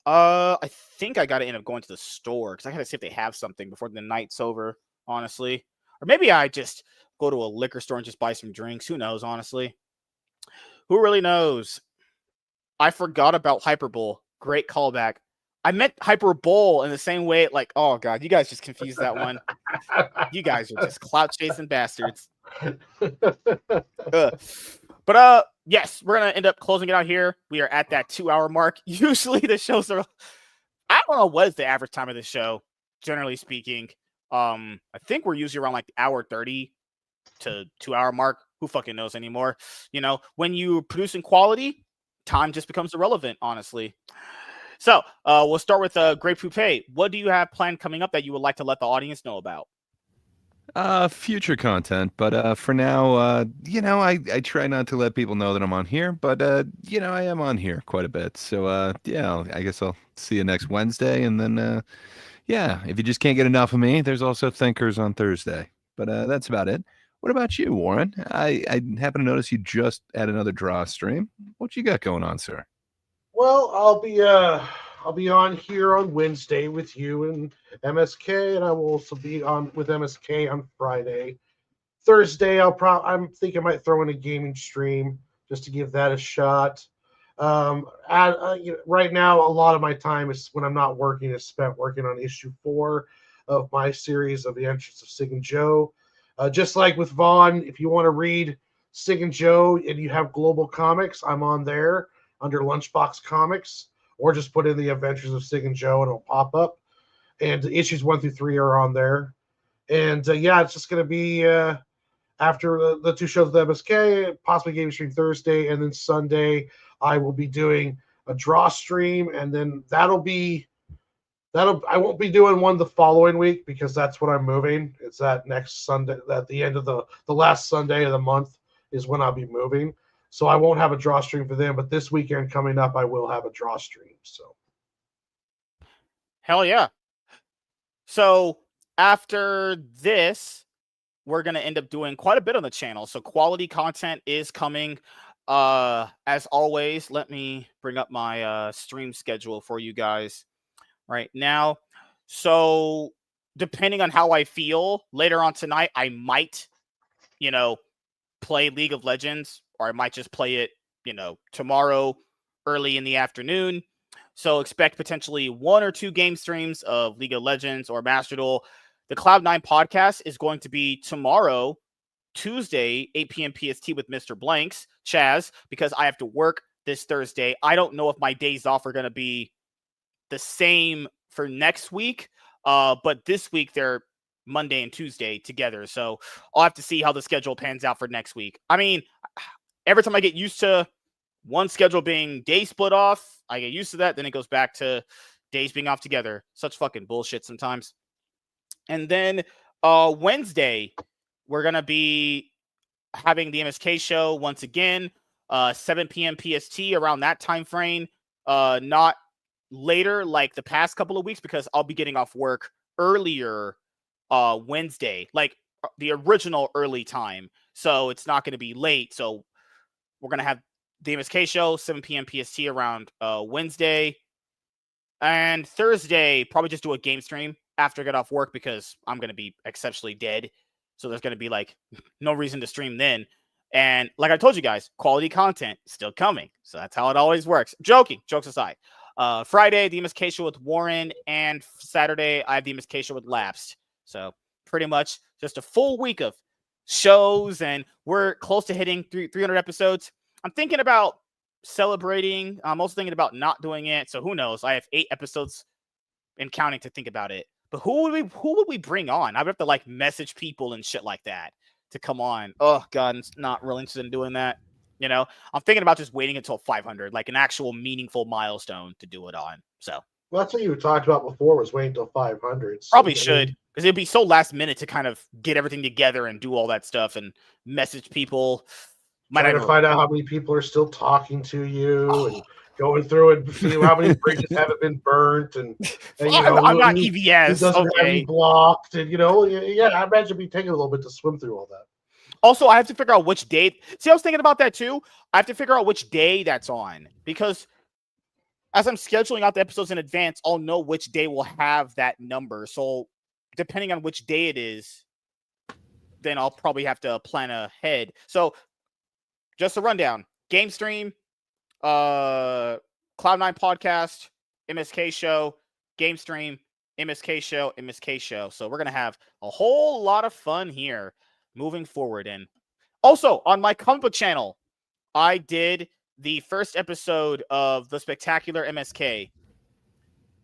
I think I got to end up going to the store because I got to see if they have something before the night's over, honestly. Or maybe I just go to a liquor store and just buy some drinks. Who knows, honestly? Who really knows? I forgot about Hyperbole. Great callback. I meant Hyperbole in the same way. Like, oh, God, you guys just confused that one. You guys are just clout chasing bastards. But yes, we're going to end up closing it out here. We are at that 2-hour mark. Usually the shows are, I don't know what is the average time of the show, generally speaking. I think we're usually around like the hour 30 to 2-hour mark. Who fucking knows anymore? When you're producing quality, time just becomes irrelevant, honestly. So we'll start with Great Poupée. What do you have planned coming up that you would like to let the audience know about? Future content, but for now, I try not to let people know that I'm on here, but I am on here quite a bit. So I guess I'll see you next Wednesday, and then if you just can't get enough of me, there's also Thinkers on Thursday. But that's about it. What about you, Warren? I happen to notice you just had another draw stream. What you got going on, sir? Well, I'll be on here on Wednesday with you and MSK, and I will also be on with MSK on Friday. Thursday, I'm thinking I might throw in a gaming stream just to give that a shot. Right now, a lot of my time is when I'm not working is spent working on issue 4 of my series of The Entrance of Sig and Joe. Just like with Vaughn, if you want to read Sig and Joe and you have Global Comics, I'm on there under Lunchbox Comics, or just put in The Adventures of Sig and Joe and it'll pop up. And issues 1 through 3 are on there. And it's just going to be after the 2 shows of the MSK, possibly gaming stream Thursday, and then Sunday I will be doing a draw stream, and then I won't be doing one the following week because that's when I'm moving. It's that next Sunday, at the end of the last Sunday of the month is when I'll be moving. So I won't have a draw stream for them, but this weekend coming up, I will have a draw stream. So, hell yeah! So after this, we're gonna end up doing quite a bit on the channel. So quality content is coming. As always, let me bring up my stream schedule for you guys right now. So depending on how I feel later on tonight, I might, play League of Legends, or I might just play it, tomorrow early in the afternoon. So expect potentially 1 or 2 game streams of League of Legends or Master Duel. The Cloud9 podcast is going to be tomorrow, Tuesday, 8 p.m. PST with Mr. Blanks, Chaz, because I have to work this Thursday. I don't know if my days off are going to be the same for next week, but this week they're Monday and Tuesday together. So I'll have to see how the schedule pans out for next week. I mean, every time I get used to one schedule being day split off, I get used to that. Then it goes back to days being off together. Such fucking bullshit sometimes. And then Wednesday, we're going to be having the MSK show once again, 7 p.m. PST, around that time frame. Not later like the past couple of weeks, because I'll be getting off work earlier Wednesday, like the original early time. So it's not going to be late. So we're going to have the MSK show, 7 p.m. PST around Wednesday. And Thursday, probably just do a game stream after I get off work, because I'm going to be exceptionally dead. So there's going to be like no reason to stream then. And like I told you guys, quality content still coming. So that's how it always works. Joking, jokes aside. Friday, the MSK show with Warren, and Saturday, I have the MSK show with Lapsed. So pretty much just a full week of shows, and we're close to hitting 300 episodes. I'm thinking about celebrating. I'm also thinking about not doing it. So who knows? I have 8 episodes and counting to think about it. But who would we bring on? I would have to like message people and shit like that to come on. Oh God, I'm not really interested in doing that. You know, I'm thinking about just waiting until 500, like an actual meaningful milestone to do it on. So well, that's what you talked about before, was waiting until 500. Probably should, because it'd be so last minute to kind of get everything together and do all that stuff and message people. Trying to find out how many people are still talking to you and going through and see how many bridges haven't been burnt and you know, I'm not EVS. Who doesn't have any blocked, and you know, yeah, I imagine it'd be taking a little bit to swim through all that. Also, I have to figure out which day. See, I was thinking about that too. I have to figure out which day that's on, because as I'm scheduling out the episodes in advance, I'll know which day will have that number. So depending on which day it is, then I'll probably have to plan ahead. So just a rundown: Game Stream, Cloud9 Podcast, MSK Show, Game Stream, MSK Show, MSK Show. So we're gonna have a whole lot of fun here moving forward. And also on my comic book channel, I did the first episode of the Spectacular MSK,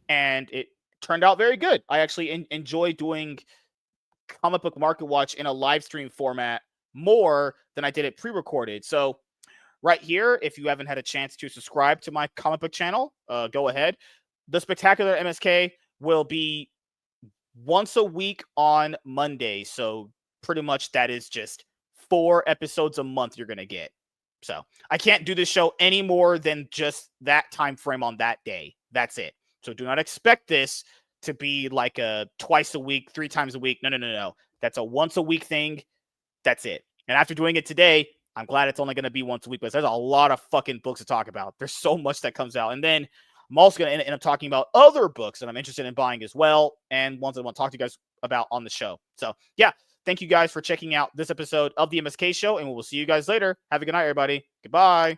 and it turned out very good. I actually enjoy doing Comic Book Market Watch in a live stream format more than I did it pre-recorded. So right here, if you haven't had a chance to subscribe to my comic book channel, go ahead. The Spectacular MSK will be once a week on Monday. So pretty much that is just 4 episodes a month you're going to get. So I can't do this show any more than just that time frame on that day. That's it. So do not expect this to be like a twice a week, 3 times a week. No. That's a once a week thing. That's it. And after doing it today, I'm glad it's only going to be once a week, because there's a lot of fucking books to talk about. There's so much that comes out. And then I'm also going to end up talking about other books that I'm interested in buying as well, and ones I want to talk to you guys about on the show. So yeah, thank you guys for checking out this episode of the MSK Show, and we will see you guys later. Have a good night, everybody. Goodbye.